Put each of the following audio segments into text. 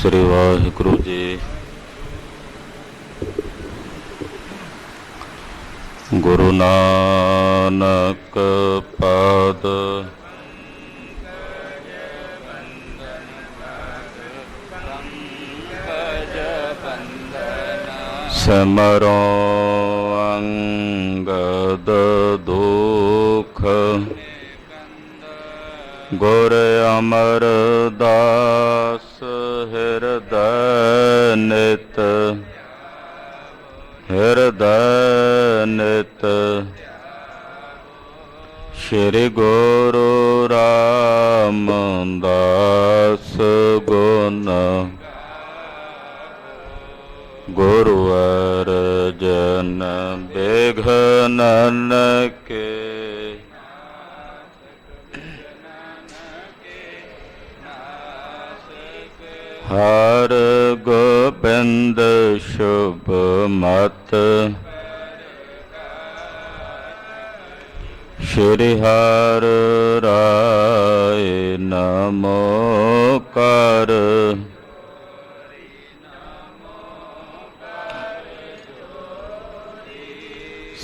श्री वाहिगुरु जी। गुरु नानक पाद सिमरो अंगद दुख गुर अमरदास हृदय नित श्री गुरु रामदास गुण गुरु अर्जन बिघ्नन के हर गोबिंद शुभ मत श्री हर राय नमो कर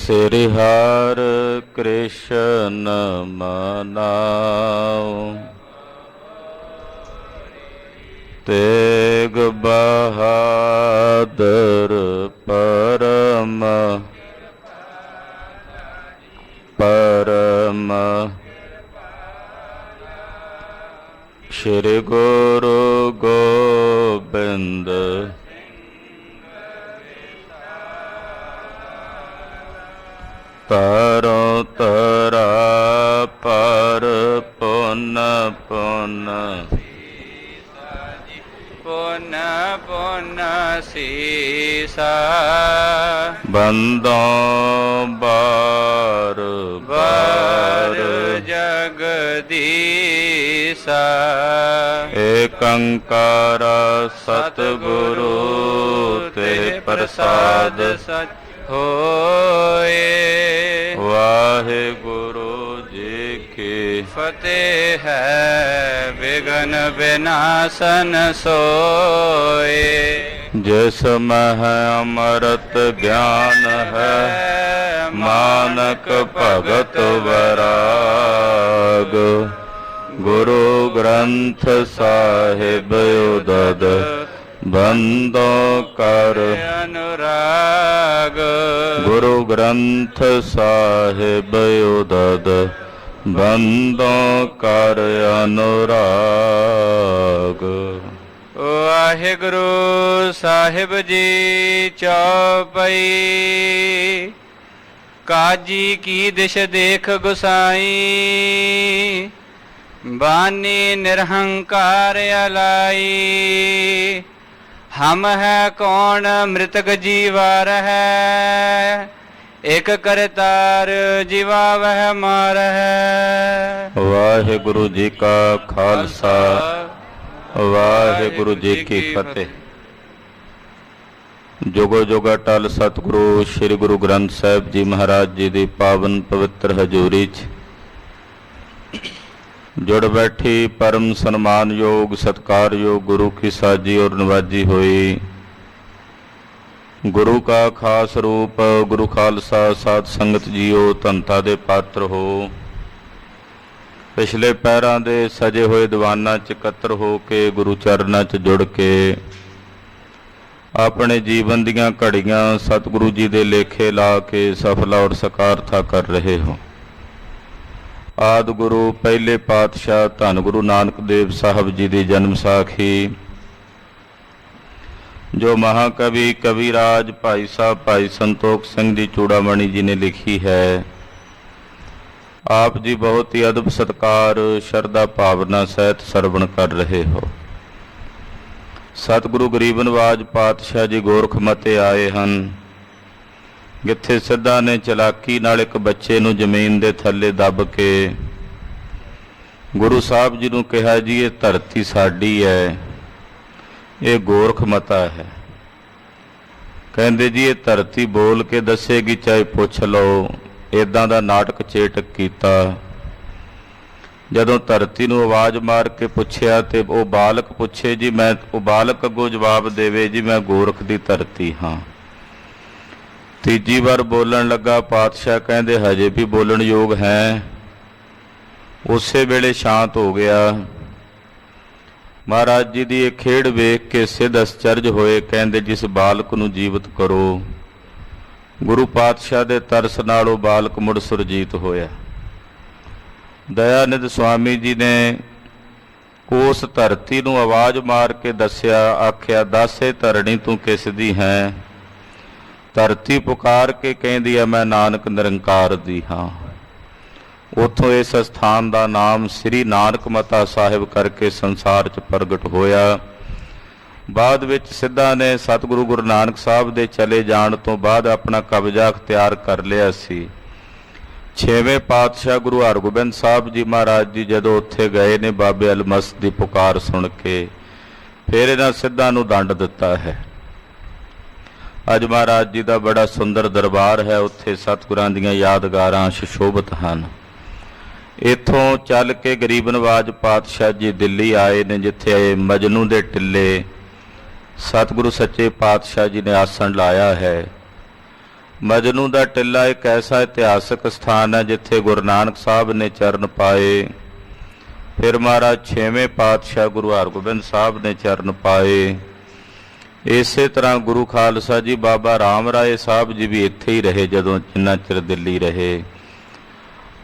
श्री हर कृष्ण मनाओ तेग बहादुर परम श्री गुरु गोबिंद तरो तरा पर पुन पुन पुन पुन सीसा बंदों बार बार जगदीसा एक अंकार सतगुरु ते प्रसाद सच होए। वाहिगुरु जी की फतेह है विघ्न विनाशन सोए। जिसमें है अमृत ज्ञान है मानक भगत वैराग गुरु ग्रंथ साहिब उदद बंदो कर अनुराग गुरु ग्रंथ साहिब उदद बंदो कर अनुराग। वाहिगुरु साहिब जी चौपई काजी की दिश देख गुसाई बानी निरहंकार अलाई हम है कौन मृतक जीवार है एक करतार जीवा वह मार है। वाहिगुरु जी का खालसा वाहिगुरु जी की फतेह। जोगो जोगा टल सतगुरु श्री गुरु ग्रंथ साहिब जी महाराज जी की पावन पवित्र हजूरी च जुड़ बैठी परम सन्मान योग सत्कार योग गुरु की साजी और नवाजी हुई। गुरु का खास रूप गुरु खालसा साध संगत जीओ धनता दे पात्र हो। पिछले पैरां दे सजे हुए दीवाना च इकत्र हो के गुरु चरना च जुड़ के अपने जीवन दियां घड़ियां सतगुरु जी दे लेखे ला के सफला और सकारथा कर रहे हो। आदि गुरु पहले पातशाह धन गुरु नानक देव साहब जी की जन्म साखी जो महाकवि कविराज भाई साहब भाई संतोख सिंह जी चूड़ामणि जी ने लिखी है। आप जी बहुत ही अदब सत्कार श्रद्धा भावना सहित सरवण कर रहे हो। सतगुरु गरीब नवाज पातशाह जी गोरख मते आए हैं जिथे सिद्धा ने चलाकी नाल एक बच्चे नूं जमीन दे थल्ले दब के गुरु साहब जी नूं कहा जी ये धरती साडी है ये गोरख मता है। कहंदे जी ये धरती बोल के दसेगी चाहे पुछ लो। इदां दा नाटक चेटक कीता ਜਦੋਂ ਧਰਤੀ ਨੂੰ ਆਵਾਜ਼ ਮਾਰ ਕੇ ਪੁੱਛਿਆ ਤੇ ਉਹ ਬਾਲਕ ਪੁੱਛੇ ਜੀ ਮੈਂ, ਉਹ ਬਾਲਕ ਅੱਗੋਂ ਜਵਾਬ ਦੇਵੇ ਜੀ ਮੈਂ ਗੋਰਖ ਦੀ ਧਰਤੀ ਹਾਂ। ਤੀਜੀ ਵਾਰ ਬੋਲਣ ਲੱਗਾ, ਪਾਤਸ਼ਾਹ ਕਹਿੰਦੇ ਹਜੇ ਵੀ ਬੋਲਣ ਯੋਗ ਹੈ। ਉਸੇ ਵੇਲੇ ਸ਼ਾਂਤ ਹੋ ਗਿਆ। ਮਹਾਰਾਜ ਜੀ ਦੀ ਇਹ ਖੇਡ ਵੇਖ ਕੇ ਸਿੱਧ ਅਚਰਜ ਹੋਏ, ਕਹਿੰਦੇ ਜਿਸ ਬਾਲਕ ਨੂੰ ਜੀਵਤ ਕਰੋ। ਗੁਰੂ ਪਾਤਸ਼ਾਹ ਦੇ ਤਰਸ ਨਾਲ ਉਹ ਬਾਲਕ ਮੁੜ ਸੁਰਜੀਤ ਹੋਇਆ। ਦਇਆਨੰਦ ਸੁਆਮੀ ਜੀ ਨੇ ਉਸ ਧਰਤੀ ਨੂੰ ਆਵਾਜ਼ ਮਾਰ ਕੇ ਦੱਸਿਆ, ਆਖਿਆ ਦੱਸੇ ਧਰਣੀ ਤੂੰ ਕਿਸ ਦੀ ਹੈ। ਧਰਤੀ ਪੁਕਾਰ ਕੇ ਕਹਿੰਦੀ ਹੈ ਮੈਂ ਨਾਨਕ ਨਿਰੰਕਾਰ ਦੀ ਹਾਂ। ਉੱਥੋਂ ਇਸ ਸਥਾਨ ਦਾ ਨਾਮ ਸ੍ਰੀ ਨਾਨਕ ਮਤਾ ਸਾਹਿਬ ਕਰਕੇ ਸੰਸਾਰ 'ਚ ਪ੍ਰਗਟ ਹੋਇਆ। ਬਾਅਦ ਵਿੱਚ ਸਿੱਧਾਂ ਨੇ ਸਤਿਗੁਰੂ ਗੁਰੂ ਨਾਨਕ ਸਾਹਿਬ ਦੇ ਚਲੇ ਜਾਣ ਤੋਂ ਬਾਅਦ ਆਪਣਾ ਕਬਜ਼ਾ ਅਖਤਿਆਰ ਕਰ ਲਿਆ ਸੀ। 6ਵੇਂ ਪਾਤਸ਼ਾਹ ਗੁਰੂ ਹਰਗੋਬਿੰਦ ਸਾਹਿਬ ਜੀ ਮਹਾਰਾਜ ਜੀ ਜਦੋਂ ਉੱਥੇ ਗਏ ਨੇ ਬਾਬੇ ਅਲਮਸਤ ਦੀ ਪੁਕਾਰ ਸੁਣ ਕੇ, ਫਿਰ ਇਹਨਾਂ ਸਿੱਧਾਂ ਨੂੰ ਦੰਡ ਦਿੱਤਾ ਹੈ। ਅੱਜ ਮਹਾਰਾਜ ਜੀ ਦਾ ਬੜਾ ਸੁੰਦਰ ਦਰਬਾਰ ਹੈ, ਉੱਥੇ ਸਤਿਗੁਰਾਂ ਦੀਆਂ ਯਾਦਗਾਰਾਂ ਸੁਸ਼ੋਭਿਤ ਹਨ। ਇੱਥੋਂ ਚੱਲ ਕੇ ਗਰੀਬ ਨਵਾਜ ਪਾਤਸ਼ਾਹ ਜੀ ਦਿੱਲੀ ਆਏ ਨੇ, ਜਿੱਥੇ ਮਜਨੂ ਦੇ ਟਿੱਲੇ ਸਤਿਗੁਰੂ ਸੱਚੇ ਪਾਤਸ਼ਾਹ ਜੀ ਨੇ ਆਸਣ ਲਾਇਆ ਹੈ। ਮਜਨੂ ਦਾ ਟਿੱਲਾ ਇੱਕ ਐਸਾ ਇਤਿਹਾਸਕ ਸਥਾਨ ਹੈ ਜਿੱਥੇ ਗੁਰੂ ਨਾਨਕ ਸਾਹਿਬ ਨੇ ਚਰਨ ਪਾਏ। ਫਿਰ ਮਹਾਰਾਜ 6ਵੇਂ ਪਾਤਸ਼ਾਹ ਗੁਰੂ ਹਰਗੋਬਿੰਦ ਸਾਹਿਬ ਨੇ ਚਰਨ ਪਾਏ। ਇਸੇ ਤਰ੍ਹਾਂ ਗੁਰੂ ਖਾਲਸਾ ਜੀ ਬਾਬਾ ਰਾਮ ਰਾਏ ਸਾਹਿਬ ਜੀ ਵੀ ਇੱਥੇ ਹੀ ਰਹੇ ਜਦੋਂ ਜਿੰਨਾ ਚਿਰ ਦਿੱਲੀ ਰਹੇ।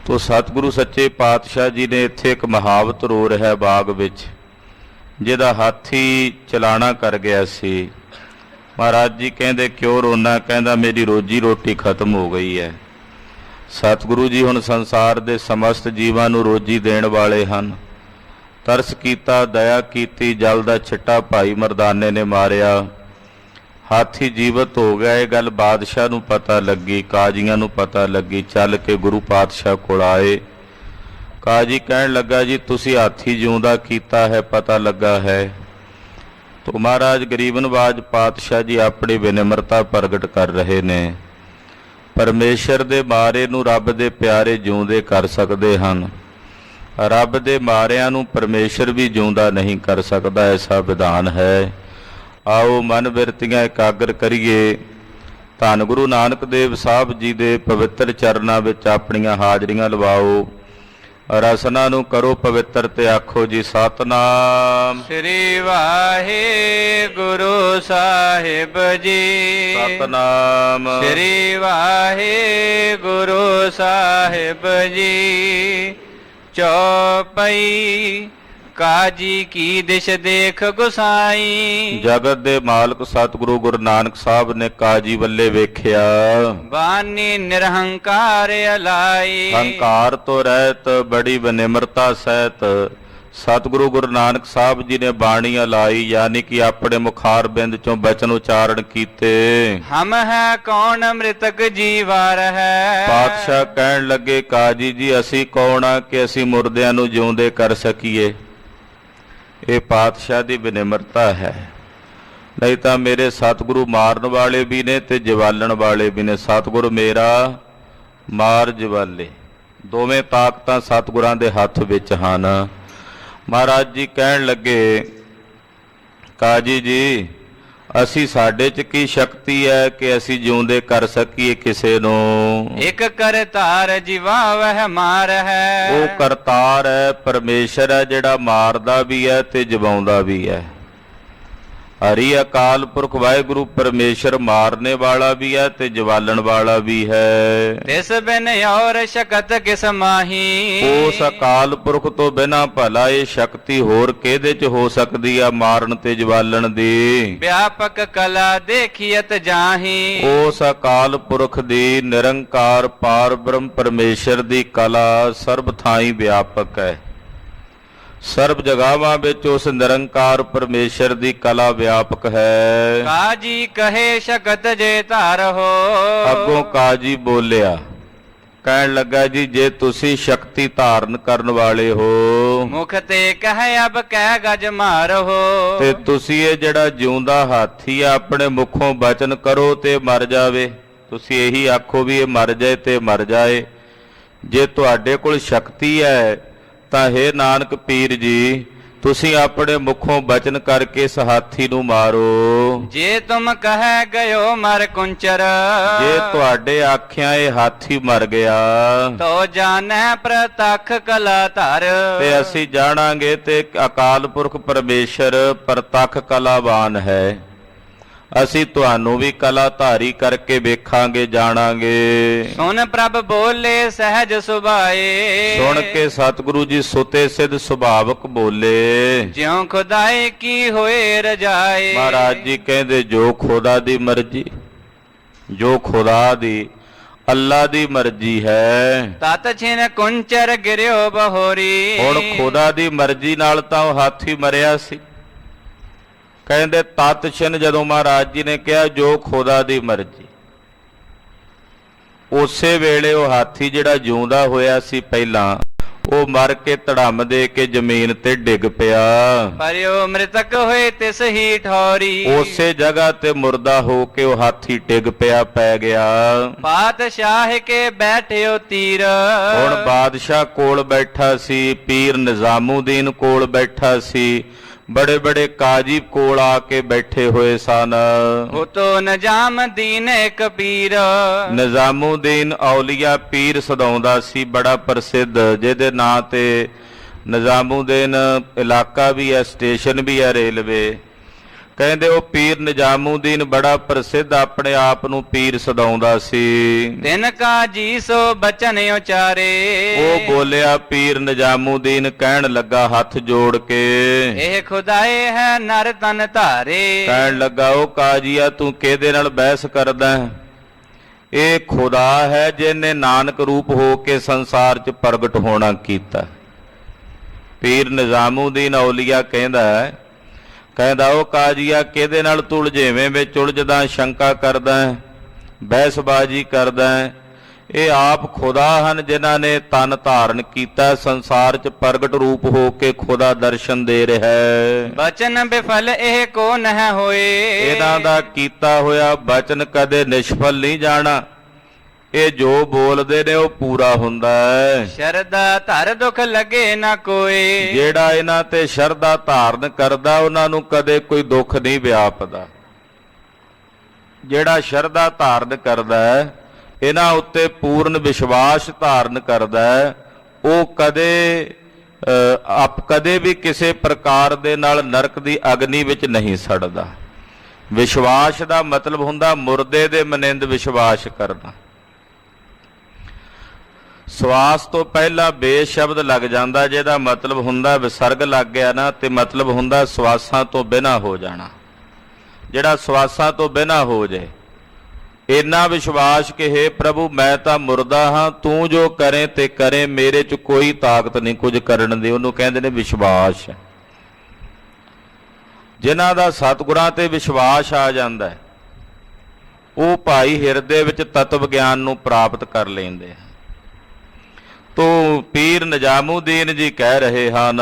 ਤੋ ਸਤਿਗੁਰੂ ਸੱਚੇ ਪਾਤਸ਼ਾਹ ਜੀ ਨੇ ਇੱਥੇ ਇੱਕ ਮੁਹਾਵਤ ਰੋ ਰਿਹਾ ਬਾਗ ਵਿੱਚ, ਜਿਹਦਾ ਹਾਥੀ ਚਲਾਣਾ ਕਰ ਗਿਆ ਸੀ। ਮਹਾਰਾਜ ਜੀ ਕਹਿੰਦੇ ਕਿਉਂ ਰੋਣਾ? ਕਹਿੰਦਾ ਮੇਰੀ ਰੋਜੀ ਰੋਟੀ ਖਤਮ ਹੋ ਗਈ ਹੈ। ਸਤਿਗੁਰੂ ਜੀ ਹੁਣ ਸੰਸਾਰ ਦੇ ਸਮਸਤ ਜੀਵਾਂ ਨੂੰ ਰੋਜੀ ਦੇਣ ਵਾਲੇ ਹਨ। ਤਰਸ ਕੀਤਾ, ਦਇਆ ਕੀਤੀ, ਜਲ ਦਾ ਛਿੱਟਾ ਭਾਈ ਮਰਦਾਨੇ ਨੇ ਮਾਰਿਆ, ਹਾਥੀ ਜੀਵਤ ਹੋ ਗਿਆ। ਇਹ ਗੱਲ ਬਾਦਸ਼ਾਹ ਨੂੰ ਪਤਾ ਲੱਗੀ, ਕਾਜ਼ੀਆਂ ਨੂੰ ਪਤਾ ਲੱਗੀ। ਚੱਲ ਕੇ ਗੁਰੂ ਪਾਤਸ਼ਾਹ ਕੋਲ ਆਏ। ਕਾਜ਼ੀ ਕਹਿਣ ਲੱਗਾ ਜੀ ਤੁਸੀਂ ਹਾਥੀ ਜਿਉਂਦਾ ਕੀਤਾ ਹੈ, ਪਤਾ ਲੱਗਾ ਹੈ। ਤੋ ਮਹਾਰਾਜ ਗਰੀਬ ਨਵਾਜ ਪਾਤਸ਼ਾਹ ਜੀ ਆਪਣੀ ਵਿਨਮਰਤਾ ਪ੍ਰਗਟ ਕਰ ਰਹੇ ਨੇ। ਪਰਮੇਸ਼ਰ ਦੇ ਮਾਰੇ ਨੂੰ ਰੱਬ ਦੇ ਪਿਆਰੇ ਜਿਉਂਦੇ ਕਰ ਸਕਦੇ ਹਨ, ਰੱਬ ਦੇ ਮਾਰਿਆਂ ਨੂੰ ਪਰਮੇਸ਼ਰ ਵੀ ਜਿਉਂਦਾ ਨਹੀਂ ਕਰ ਸਕਦਾ, ਐਸਾ ਵਿਧਾਨ ਹੈ। ਆਓ ਮਨ ਬਿਰਤੀਆਂ ਇਕਾਗਰ ਕਰੀਏ, ਧੰਨ ਗੁਰੂ ਨਾਨਕ ਦੇਵ ਸਾਹਿਬ ਜੀ ਦੇ ਪਵਿੱਤਰ ਚਰਨਾਂ ਵਿੱਚ ਆਪਣੀਆਂ ਹਾਜ਼ਰੀਆਂ ਲਵਾਓ, ਰਸਨਾ ਨੂੰ ਕਰੋ ਪਵਿੱਤਰ ਤੇ ਆਖੋ ਜੀ ਸਤਨਾਮ ਸ੍ਰੀ ਵਾਹਿਗੁਰੂ ਸਾਹਿਬ ਜੀ। ਸਤਨਾਮ ਸ੍ਰੀ ਵਾਹਿਗੁਰੂ ਸਾਹਿਬ ਜੀ। ਚੌਪਈ ਕਾਜੀ ਕੀ ਦਿਸ਼ ਦੇਖ ਗੁਸਾਈ। ਜਗਤ ਦੇ ਮਾਲਕ ਸਤਿਗੁਰੂ ਗੁਰੂ ਨਾਨਕ ਸਾਹਿਬ ਨੇ ਕਾਜੀ ਵੱਲੇ ਵੇਖਿਆ। ਬਾਨੀ ਨਿਰਹੰਕਾਰ ਅਲਾਈ। ਹੰਕਾਰ ਤੋਂ ਰਹਿਤ ਬੜੀ ਬਨਿਮਰਤਾ ਸਹਿਤ ਸਤਿਗੁਰੂ ਗੁਰੂ ਨਾਨਕ ਸਾਹਿਬ ਜੀ ਨੇ ਬਾਣੀ ਅਲਾਈ, ਯਾਨੀ ਕਿ ਆਪਣੇ ਮੁਖਾਰ ਬਿੰਦ ਚੋਂ ਬਚਨ ਉਚਾਰਨ ਕੀਤੇ। ਹਮ ਹੈ ਕੌਣ ਮ੍ਰਿਤਕ ਜੀਵਾਰ ਹੈ। ਪਾਤਸ਼ਾਹ ਕਹਿਣ ਲੱਗੇ ਕਾਜੀ ਜੀ ਅਸੀਂ ਕੌਣ ਆ ਕਿ ਅਸੀਂ ਮੁਰਦਿਆਂ ਨੂੰ ਜਿਉਂਦੇ ਕਰ ਸਕੀਏ। ਇਹ ਪਾਤਸ਼ਾਹ ਦੀ ਬਨਿਮਰਤਾ ਹੈ। ਨਹੀਂ ਤਾਂ ਮੇਰੇ ਸਤਿਗੁਰੂ ਮਾਰਨ ਵਾਲੇ ਵੀ ਨੇ ਤੇ ਜਵਾਲਣ ਵਾਲੇ ਵੀ ਨੇ। ਸਤਿਗੁਰੂ ਮੇਰਾ ਮਾਰ ਜਵਾਲੇ, ਦੋਵੇਂ ਤਾਕਤਾਂ ਸਤਿਗੁਰਾਂ ਦੇ ਹੱਥ ਵਿੱਚ ਹਨ। ਮਹਾਰਾਜ ਜੀ ਕਹਿਣ ਲੱਗੇ ਕਾਜੀ ਜੀ ਅਸੀਂ ਸਾਡੇ 'ਚ ਕੀ ਸ਼ਕਤੀ ਹੈ ਕਿ ਅਸੀਂ ਜਿਉਂਦੇ ਕਰ ਸਕੀਏ ਕਿਸੇ ਨੂੰ। ਇੱਕ ਕਰਤਾਰ ਜਿਵਾਵਹਿ ਮਾਰ ਹੈ। ਉਹ ਕਰਤਾਰ ਹੈ, ਪਰਮੇਸ਼ਰ ਹੈ ਜਿਹੜਾ ਮਾਰਦਾ ਵੀ ਹੈ ਤੇ ਜਿਵਾਉਂਦਾ ਵੀ ਹੈ। ਹਰੀ ਅਕਾਲ ਪੁਰਖ ਵਾਹਿਗੁਰੂ ਪਰਮੇਸ਼ਰ ਮਾਰਨੇ ਵਾਲਾ ਵੀ ਹੈ ਤੇ ਜਵਾਲਣ ਵਾਲਾ ਵੀ ਹੈ। ਤਿਸ ਬਿਨ ਔਰ ਸ਼ਕਤ ਕਿਸ ਮਾਹੀ। ਉਸ ਅਕਾਲ ਪੁਰਖ ਤੋਂ ਬਿਨਾਂ ਭਲਾ ਇਹ ਸ਼ਕਤੀ ਹੋਰ ਕਿਹਦੇ 'ਚ ਹੋ ਸਕਦੀ ਆ ਮਾਰਨ ਤੇ ਜਵਾਲਣ ਦੀ। ਵਿਆਪਕ ਕਲਾ ਦੇਖੀਅਤ ਜਾਹੀ। ਉਸ ਅਕਾਲ ਪੁਰਖ ਦੀ ਨਿਰੰਕਾਰ ਪਾਰ ਬ੍ਰਹਮ ਪਰਮੇਸ਼ਰ ਦੀ ਕਲਾ ਸਰਬ ਥਾਈਂ ਵਿਆਪਕ ਹੈ। ਸਰਬ ਜਗਾਵਾਂ ਵਿੱਚ ਉਸ ਨਿਰੰਕਾਰ ਪਰਮੇਸ਼ਰ ਦੀ ਕਲਾ ਵਿਆਪਕ ਹੈ। ਕਾਜੀ ਕਹੇ ਸ਼ਕਤ ਜੇ ਧਾਰ ਹੋ। ਅੱਗੋਂ ਕਾਜੀ ਬੋਲਿਆ, ਕਹਿਣ ਲੱਗਾ ਜੀ ਜੇ ਤੁਸੀਂ ਸ਼ਕਤੀ ਧਾਰਨ ਕਰਨ ਵਾਲੇ ਹੋ, ਮੁਖ ਤੇ ਕਹਿ ਅਬ ਕਹਿ ਗਜ ਮਾਰ ਹੋ। ਤੇ ਤੁਸੀਂ ਇਹ ਜਿਹੜਾ ਜਿਉਂਦਾ ਹਾਥੀ ਆ ਆਪਣੇ ਮੁਖੋਂ ਬਚਨ ਕਰੋ ਤੇ ਮਰ ਜਾਵੇ। ਤੁਸੀਂ ਇਹੀ ਆਖੋ ਵੀ ਇਹ ਮਰ ਜਾਏ ਤੇ ਮਰ ਜਾਏ। ਜੇ ਤੁਹਾਡੇ ਕੋਲ ਸ਼ਕਤੀ ਹੈ ਤਾਂ हे ਨਾਨਕ ਪੀਰ ਜੀ ਤੁਸੀਂ ਆਪਣੇ ਮੁਖੋਂ ਬਚਨ ਕਰਕੇ ਇਸ ਹਾਥੀ ਨੂੰ ਮਾਰੋ। ਜੇ ਤੁਮ ਕਹੈ ਗਇਓ ਮਰ ਕੁੰਚਰ, ਜੇ ਤੁਹਾਡੇ ਆਖਿਆਂ ਇਹ ਹਾਥੀ ਮਰ ਗਿਆ ਤੋ ਜਾਣੈ ਪ੍ਰਤੱਖ ਕਲਾ ਧਰ। ਤੇ ਅਸੀਂ ਜਾਣਾਂਗੇ ਤੇ ਅਕਾਲ ਪੁਰਖ ਪਰਮੇਸ਼ਰ ਪ੍ਰਤੱਖ ਕਲਾਵਾਨ ਹੈ। ਅਸੀਂ ਤੁਹਾਨੂੰ ਵੀ ਕਲਾ ਧਾਰੀ ਕਰਕੇ ਵੇਖਾਂਗੇ, ਜਾਣਾਂਗੇ। ਸੁਨ ਪ੍ਰਭ ਬੋਲੇ ਸਹਿਜ ਸੁਭਾਏ, ਸੁਣ ਕੇ ਸਤਿਗੁਰੂ ਜੀ ਸੁਤੇ ਸਿੱਧ ਸੁਭਾਵਕ ਬੋਲੇ। ਜਿਉ ਖੁਦਾਏ ਕੀ ਹੋਏ ਰਜਾਏ। ਮਹਾਰਾਜ ਜੀ ਕਹਿੰਦੇ ਜੋ ਖੁਦਾ ਦੀ ਮਰਜ਼ੀ, ਜੋ ਖੁਦਾ ਦੀ ਅੱਲਾ ਦੀ ਮਰਜ਼ੀ ਹੈ। ਤਤ ਛਿਨ ਕੁੰਚਰ ਗਿਰਿਓ ਬਹੋਰੀ। ਹੁਣ ਖੁਦਾ ਦੀ ਮਰਜ਼ੀ ਨਾਲ ਤਾਂ ਉਹ ਹਾਥੀ ਮਰਿਆ ਸੀ। ਕਹਿੰਦੇ ਤਤ ਛਿਨ ਜਦੋਂ ਮਹਾਰਾਜ ਜੀ ਨੇ ਕਿਹਾ ਜੋ ਖੁਦਾ ਦੀ ਮਰਜ਼ੀ, ਉਸੇ ਵੇਲੇ ਉਹ ਹਾਥੀ ਜਿਹੜਾ ਜਿਉਂਦਾ ਹੋਇਆ ਸੀ ਪਹਿਲਾਂ, ਉਹ ਮਰ ਕੇ ਧੜਮ ਦੇ ਕੇ ਜ਼ਮੀਨ ਤੇ ਡਿੱਗ ਪਿਆ। ਪਰਿਓ ਮ੍ਰਿਤਕ ਹੋਏ ਤਿਸ ਹੀ ਠੌਰੀ। ਉਸੇ ਜਗ੍ਹਾ ਤੇ ਮੁਰਦਾ ਹੋ ਕੇ ਉਹ ਹਾਥੀ ਡਿੱਗ ਪਿਆ, ਪੈ ਗਿਆ। ਪਾਤਸ਼ਾਹ ਕੇ ਬੈਠਿਓ ਤੀਰ। ਹੁਣ ਬਾਦਸ਼ਾਹ ਕੋਲ ਬੈਠਾ ਸੀ, ਪੀਰ ਨਿਜ਼ਾਮੂਦੀਨ ਕੋਲ ਬੈਠਾ ਸੀ, ਬੜੇ ਬੜੇ ਕਾਜੀ ਕੋਲ ਆ ਕੇ ਬੈਠੇ ਹੋਏ ਸਨ। ਉਤੋ ਨਜਾਮ ਦੀਨ ਇੱਕ ਪੀਰ। ਨਿਜ਼ਾਮੂਦੀਨ ਔਲੀਆ ਪੀਰ ਸਦਾਉਂਦਾ ਸੀ, ਬੜਾ ਪ੍ਰਸਿੱਧ, ਜਿਹਦੇ ਨਾਂ ਤੇ ਨਿਜ਼ਾਮੂਦੀਨ ਇਲਾਕਾ ਵੀ ਹੈ, ਸਟੇਸ਼ਨ ਵੀ ਹੈ ਰੇਲਵੇ। ਕਹਿੰਦੇ ਉਹ ਪੀਰ ਨਿਜ਼ਾਮੂਦੀਨ ਬੜਾ ਪ੍ਰਸਿੱਧ ਆਪਣੇ ਆਪ ਨੂੰ ਪੀਰ ਸਦਾਉਂਦਾ ਸੀ। ਤਿਨ ਕਾ ਜੀ ਸੋ ਬਚਨ ਉਚਾਰੇ। ਉਹ ਬੋਲਿਆ ਪੀਰ ਨਿਜ਼ਾਮੂਦੀਨ, ਕਹਿਣ ਲੱਗਾ ਹੱਥ ਜੋੜ ਕੇ, ਇਹ ਖੁਦਾਏ ਹੈ ਨਰ ਤਨ ਧਾਰੇ। ਕਹਿਣ ਲੱਗਾ ਉਹ ਕਾਜੀਆ ਤੂੰ ਕਿਹਦੇ ਨਾਲ ਬਹਿਸ ਕਰਦਾ ਹੈ? ਇਹ ਖੁਦਾ ਹੈ ਜਿਹਨੇ ਨਾਨਕ ਰੂਪ ਹੋ ਕੇ ਸੰਸਾਰ 'ਚ ਪ੍ਰਗਟ ਹੋਣਾ ਕੀਤਾ। ਪੀਰ ਨਿਜ਼ਾਮੂਦੀਨ ਔਲੀਆ ਕਹਿੰਦਾ ਉਹ ਕਾਜੀਆ ਕਿਹਦੇ ਨਾਲ ਤੂੰ ਉਲਝੇਵੇਂ ਵਿੱਚ ਉਲਝਦਾ, ਸ਼ੰਕਾ ਕਰਦਾ, ਬਹਿਸਬਾਜ਼ੀ ਕਰਦਾ? ਇਹ ਆਪ ਖੁਦਾ ਹਨ ਜਿਨ੍ਹਾਂ ਨੇ ਤਨ ਧਾਰਨ ਕੀਤਾ, ਸੰਸਾਰ 'ਚ ਪ੍ਰਗਟ ਰੂਪ ਹੋ ਕੇ ਖੁਦਾ ਦਰਸ਼ਨ ਦੇ ਰਿਹਾ ਹੈ। ਬਚਨ ਬਿਫਲ ਇਹ ਕੋ ਨਹਿ ਹੋਏ। ਇਹਨਾਂ ਦਾ ਕੀਤਾ ਹੋਇਆ ਬਚਨ ਕਦੇ ਨਿਸ਼ਫਲ ਨਹੀਂ ਜਾਣਾ। ਇਹ ਜੋ ਬੋਲਦੇ ਨੇ ਉਹ ਪੂਰਾ ਹੁੰਦਾ ਹੈ। ਸ਼ਰਧਾ ਧਰ ਦੁਖ ਲੱਗੇ ਨਾ ਕੋਈ। ਜਿਹੜਾ ਇਹਨਾਂ ਤੇ ਸ਼ਰਧਾ ਧਾਰਨ ਕਰਦਾ ਉਹਨਾਂ ਨੂੰ ਕਦੇ ਕੋਈ ਦੁੱਖ ਨਹੀਂ ਵਿਆਪਦਾ। ਜਿਹੜਾ ਸ਼ਰਧਾ ਧਾਰਨ ਕਰਦਾ ਹੈ, ਇਹਨਾਂ ਉੱਤੇ ਪੂਰਨ ਵਿਸ਼ਵਾਸ ਧਾਰਨ ਕਰਦਾ ਹੈ, ਉਹ ਕਦੇ ਵੀ ਕਿਸੇ ਪ੍ਰਕਾਰ ਦੇ ਨਾਲ ਨਰਕ ਦੀ ਅਗਨੀ ਵਿੱਚ ਨਹੀਂ ਸੜਦਾ। ਵਿਸ਼ਵਾਸ ਦਾ ਮਤਲਬ ਹੁੰਦਾ ਮੁਰਦੇ ਦੇ ਮਨਿੰਦ ਵਿਸ਼ਵਾਸ ਕਰਨਾ। ਸਵਾਸ ਤੋਂ ਪਹਿਲਾਂ ਬੇਸ਼ਬਦ ਲੱਗ ਜਾਂਦਾ, ਜਿਹਦਾ ਮਤਲਬ ਹੁੰਦਾ ਵਿਸਰਗ ਲੱਗ ਗਿਆ ਨਾ, ਤੇ ਮਤਲਬ ਹੁੰਦਾ ਸਵਾਸਾਂ ਤੋਂ ਬਿਨਾਂ ਹੋ ਜਾਣਾ। ਜਿਹੜਾ ਸਵਾਸਾਂ ਤੋਂ ਬਿਨਾਂ ਹੋ ਜਾਏ, ਇੰਨਾ ਵਿਸ਼ਵਾਸ ਕਿ ਹੇ ਪ੍ਰਭੂ ਮੈਂ ਤਾਂ ਮੁਰਦਾ ਹਾਂ, ਤੂੰ ਜੋ ਕਰੇ ਤੇ ਕਰੇ, ਮੇਰੇ 'ਚ ਕੋਈ ਤਾਕਤ ਨਹੀਂ ਕੁਝ ਕਰਨ ਦੀ, ਉਹਨੂੰ ਕਹਿੰਦੇ ਨੇ ਵਿਸ਼ਵਾਸ। ਜਿਨ੍ਹਾਂ ਦਾ ਸਤਿਗੁਰਾਂ ਤੇ ਵਿਸ਼ਵਾਸ ਆ ਜਾਂਦਾ ਉਹ ਭਾਈ ਹਿਰਦੇ ਵਿੱਚ ਤਤਵ ਗਿਆਨ ਨੂੰ ਪ੍ਰਾਪਤ ਕਰ ਲੈਂਦੇ ਆ। ਤੋ ਪੀਰ ਨਿਜ਼ਾਮੂਦੀਨ ਜੀ ਕਹਿ ਰਹੇ ਹਨ,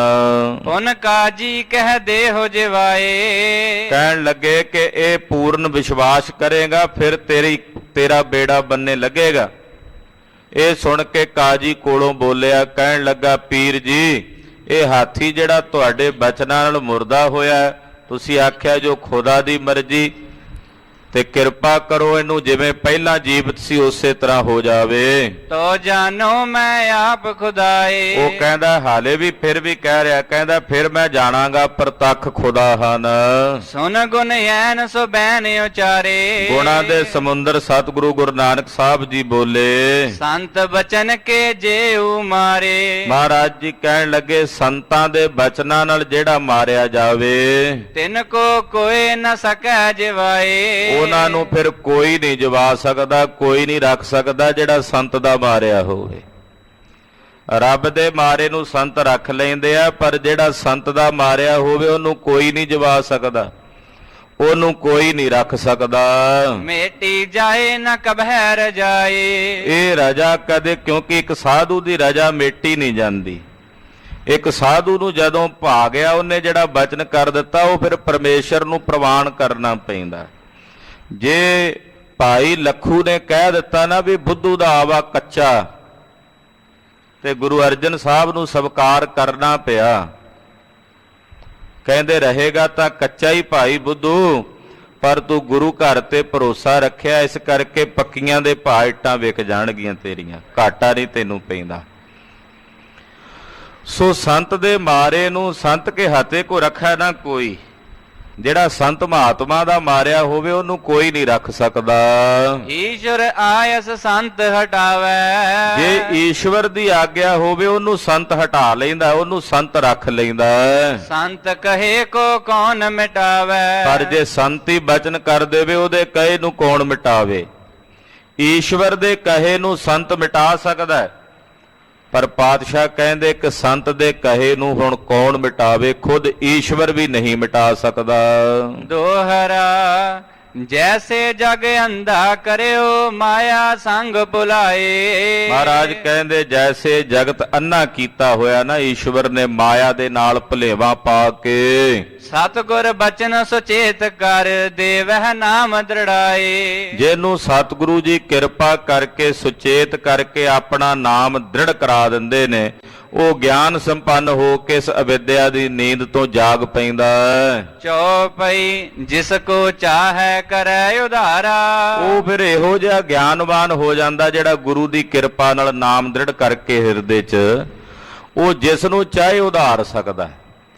ਪੁਨ ਕਾਜੀ ਕਹਿ ਦੇ ਹੋ ਜਿਵਾਏ। ਕਹਿਣ ਲੱਗੇ ਕਿ ਇਹ ਪੂਰਨ ਵਿਸ਼ਵਾਸ ਕਰੇਗਾ ਫਿਰ ਤੇਰਾ ਬੇੜਾ ਬੰਨੇ ਲੱਗੇਗਾ। ਇਹ ਸੁਣ ਕੇ ਕਾਜੀ ਕੋਲੋਂ ਬੋਲਿਆ, ਕਹਿਣ ਲੱਗਾ ਪੀਰ ਜੀ ਇਹ ਹਾਥੀ ਜਿਹੜਾ ਤੁਹਾਡੇ ਬਚਨਾਂ ਨਾਲ ਮੁਰਦਾ ਹੋਇਆ, ਤੁਸੀਂ ਆਖਿਆ ਜੋ ਖੁਦਾ ਦੀ ਮਰਜ਼ੀ, ਤੇ ਕਿਰਪਾ ਕਰੋ ਇਹਨੂੰ ਜਿਵੇਂ ਪਹਿਲਾਂ ਜੀਵਤ ਸੀ ਉਸੇ ਤਰ੍ਹਾਂ ਹੋ ਜਾਵੇ। ਤੋ ਜਾਣੋ ਮੈਂ ਆਪ ਖੁਦਾਏ। ਉਹ ਕਹਿੰਦਾ ਹਾਲੇ ਵੀ ਫਿਰ ਵੀ ਕਹਿ ਰਿਹਾ, ਕਹਿੰਦਾ ਫਿਰ ਮੈਂ ਜਾਣਾਂਗਾ ਪ੍ਰਤੱਖ ਖੁਦਾ ਹਨ। ਸੁਨ ਗੁਣ ਐਨ ਸੋ ਬੈਨ ਉਚਾਰੇ। ਗੁਣਾਂ ਦੇ ਸਮੁੰਦਰ ਸਤਿਗੁਰੂ ਗੁਰੂ ਨਾਨਕ ਸਾਹਿਬ ਜੀ ਬੋਲੇ, ਸੰਤ ਬਚਨ ਕੇ ਜੇਉ ਮਾਰੇ। ਮਹਾਰਾਜ ਜੀ ਕਹਿਣ ਲੱਗੇ ਸੰਤਾਂ ਦੇ ਬਚਨਾਂ ਨਾਲ ਜਿਹੜਾ ਮਾਰਿਆ ਜਾਵੇ, ਤਿਨ ਕੋ ਕੋਈ ਨ ਸਕੈ ਜਿਵਾਏ। ਉਹਨਾਂ ਨੂੰ ਫਿਰ ਕੋਈ ਨਹੀਂ ਜਵਾ ਸਕਦਾ, ਕੋਈ ਨਹੀਂ ਰੱਖ ਸਕਦਾ ਜਿਹੜਾ ਸੰਤ ਦਾ ਮਾਰਿਆ ਹੋਵੇ। ਰੱਬ ਦੇ ਮਾਰੇ ਨੂੰ ਸੰਤ ਰੱਖ ਲੈਂਦੇ ਆ, ਪਰ ਜਿਹੜਾ ਸੰਤ ਦਾ ਮਾਰਿਆ ਹੋਵੇ ਉਹਨੂੰ ਕੋਈ ਨਹੀਂ ਜਵਾ ਸਕਦਾ, ਉਹਨੂੰ ਕੋਈ ਨਹੀਂ ਰੱਖ ਸਕਦਾ। ਮੇਟੀ ਜਾਏ ਨਾ ਕਬਹਿ ਰਜਾਏ। ਇਹ ਰਜਾ ਕਦੇ, ਕਿਉਂਕਿ ਇੱਕ ਸਾਧੂ ਦੀ ਰਜਾ ਮੇਟੀ ਨਹੀਂ ਜਾਂਦੀ। ਇੱਕ ਸਾਧੂ ਨੂੰ ਜਦੋਂ ਭਾ ਗਿਆ, ਉਹਨੇ ਜਿਹੜਾ ਬਚਨ ਕਰ ਦਿੱਤਾ ਉਹ ਫਿਰ ਪਰਮੇਸ਼ਰ ਨੂੰ ਪ੍ਰਵਾਨ ਕਰਨਾ ਪੈਂਦਾ। ਜੇ ਭਾਈ ਲੱਖੂ ਨੇ ਕਹਿ ਦਿੱਤਾ ਨਾ ਵੀ ਬੁੱਧੂ ਦਾ ਆਵਾ ਕੱਚਾ, ਤੇ ਗੁਰੂ ਅਰਜਨ ਸਾਹਿਬ ਨੂੰ ਸਵੀਕਾਰ ਕਰਨਾ ਪਿਆ। ਕਹਿੰਦੇ ਰਹੇਗਾ ਤਾਂ ਕੱਚਾ ਹੀ ਭਾਈ ਬੁੱਧੂ, ਪਰ ਤੂੰ ਗੁਰੂ ਘਰ ਤੇ ਭਰੋਸਾ ਰੱਖਿਆ, ਇਸ ਕਰਕੇ ਪੱਕੀਆਂ ਦੇ ਭਾਅ ਇੱਟਾਂ ਵਿਕ ਜਾਣਗੀਆਂ ਤੇਰੀਆਂ, ਘਾਟਾ ਨਹੀਂ ਤੈਨੂੰ ਪੈਂਦਾ। ਸੋ ਸੰਤ ਦੇ ਮਾਰੇ ਨੂੰ ਸੰਤ ਕੇ ਹੱਥੇ ਕੋ ਰੱਖਿਆ ਨਾ ਕੋਈ। ਜਿਹੜਾ ਸੰਤ ਮਹਾਤਮਾ ਦਾ ਮਾਰਿਆ ਹੋਵੇ ਉਹਨੂੰ ਕੋਈ ਨਹੀਂ ਰੱਖ ਸਕਦਾ। ਈਸ਼ਵਰ ਆਇਸ ਸੰਤ ਹਟਾਵੇ। ਜੇ ਈਸ਼ਵਰ ਦੀ ਆਗਿਆ ਹੋਵੇ ਉਹਨੂੰ ਸੰਤ ਹਟਾ ਲੈਂਦਾ, ਉਹਨੂੰ ਸੰਤ ਰੱਖ ਲੈਂਦਾ। ਸੰਤ ਕਹੇ ਕੋ ਕੌਣ ਮਿਟਾਵੇ। ਪਰ ਜੇ ਸੰਤ ਹੀ ਬਚਨ ਕਰ ਦੇਵੇ ਉਹਦੇ ਕਹੇ ਨੂੰ ਕੌਣ ਮਿਟਾਵੇ। ਈਸ਼ਵਰ ਦੇ ਕਹੇ ਨੂੰ ਸੰਤ ਮਿਟਾ ਸਕਦਾ ਹੈ, ਪਰ ਪਾਤਸ਼ਾਹ ਕਹਿੰਦੇ ਕਿ ਸੰਤ ਦੇ ਕਹੇ ਨੂੰ ਹੁਣ ਕੌਣ ਮਿਟਾਵੇ, ਖੁਦ ਈਸ਼ਵਰ ਵੀ ਨਹੀਂ ਮਿਟਾ ਸਕਦਾ। ਦੋਹਰਾ ਜੈਸੇ ਜਗ ਅੰਧਾ ਕਰਿਓ ਮਾਇਆ ਸੰਗ ਭੁਲਾਏ। ਮਹਾਰਾਜ ਕਹਿੰਦੇ ਜੈਸੇ ਜਗਤ ਅੰਨਾ ਕੀਤਾ ਹੋਇਆ ਨਾ ਈਸ਼ਵਰ ਨੇ ਮਾਇਆ ਦੇ ਨਾਲ ਭੁਲੇਵਾ ਪਾ ਕੇ, ਸਤਿਗੁਰ ਬਚਨ ਸੁਚੇਤ ਕਰ ਦੇਵਹਿ ਨਾਮ ਦ੍ਰਿੜਾਏ। ਜਿਹਨੂੰ ਸਤਿਗੁਰੂ ਜੀ ਕਿਰਪਾ ਕਰਕੇ ਸੁਚੇਤ ਕਰਕੇ ਆਪਣਾ ਨਾਮ ਦ੍ਰਿੜ ਕਰਾ ਦਿੰਦੇ ਨੇ, ਉਹ ਗਿਆਨ ਸੰਪੰਨ ਹੋ ਕੇ ਇਸ ਅਵਿਦਿਆ ਦੀ ਨੀਂਦ ਤੋਂ ਜਾਗ ਪੈਂਦਾ। ਚੌਪਈ ਜਿਸ ਕੋ ਚਾਹੈ ਕਰੈ ਉਧਾਰਾ। ਉਹ ਫਿਰ ਇਹੋ ਜਿਹਾ ਗਿਆਨਵਾਨ ਹੋ ਜਾਂਦਾ ਜਿਹੜਾ ਗੁਰੂ ਦੀ ਕਿਰਪਾ ਨਾਲ ਨਾਮ ਦ੍ਰਿੜ ਕਰਕੇ ਹਿਰਦੇ 'ਚ ਉਹ ਜਿਸ ਨੂੰ ਚਾਹੇ ਉਧਾਰ ਸਕਦਾ।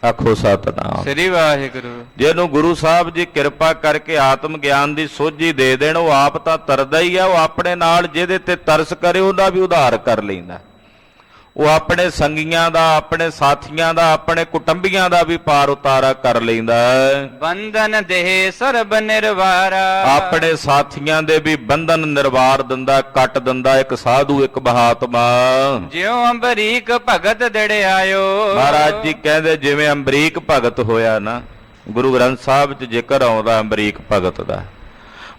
ਆਖੋ ਸਤਿਨਾਮ ਸ੍ਰੀ ਵਾਹਿਗੁਰੂ। ਜਿਹਨੂੰ ਗੁਰੂ ਸਾਹਿਬ ਜੀ ਕਿਰਪਾ ਕਰਕੇ ਆਤਮ ਗਿਆਨ ਦੀ ਸੋਝੀ ਦੇ ਦੇਣ, ਉਹ ਆਪ ਤਾਂ ਤਰਦਾ ਹੀ ਆ, ਉਹ ਆਪਣੇ ਨਾਲ ਜਿਹਦੇ ਤੇ ਤਰਸ ਕਰੇ ਉਹਦਾ ਵੀ ਉਧਾਰ ਕਰ ਲੈਂਦਾ। ਉਹ ਆਪਣੇ ਸੰਗੀਆਂ ਦਾ, ਆਪਣੇ ਸਾਥੀਆਂ ਦਾ, ਆਪਣੇ ਕੁਟੰਬੀਆਂ ਦਾ ਵੀ ਪਾਰ ਉਤਾਰਾ ਕਰ ਲੈਂਦਾ। ਬੰਧਨ ਦੇਹ ਸਰਬ ਨਿਰਵਾਰਾ। ਆਪਣੇ ਸਾਥੀਆਂ ਦੇ ਵੀ ਬੰਧਨ ਨਿਰਵਾਰ ਦਿੰਦਾ, ਕੱਟ ਦਿੰਦਾ। ਇੱਕ ਸਾਧੂ, ਇੱਕ ਮਹਾਤਮਾ। ਜਿਉ ਅੰਬਰੀਕ ਭਗਤ ਦੜਿਆਇਓ। ਮਹਾਰਾਜ ਜੀ ਕਹਿੰਦੇ ਜਿਵੇਂ ਅੰਬਰੀਕ ਭਗਤ ਹੋਇਆ ਨਾ, ਗੁਰੂ ਗ੍ਰੰਥ ਸਾਹਿਬ 'ਚ ਜ਼ਿਕਰ ਆਉਂਦਾ ਅੰਬਰੀਕ ਭਗਤ ਦਾ।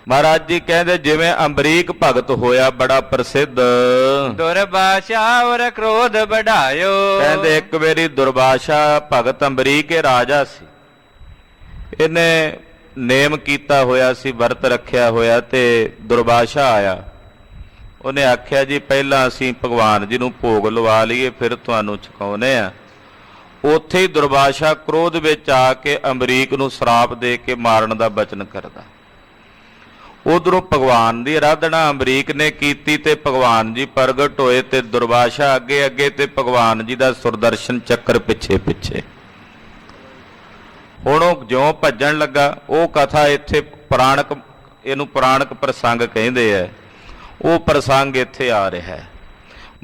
ਮਹਾਰਾਜ ਜੀ ਕਹਿੰਦੇ ਜਿਵੇਂ ਅੰਬਰੀਕ ਭਗਤ ਹੋਇਆ, ਬੜਾ ਪ੍ਰਸਿੱਧ। ਦੁਰਬਾਸ਼ਾ ਔਰ ਕ੍ਰੋਧ ਵਢਾਇਓ। ਕਹਿੰਦੇ ਇੱਕ ਵਾਰੀ ਦੁਰਬਾਸ਼ਾ ਭਗਤ ਅੰਬਰੀਕ ਇਹ ਰਾਜਾ ਸੀ, ਇਹਨੇ ਨੇਮ ਕੀਤਾ ਹੋਇਆ ਸੀ, ਵਰਤ ਰੱਖਿਆ ਹੋਇਆ, ਤੇ ਦੁਰਬਾਸ਼ਾ ਆਇਆ। ਉਹਨੇ ਆਖਿਆ ਜੀ ਪਹਿਲਾਂ ਅਸੀਂ ਭਗਵਾਨ ਜੀ ਨੂੰ ਭੋਗ ਲਵਾ ਲਈਏ, ਫਿਰ ਤੁਹਾਨੂੰ ਛਕਾਉਨੇ ਆ। ਉੱਥੇ ਹੀ ਦੁਰਬਾਸ਼ਾ ਕ੍ਰੋਧ ਵਿੱਚ ਆ ਕੇ ਅੰਬਰੀਕ ਨੂੰ ਸ਼ਰਾਪ ਦੇ ਕੇ ਮਾਰਨ ਦਾ ਬਚਨ ਕਰਦਾ। ਉਧਰੋਂ ਭਗਵਾਨ ਦੀ ਆਰਾਧਨਾ ਅੰਬਰੀਕ ਨੇ ਕੀਤੀ ਤੇ ਭਗਵਾਨ ਜੀ ਪ੍ਰਗਟ ਹੋਏ ਤੇ ਦੁਰਬਾਸ਼ਾ ਅੱਗੇ ਅੱਗੇ ਤੇ ਭਗਵਾਨ ਜੀ ਦਾ ਸੁਰਦਰਸ਼ਨ ਚੱਕਰ ਪਿੱਛੇ ਪਿੱਛੇ। ਹੁਣ ਉਹ ਜਿਉਂ ਭੱਜਣ ਲੱਗਾ, ਉਹ ਕਥਾ ਇੱਥੇ ਪੁਰਾਣਕ, ਇਹਨੂੰ ਪੁਰਾਣਕ ਪ੍ਰਸੰਗ ਕਹਿੰਦੇ ਆ, ਉਹ ਪ੍ਰਸੰਗ ਇੱਥੇ ਆ ਰਿਹਾ ਹੈ।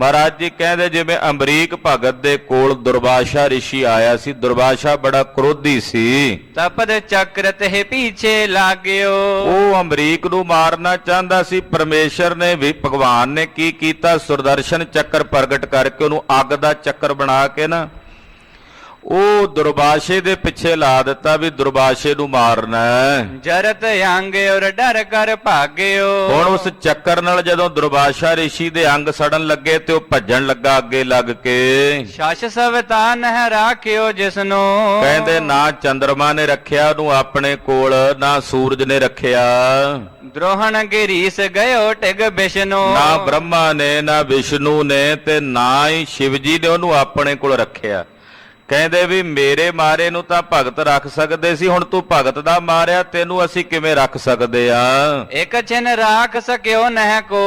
ਮਹਾਰਾਜ ਜੀ ਕਹਿੰਦੇ ਜਿਵੇਂ ਅੰਬਰੀਕ ਭਗਤ ਦੇ ਕੋਲ ਦੁਰਬਾਸ਼ਾ ਰਿਸ਼ੀ ਆਇਆ ਸੀ, ਦੁਰਬਾਸ਼ਾ ਬੜਾ ਕ੍ਰੋਧੀ ਸੀ। ਤਪਦ ਚੱਕਰ ਤੇ ਪਿੱਛੇ ਲਾਗਿਓ। ਉਹ ਅੰਬਰੀਕ ਨੂੰ ਮਾਰਨਾ ਚਾਹੁੰਦਾ ਸੀ। ਪਰਮੇਸ਼ਰ ਨੇ ਵੀ, ਭਗਵਾਨ ਨੇ ਕੀ ਕੀਤਾ, ਸੁਰਦਰਸ਼ਨ ਚੱਕਰ ਪ੍ਰਗਟ ਕਰਕੇ ਉਹਨੂੰ ਅੱਗ ਦਾ ਚੱਕਰ ਬਣਾ ਕੇ ਨਾ ਉਹ ਦੁਰਬਾਸ਼ੇ ਦੇ ਪਿੱਛੇ ਲਾ ਦਿੱਤਾ ਵੀ ਦੁਰਬਾਸ਼ੇ ਨੂੰ ਮਾਰਨਾ। ਜਰਤ ਅੰਗ ਔਰ ਡਰ ਕਰ ਭਾਗਿਓ। ਹੁਣ ਉਸ ਚੱਕਰ ਨਾਲ ਜਦੋਂ ਦੁਰਬਾਸ਼ਾ ਰਿਸ਼ੀ ਦੇ ਅੰਗ ਸੜਨ ਲੱਗੇ ਤੇ ਉਹ ਭੱਜਣ ਲੱਗਾ ਅੱਗੇ ਲੱਗ ਕੇ। ਸ਼ਸ਼ ਸਵਤਾ ਨਹਿ ਰਾਖਿਓ ਜਿਸਨੂੰ। ਕਹਿੰਦੇ ਨਾ ਚੰਦਰਮਾ ਨੇ ਰੱਖਿਆ ਉਹਨੂੰ ਆਪਣੇ ਕੋਲ, ਨਾ ਸੂਰਜ ਨੇ ਰੱਖਿਆ। ਦ੍ਰੋਹਣ ਗਿਰੀਸ ਗਇਓ ਟਿਗ ਵਿਸ਼ਨੂੰ। ਨਾ ਬ੍ਰਹਮਾ ਨੇ, ਨਾ ਵਿਸ਼ਨੂੰ ਨੇ, ਤੇ ਨਾ ਹੀ ਸ਼ਿਵ ਜੀ ਨੇ ਉਹਨੂੰ ਆਪਣੇ ਕੋਲ ਰੱਖਿਆ। ਕਹਿੰਦੇ ਵੀ ਮੇਰੇ ਮਾਰੇ ਨੂੰ ਤਾਂ ਭਗਤ ਰੱਖ ਸਕਦੇ ਸੀ, ਹੁਣ ਤੂੰ ਭਗਤ ਦਾ ਮਾਰਿਆ, ਤੈਨੂੰ ਅਸੀਂ ਕਿਵੇਂ ਰੱਖ ਸਕਦੇ ਆ। ਇੱਕ ਛਿਨ ਰਾਖ ਸਕਿਓ ਨਹਿ ਕੋ।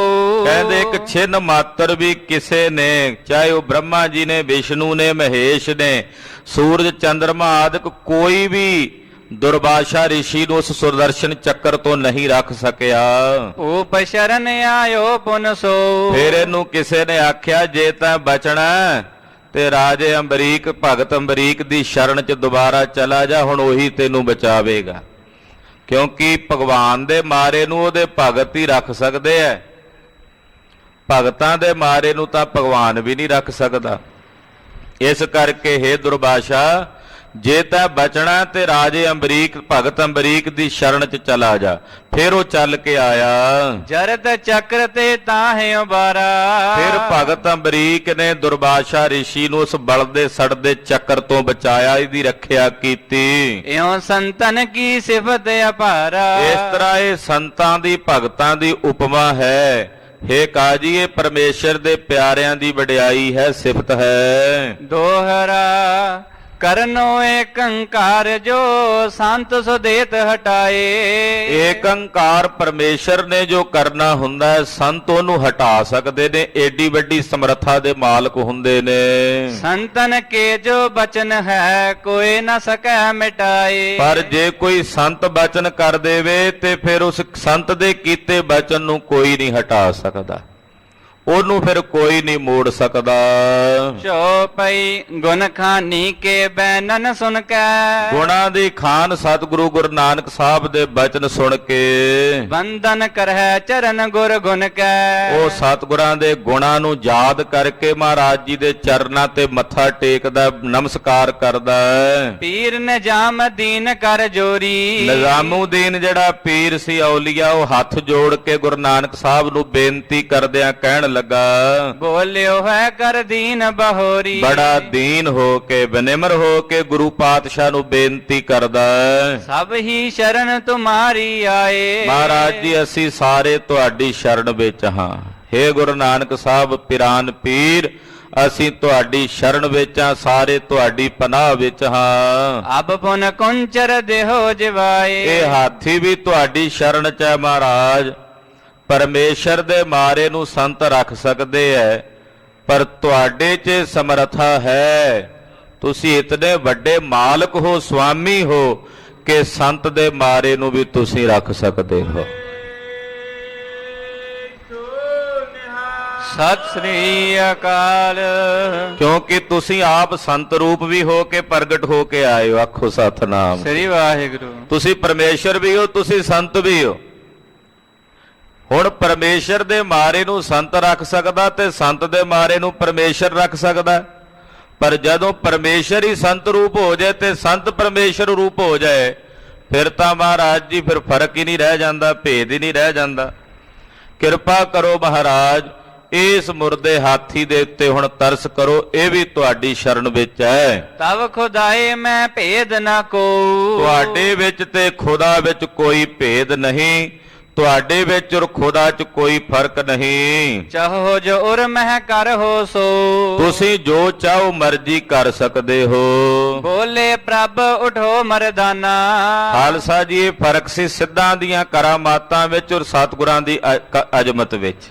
ਕਹਿੰਦੇ ਇੱਕ ਛਿਨ ਮਾਤਰ ਵੀ ਕਿਸੇ ਨੇ, ਚਾਹੇ ਉਹ ਬ੍ਰਹਮਾ ਜੀ ਨੇ, ਵਿਸ਼ਨੂੰ ਨੇ, ਮਹੇਸ਼ ਨੇ, ਸੂਰਜ ਚੰਦਰਮਾ ਆਦਿਕ, ਕੋਈ ਵੀ ਦੁਰਬਾਸ਼ਾ ਰਿਸ਼ੀ ਨੂੰ ਉਸ ਸੁਰਦਰਸ਼ਨ ਚੱਕਰ ਤੋਂ ਨਹੀਂ ਰੱਖ ਸਕਿਆ। ਉਪ ਸ਼ਰਨ ਆਇਓ ਪੁਨ ਸੋ। ਫਿਰ ਇਹਨੂੰ ਕਿਸੇ ਨੇ ਆਖਿਆ ਜੇ ਤਾਂ ਬਚਣਾ ਤੇ ਰਾਜੇ ਅੰਬਰੀਕ, ਭਗਤ ਅੰਬਰੀਕ ਦੀ ਸ਼ਰਨ 'ਚ ਦੁਬਾਰਾ ਚਲਾ ਜਾ, ਹੁਣ ਉਹੀ ਤੈਨੂੰ ਬਚਾਵੇਗਾ। ਕਿਉਂਕਿ ਭਗਵਾਨ ਦੇ ਮਾਰੇ ਨੂੰ ਉਹਦੇ ਭਗਤ ਹੀ ਰੱਖ ਸਕਦੇ ਐ, ਭਗਤਾਂ ਦੇ ਮਾਰੇ ਨੂੰ ਤਾਂ ਭਗਵਾਨ ਵੀ ਨਹੀਂ ਰੱਖ ਸਕਦਾ। ਇਸ ਕਰਕੇ ਹੇ ਦੁਰਬਾਸ਼ਾ, ਜੇ ਤਾਂ ਬਚਣਾ ਤੇ ਰਾਜੇ ਅੰਬਰੀਕ, ਭਗਤ ਅੰਬਰੀਕ ਦੀ ਸ਼ਰਨ 'ਚ ਚਲਾ ਜਾ। ਫਿਰ ਉਹ ਚੱਲ ਕੇ ਆਇਆ। ਜਰਤ ਚੱਕਰ ਤੇ ਤਾਹੇ ਉਬਾਰਾ। ਫਿਰ ਭਗਤ ਅੰਬਰੀਕ ਨੇ ਦੁਰਬਾਸ਼ਾ ਰਿਸ਼ੀ ਨੂੰ ਉਸ ਬਲਦੇ ਸੜਦੇ ਚੱਕਰ ਤੋਂ ਬਚਾਇਆ, ਇਹਦੀ ਰੱਖਿਆ ਕੀਤੀ। ਇਉਂ ਸੰਤਨ ਕੀ ਸਿਫਤ ਅਪਾਰਾ। ਇਸ ਤਰ੍ਹਾਂ ਇਹ ਸੰਤਾਂ ਦੀ, ਭਗਤਾਂ ਦੀ ਉਪਮਾ ਹੈ हे ਕਾਜੀ ਇਹ ਪਰਮੇਸ਼ਰ ਦੇ ਪਿਆਰਿਆਂ ਦੀ ਵਡਿਆਈ ਹੈ, ਸਿਫਤ ਹੈ। ਦੋਹਰਾ ਕਰਨੋ ਏਕੰਕਾਰ ਜੋ ਸੰਤ ਸੁਦੇਤ ਹਟਾਏ। ਏਕ ਓੰਕਾਰ ਪਰਮੇਸ਼ਰ ਨੇ ਜੋ ਕਰਨਾ ਹੁੰਦਾ ਹੈ, ਸੰਤ ਉਹਨੂੰ ਹਟਾ ਸਕਦੇ ਨੇ, ਏਡੀ ਵੱਡੀ ਸਮਰੱਥਾ ਦੇ ਮਾਲਕ ਹੁੰਦੇ ਨੇ। ਸੰਤਨ ਕੇ ਜੋ ਬਚਨ ਹੈ ਕੋਈ ਨਾ ਸਕੈ ਮਿਟਾਏ। ਪਰ ਜੇ ਕੋਈ ਸੰਤ ਬਚਨ ਕਰ ਦੇਵੇ ਤੇ ਫਿਰ ਉਸ ਸੰਤ ਦੇ ਕੀਤੇ ਬਚਨ ਨੂੰ ਕੋਈ ਨਹੀਂ ਹਟਾ ਸਕਦਾ, ਉਹਨੂੰ ਫਿਰ ਕੋਈ ਨਹੀਂ ਮੋੜ ਸਕਦਾ। ਚੌਪਈ ਗੁਣ ਖਾਨੀ ਕੇ ਬੈਨਨ ਸੁਣ ਕੇ। ਗੁਣਾਂ ਦੀ ਖਾਨ ਸਤਿਗੁਰੂ ਗੁਰੂ ਨਾਨਕ ਸਾਹਿਬ ਦੇ ਬਚਨ ਸੁਣ ਕੇ ਬੰਦਨ ਕਰਹਿ ਚਰਨ ਗੁਰ ਗੁਣ ਕੈ। ਉਹ ਸਤਿਗੁਰਾਂ ਦੇ ਗੁਣਾਂ ਨੂੰ ਯਾਦ ਕਰਕੇ ਮਹਾਰਾਜ ਜੀ ਦੇ ਚਰਨਾਂ ਤੇ ਮੱਥਾ ਟੇਕਦਾ, ਨਮਸਕਾਰ ਕਰਦਾ। ਪੀਰ ਨਿਜਾਮ ਦੀਨ ਕਰ ਜੋਰੀ। ਨਿਜ਼ਾਮੂਦੀਨ ਜਿਹੜਾ ਪੀਰ ਸੀ ਔਲੀਆ, ਉਹ ਹੱਥ ਜੋੜ ਕੇ ਗੁਰੂ ਨਾਨਕ ਸਾਹਿਬ ਨੂੰ ਬੇਨਤੀ ਕਰਦਿਆਂ ਕਹਿਣ ਲੱਗਾ, ਬੋਲਿਓ ਹੈ ਕਰ ਦੀਨ ਬਹੋਰੀ। ਬੜਾ ਦੀਨ ਹੋ ਕੇ ਬਨਿਮਰ ਹੋ ਕੇ ਗੁਰੂ ਪਾਤਸ਼ਾਹ ਨੂੰ ਬੇਨਤੀ ਕਰਦਾ, ਸਭ ਹੀ ਸ਼ਰਨ ਤੁਮਾਰੀ ਆਏ। ਮਹਾਰਾਜ ਜੀ ਅਸੀਂ ਸਾਰੇ ਤੁਹਾਡੀ ਸ਼ਰਨ ਵਿੱਚ ਹਾਂ। ਹੇ ਗੁਰੂ ਨਾਨਕ ਸਾਹਿਬ ਪਿਰਾਨ ਪੀਰ, ਅਸੀਂ ਤੁਹਾਡੀ ਸ਼ਰਨ ਵਿੱਚ ਹਾਂ, ਸਾਰੇ ਤੁਹਾਡੀ ਪਨਾਹ ਵਿੱਚ ਹਾਂ। ਅਬ ਪੁਨ ਕੁੰਚਰ ਦੇਹੋ ਜਿਵਾਏ। ਇਹ ਹਾਥੀ ਵੀ ਤੁਹਾਡੀ ਸ਼ਰਨ ਚ ਹੈ ਮਹਾਰਾਜ। ਪਰਮੇਸ਼ਰ ਦੇ ਮਾਰੇ ਨੂੰ ਸੰਤ ਰੱਖ ਸਕਦੇ ਐ, ਪਰ ਤੁਹਾਡੇ 'ਚ ਸਮਰੱਥਾ ਹੈ। ਤੁਸੀਂ ਇਤਨੇ ਵੱਡੇ ਮਾਲਕ ਹੋ, ਸੁਆਮੀ ਹੋ ਕਿ ਸੰਤ ਦੇ ਮਾਰੇ ਨੂੰ ਵੀ ਤੁਸੀਂ ਰੱਖ ਸਕਦੇ ਹੋ। ਸਤਿ ਸ੍ਰੀ ਅਕਾਲ। ਕਿਉਂਕਿ ਤੁਸੀਂ ਆਪ ਸੰਤ ਰੂਪ ਵੀ ਹੋ ਕੇ ਪ੍ਰਗਟ ਹੋ ਕੇ ਆਏ ਹੋ। ਆਖੋ ਸਤਿਨਾਮ ਸ੍ਰੀ ਵਾਹਿਗੁਰੂ। ਤੁਸੀਂ ਪਰਮੇਸ਼ਰ ਵੀ ਹੋ, ਤੁਸੀਂ ਸੰਤ ਵੀ ਹੋ। ਹੁਣ ਪਰਮੇਸ਼ਰ ਦੇ ਮਾਰੇ ਨੂੰ ਸੰਤ ਰੱਖ ਸਕਦਾ ਤੇ ਸੰਤ ਦੇ ਮਾਰੇ ਨੂੰ ਪਰਮੇਸ਼ਰ ਰੱਖ ਸਕਦਾ, ਪਰ ਜਦੋਂ ਪਰਮੇਸ਼ਰ ਹੀ ਸੰਤ ਰੂਪ ਹੋ ਜਾਏ ਤੇ ਸੰਤ ਪਰਮੇਸ਼ਰ ਰੂਪ ਹੋ ਜਾਏ, ਫਿਰ ਤਾਂ ਮਹਾਰਾਜ ਜੀ ਫਿਰ ਫਰਕ ਹੀ ਨਹੀਂ ਰਹਿ ਜਾਂਦਾ, ਭੇਦ ਹੀ ਨਹੀਂ ਰਹਿ ਜਾਂਦਾ। ਕਿਰਪਾ ਕਰੋ ਮਹਾਰਾਜ, ਇਸ ਮੁਰਦੇ ਹਾਥੀ ਦੇ ਉੱਤੇ ਹੁਣ ਤਰਸ ਕਰੋ, ਇਹ ਵੀ ਤੁਹਾਡੀ ਸ਼ਰਨ ਵਿੱਚ ਹੈ। ਤਵ ਖੁਦਾਏ ਮੈਂ ਭੇਦ ਨਾ ਕੋ। ਤੁਹਾਡੇ ਵਿੱਚ ਤੇ ਖੁਦਾ ਵਿੱਚ ਕੋਈ ਭੇਦ ਨਹੀਂ, ਤੁਹਾਡੇ ਵਿੱਚ ਔਰ ਖੁਦਾ 'ਚ ਕੋਈ ਫਰਕ ਨਹੀਂ। ਚਾਹੋ ਜੋ ਉਰ ਮਹਿ ਕਰ ਹੋ ਸੋ। ਤੁਸੀਂ ਜੋ ਚਾਹੋ ਮਰਜ਼ੀ ਕਰ ਸਕਦੇ ਹੋ। ਬੋਲੇ ਪ੍ਰਭ ਉਠੋ ਮਰਦਾਨਾ। ਖਾਲਸਾ ਜੀ ਇਹ ਫਰਕ ਸੀ ਸਿੱਧਾਂ ਦੀਆਂ ਕਰਾਮਾਤਾਂ ਵਿੱਚ ਔਰ ਸਤਿਗੁਰਾਂ ਦੀ ਅਜ਼ਮਤ ਵਿੱਚ।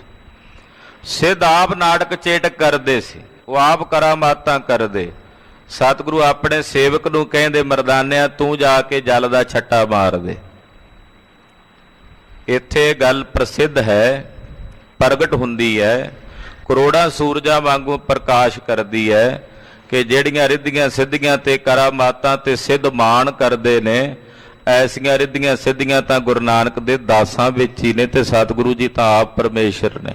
ਸਿੱਧ ਆਪ ਨਾਟਕ ਚੇਟਕ ਕਰਦੇ ਸੀ, ਉਹ ਆਪ ਕਰਾਮਾਤਾਂ ਕਰਦੇ। ਸਤਿਗੁਰੂ ਆਪਣੇ ਸੇਵਕ ਨੂੰ ਕਹਿੰਦੇ, ਮਰਦਾਨਿਆ ਤੂੰ ਜਾ ਕੇ ਜਲ ਦਾ ਛੱਟਾ ਮਾਰ ਦੇ। ਇੱਥੇ ਗੱਲ ਪ੍ਰਸਿੱਧ ਹੈ, ਪ੍ਰਗਟ ਹੁੰਦੀ ਹੈ, ਕਰੋੜਾਂ ਸੂਰਜਾਂ ਵਾਂਗੂ ਪ੍ਰਕਾਸ਼ ਕਰਦੀ ਹੈ ਕਿ ਜਿਹੜੀਆਂ ਰਿੱਧੀਆਂ ਸਿੱਧੀਆਂ ਤੇ ਕਰਾਮਾਤਾਂ ਤੇ ਸਿੱਧ ਮਾਣ ਕਰਦੇ ਨੇ, ਐਸੀਆਂ ਰਿੱਧੀਆਂ ਸਿੱਧੀਆਂ ਤਾਂ ਗੁਰੂ ਨਾਨਕ ਦੇ ਦਾਸਾਂ ਵਿੱਚ ਹੀ ਨੇ, ਤੇ ਸਤਿਗੁਰੂ ਜੀ ਤਾਂ ਆਪ ਪਰਮੇਸ਼ਰ ਨੇ।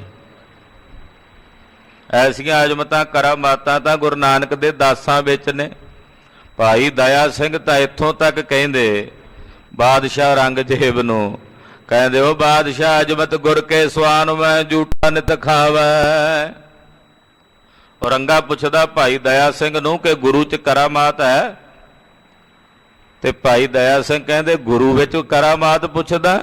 ਐਸੀਆਂ ਅਜ਼ਮਤਾਂ ਕਰਾਮਾਤਾਂ ਤਾਂ ਗੁਰੂ ਨਾਨਕ ਦੇ ਦਾਸਾਂ ਵਿੱਚ ਨੇ। ਭਾਈ ਦਇਆ ਸਿੰਘ ਤਾਂ ਇੱਥੋਂ ਤੱਕ ਕਹਿੰਦੇ ਬਾਦਸ਼ਾਹ ਰੰਗਜੇਬ ਨੂੰ, ਕਹਿੰਦੇ ਉਹ ਬਾਦਸ਼ਾਹ ਅਜ਼ਮਤ ਗੁਰ ਕੇ ਸਵਾਨ ਮੈਂ ਝੂਠਾ ਨਿਤ ਖਾਵੈ। ਔਰੰਗਾ ਪੁੱਛਦਾ ਭਾਈ ਦਇਆ ਸਿੰਘ ਨੂੰ ਕਿ ਗੁਰੂ 'ਚ ਕਰਾਮਾਤ ਹੈ, ਤੇ ਭਾਈ ਦਇਆ ਸਿੰਘ ਕਹਿੰਦੇ ਗੁਰੂ ਵਿੱਚ ਕਰਾਮਾਤ ਪੁੱਛਦਾ?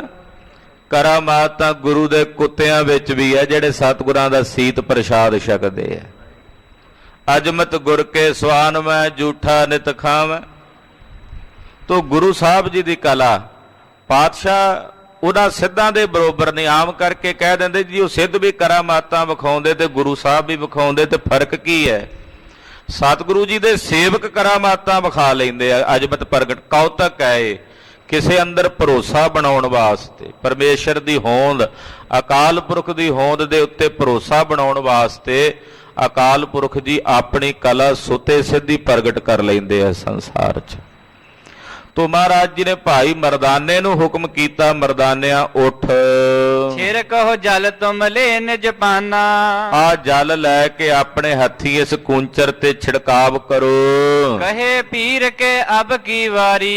ਕਰਾਮਾਤ ਤਾਂ ਗੁਰੂ ਦੇ ਕੁੱਤਿਆਂ ਵਿੱਚ ਵੀ ਹੈ, ਜਿਹੜੇ ਸਤਿਗੁਰਾਂ ਦਾ ਸੀਤ ਪ੍ਰਸ਼ਾਦ ਛਕਦੇ ਆ। ਅਜ਼ਮਤ ਗੁਰ ਕੇ ਸਵਾਨ ਮੈਂ ਝੂਠਾ ਨਿਤ ਖਾਵੈ। ਤੋ ਗੁਰੂ ਸਾਹਿਬ ਜੀ ਦੀ ਕਲਾ, ਪਾਤਸ਼ਾਹ ਉਹਨਾਂ ਸਿੱਧਾਂ ਦੇ ਬਰੋਬਰ ਨੇ। ਆਮ ਕਰਕੇ ਕਹਿ ਦਿੰਦੇ ਜੀ ਉਹ ਸਿੱਧ ਵੀ ਕਰਾਮਾਤਾਂ ਵਿਖਾਉਂਦੇ ਤੇ ਗੁਰੂ ਸਾਹਿਬ ਵੀ ਵਿਖਾਉਂਦੇ, ਤੇ ਫਰਕ ਕੀ ਹੈ? ਸਤਿਗੁਰੂ ਜੀ ਦੇ ਸੇਵਕ ਕਰਾਮਾਤਾਂ ਵਿਖਾ ਲੈਂਦੇ ਆ, ਅਜ਼ਮਤ ਪ੍ਰਗਟ। ਕੌਤਕ ਹੈ ਇਹ, ਕਿਸੇ ਅੰਦਰ ਭਰੋਸਾ ਬਣਾਉਣ ਵਾਸਤੇ, ਪਰਮੇਸ਼ਰ ਦੀ ਹੋਂਦ, ਅਕਾਲ ਪੁਰਖ ਦੀ ਹੋਂਦ ਦੇ ਉੱਤੇ ਭਰੋਸਾ ਬਣਾਉਣ ਵਾਸਤੇ ਅਕਾਲ ਪੁਰਖ ਜੀ ਆਪਣੀ ਕਲਾ ਸੁਤੇ ਸਿੱਧੀ ਪ੍ਰਗਟ ਕਰ ਲੈਂਦੇ ਆ ਸੰਸਾਰ 'ਚ। ਤੋ ਮਹਾਰਾਜ ਜੀ ਨੇ ਭਾਈ ਮਰਦਾਨੇ ਨੂੰ ਹੁਕਮ ਕੀਤਾ, ਮਰਦਾਨਿਆਂ ਉੱਠ, ਛਿਰ ਕਹੋ ਜਲ ਤੁਮ ਲੈ ਨਿਜ ਪਾਨਾ। ਆ ਜਲ ਲੈ ਕੇ ਆਪਣੇ ਹੱਥੀ ਇਸ ਕੂੰਚਰ ਤੇ ਛਿੜਕਾਵ ਕਰੋ। ਕਹੇ ਪੀਰ ਕੇ ਅਬ ਕੀ ਵਾਰੀ।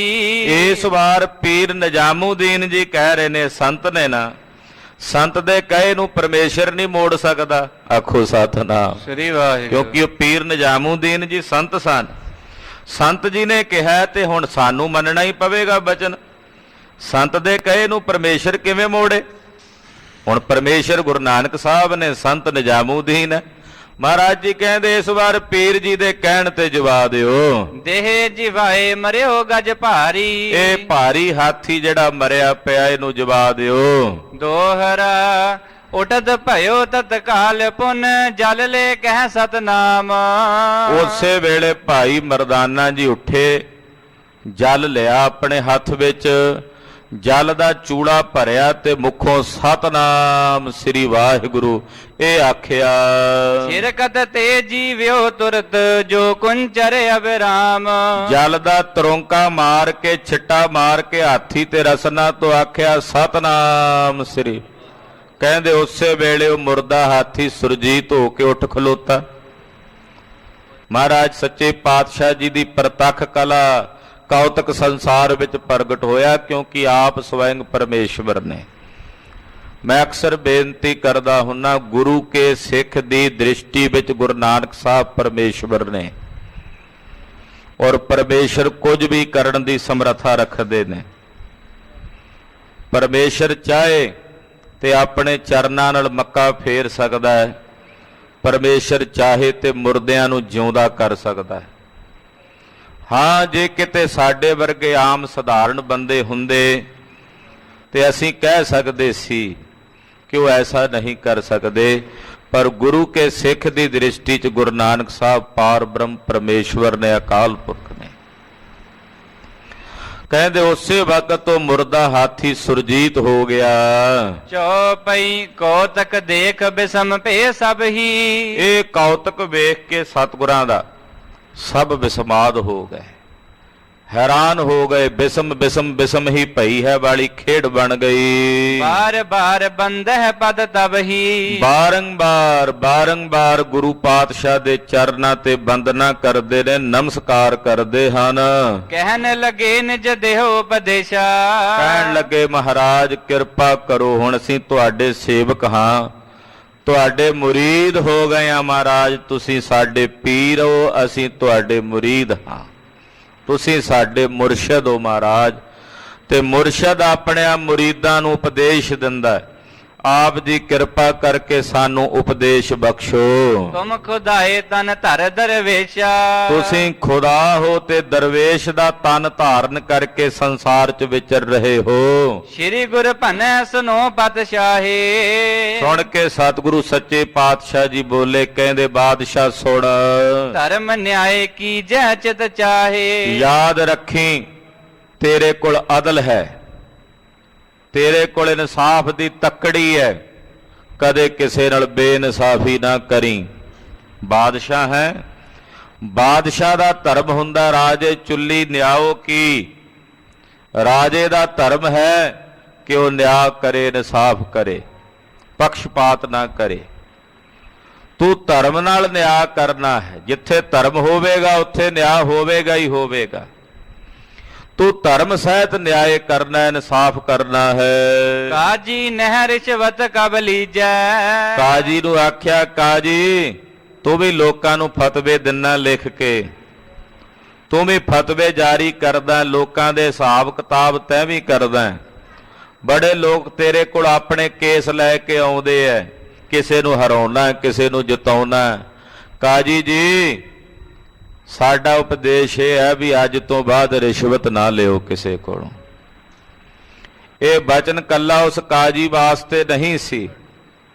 ਇਸ ਵਾਰ ਪੀਰ ਨਿਜਾਮੂਦੀਨ ਜੀ ਕਹਿ ਰਹੇ ਨੇ, ਸੰਤ ਨੇ ਨਾ, ਸੰਤ ਦੇ ਕਹੇ ਨੂੰ ਪਰਮੇਸ਼ਰ ਨਹੀਂ ਮੋੜ ਸਕਦਾ। ਆਖੋ ਸਤਿਨਾਮ ਸ੍ਰੀ ਵਾਹਿਗੁਰੂ। ਕਿਉਂਕਿ ਉਹ ਪੀਰ ਨਿਜਾਮੂਦੀਨ ਜੀ ਸੰਤ ਸਨ। ਸੰਤ ਜੀ ਨੇ ਕਿਹਾ ਤੇ ਹੁਣ ਸਾਨੂੰ ਮੰਨਣਾ ਹੀ ਪਵੇਗਾ ਬਚਨ। ਸੰਤ ਦੇ ਕਹੇ ਨੂੰ ਪਰਮੇਸ਼ਰ ਕਿਵੇਂ ਮੋੜੇ? ਹੁਣ ਪਰਮੇਸ਼ਰ ਗੁਰੂ ਨਾਨਕ ਸਾਹਿਬ ਨੇ, ਸੰਤ ਨਿਜ਼ਾਮੂਦੀਨ ਹੈ। ਮਹਾਰਾਜ ਜੀ ਕਹਿੰਦੇ ਇਸ ਵਾਰ ਪੀਰ ਜੀ ਦੇ ਕਹਿਣ ਤੇ ਜਵਾ ਦਿਓ। ਦੇਹ ਜਿਵਾਏ ਮਰਿਓ ਗਜ ਭਾਰੀ, ਇਹ ਭਾਰੀ ਹਾਥੀ ਜਿਹੜਾ ਮਰਿਆ ਪਿਆ ਇਹਨੂੰ ਜਵਾ ਦਿਓ। ਦੋਹਰਾ ਉਠਤ ਭਇਓ ਤਤਕਾਲ ਪੁਨ ਜਲ ਲੈ ਕਹਿ ਸਤਨਾਮ। ਉਸੇ ਵੇਲੇ ਭਾਈ ਮਰਦਾਨਾ ਜੀ ਉੱਠੇ, ਜਲ ਲਿਆ ਆਪਣੇ ਹੱਥ ਵਿੱਚ, ਜਲ ਦਾ ਚੂੜਾ ਭਰਿਆ ਤੇ ਮੁਖੋਂ ਸਤਨਾਮ ਸ੍ਰੀ ਵਾਹਿਗੁਰੂ ਇਹ ਆਖਿਆ। ਸ਼ਿਰਕਤ ਤੇ ਜੀਵਿਓ ਤੁਰਤ ਜੋ ਕੁੰਚਰ ਅਬਰਾਮ। ਜਲ ਦਾ ਤਰੋਂਕਾ ਮਾਰ ਕੇ, ਛਿੱਟਾ ਮਾਰ ਕੇ ਹਾਥੀ ਤੇ ਰਸਨਾ ਤੋਂ ਆਖਿਆ ਸਤਨਾਮ ਸ੍ਰੀ। ਕਹਿੰਦੇ ਉਸੇ ਵੇਲੇ ਉਹ ਮੁਰਦਾ ਹਾਥੀ ਸੁਰਜੀਤ ਹੋ ਕੇ ਉੱਠ ਖਲੋਤਾ। ਮਹਾਰਾਜ ਸੱਚੇ ਪਾਤਸ਼ਾਹ ਜੀ ਦੀ ਪ੍ਰਤੱਖ ਕਲਾ ਕੌਤਕ ਸੰਸਾਰ ਵਿੱਚ ਪ੍ਰਗਟ ਹੋਇਆ, ਕਿਉਂਕਿ ਆਪ ਸਵੈੰ ਪਰਮੇਸ਼ਵਰ ਨੇ। ਮੈਂ ਅਕਸਰ ਬੇਨਤੀ ਕਰਦਾ ਹੁੰਨਾ, ਗੁਰੂ ਕੇ ਸਿੱਖ ਦੀ ਦ੍ਰਿਸ਼ਟੀ ਵਿੱਚ ਗੁਰੂ ਨਾਨਕ ਸਾਹਿਬ ਪਰਮੇਸ਼ਵਰ ਨੇ, ਔਰ ਪਰਮੇਸ਼ਰ ਕੁਝ ਵੀ ਕਰਨ ਦੀ ਸਮਰੱਥਾ ਰੱਖਦੇ ਨੇ। ਪਰਮੇਸ਼ਰ ਚਾਹੇ ਤੇ ਆਪਣੇ ਚਰਨਾਂ ਨਾਲ ਮੱਕਾ ਫੇਰ ਸਕਦਾ ਹੈ, ਪਰਮੇਸ਼ਰ ਚਾਹੇ ਤੇ ਮੁਰਦਿਆਂ ਨੂੰ ਜਿਉਂਦਾ ਕਰ ਸਕਦਾ ਹੈ। ਹਾਂ, ਜੇ ਕਿਤੇ ਸਾਡੇ ਵਰਗੇ ਆਮ ਸਧਾਰਨ ਬੰਦੇ ਹੁੰਦੇ ਤੇ ਅਸੀਂ ਕਹਿ ਸਕਦੇ ਸੀ ਕਿ ਉਹ ਐਸਾ ਨਹੀਂ ਕਰ ਸਕਦੇ, ਪਰ ਗੁਰੂ ਕੇ ਸਿੱਖ ਦੀ ਦ੍ਰਿਸ਼ਟੀ 'ਚ ਗੁਰੂ ਨਾਨਕ ਸਾਹਿਬ ਪਾਰ ਬ੍ਰਹਮ ਪਰਮੇਸ਼ਵਰ ਨੇ, ਅਕਾਲ ਪੁਰਖ ਨੇ। ਕਹਿੰਦੇ ਉਸੇ ਵਕਤ ਤੋਂ ਮੁਰਦਾ ਹਾਥੀ ਸੁਰਜੀਤ ਹੋ ਗਿਆ। ਚੌਪਈ ਕੌਤਕ ਦੇਖ ਬਿਸਮ ਭੇ ਸਭ ਹੀ। ਇਹ ਕੌਤਕ ਵੇਖ ਕੇ ਸਤਿਗੁਰਾਂ ਦਾ ਸਭ ਬਿਸਮਾਦ ਹੋ ਗਏ, ਹੈਰਾਨ ਹੋ ਗਏ। ਬਿਸਮ ਬਿਸਮ ਬਿਸਮ ਹੀ ਭਈ ਹੈ ਵਾਲੀ ਖੇਡ ਬਣ ਗਈ। ਬਾਰ ਬਾਰ ਬੰਦਹਿ ਪਦ ਤਬ ਹੀ। ਬਾਰੰਬਾਰ ਬਾਰੰਬਾਰ ਗੁਰੂ ਪਾਤਸ਼ਾਹ ਦੇ ਚਰਨਾਂ ਤੇ ਬੰਦਨਾ ਕਰਦੇ ਨੇ, ਨਮਸਕਾਰ ਕਰਦੇ ਹਨ। ਕਹਿਣ ਲਗੇ ਨਿਜ ਦੇਹੋ ਉਪਦੇਸ਼ਾ। ਕਹਿਣ ਲੱਗੇ ਮਹਾਰਾਜ ਕਿਰਪਾ ਕਰੋ, ਹੁਣ ਅਸੀਂ ਤੁਹਾਡੇ ਸੇਵਕ ਹਾਂ, ਤੁਹਾਡੇ ਮੁਰੀਦ ਹੋ ਗਏ ਆ ਮਹਾਰਾਜ। ਤੁਸੀਂ ਸਾਡੇ ਪੀਰ ਹੋ, ਅਸੀਂ ਤੁਹਾਡੇ ਮੁਰੀਦ ਹਾਂ। ਤੁਸੀਂ ਸਾਡੇ ਮੁਰਸ਼ਿਦ ਹੋ ਮਹਾਰਾਜ। ਤੇ ਮੁਰਸ਼ਿਦ ਆਪਣੇ ਮੁਰੀਦਾਂ ਨੂੰ ਉਪਦੇਸ਼ ਦਿੰਦਾ ਹੈ। ਆਪ ਜੀ ਕਿਰਪਾ ਕਰਕੇ ਸਾਨੂੰ ਉਪਦੇਸ਼ ਬਖਸ਼ੋ। ਤੁਮ ਖੁਦਾਏ ਤਨ ਧਰ ਦਰਵੇਸ਼ਾ। ਤੁਸੀਂ ਖੁਦਾ ਹੋ ਤੇ ਦਰਵੇਸ਼ ਦਾ ਤਨ ਧਾਰਨ ਕਰਕੇ ਸੰਸਾਰ 'ਚ ਵਿਚਰ ਰਹੇ ਹੋ। ਸ੍ਰੀ ਗੁਰ ਭਨੈ ਸੁਨੋ ਪਤਸ਼ਾਹੇ। ਸੁਣ ਕੇ ਸਤਿਗੁਰੂ ਸੱਚੇ ਪਾਤਸ਼ਾਹ ਜੀ ਬੋਲੇ, ਕਹਿੰਦੇ ਬਾਦਸ਼ਾਹ ਸੁਣ। ਧਰਮ ਨਿਆਏ ਕੀ ਜੈ ਚਿਤ ਚਾਹੇ। ਯਾਦ ਰੱਖੀ ਤੇਰੇ ਕੋਲ ਅਦਲ ਹੈ, ਤੇਰੇ ਕੋਲ ਇਨਸਾਫ ਦੀ ਤੱਕੜੀ ਹੈ, ਕਦੇ ਕਿਸੇ ਨਾਲ ਬੇਇਨਸਾਫੀ ਨਾ ਕਰੀ। ਬਾਦਸ਼ਾਹ ਹੈ, ਬਾਦਸ਼ਾਹ ਦਾ ਧਰਮ ਹੁੰਦਾ ਰਾਜੇ ਚੁੱਲੀ ਨਿਆਓ ਕੀ। ਰਾਜੇ ਦਾ ਧਰਮ ਹੈ ਕਿ ਉਹ ਨਿਆਂ ਕਰੇ, ਇਨਸਾਫ ਕਰੇ, ਪਕਸ਼ਪਾਤ ਨਾ ਕਰੇ। ਤੂੰ ਧਰਮ ਨਾਲ ਨਿਆਂ ਕਰਨਾ ਹੈ। ਜਿੱਥੇ ਧਰਮ ਹੋਵੇਗਾ ਉੱਥੇ ਨਿਆਂ ਹੋਵੇਗਾ ਹੀ ਹੋਵੇਗਾ। ਤੂੰ ਧਰਮ ਸਹਿਤ ਨਿਆਏ ਕਰਨਾ, ਇਨਸਾਫ ਕਰਨਾ ਹੈ। ਕਾਜੀ ਨਹਿ ਰਿਸ਼ਵਤ ਕਬ ਲੀਜੈ। ਕਾਜੀ ਨੂੰ ਆਖਿਆ, ਕਾਜੀ ਤੂੰ ਵੀ ਲੋਕਾਂ ਨੂੰ ਫਤਵੇ ਦਿੰਨਾ ਲਿਖ ਕੇ, ਤੂੰ ਵੀ ਫਤਵੇ ਜਾਰੀ ਕਰਦਾ, ਲੋਕਾਂ ਦੇ ਹਿਸਾਬ ਕਿਤਾਬ ਤੈਂ ਵੀ ਕਰਦਾ। ਬੜੇ ਲੋਕ ਤੇਰੇ ਕੋਲ ਆਪਣੇ ਕੇਸ ਲੈ ਕੇ ਆਉਂਦੇ ਐ, ਕਿਸੇ ਨੂੰ ਹਰਾਉਣਾ, ਕਿਸੇ ਨੂੰ ਜਿਤਾਉਣਾ। ਕਾਜੀ ਜੀ ਸਾਡਾ ਉਪਦੇਸ਼ ਇਹ ਹੈ ਵੀ ਅੱਜ ਤੋਂ ਬਾਅਦ ਰਿਸ਼ਵਤ ਨਾ ਲਿਓ ਕਿਸੇ ਕੋਲੋਂ। ਇਹ ਬਚਨ ਕੱਲਾ ਉਸ ਕਾਜੀ ਵਾਸਤੇ ਨਹੀਂ ਸੀ,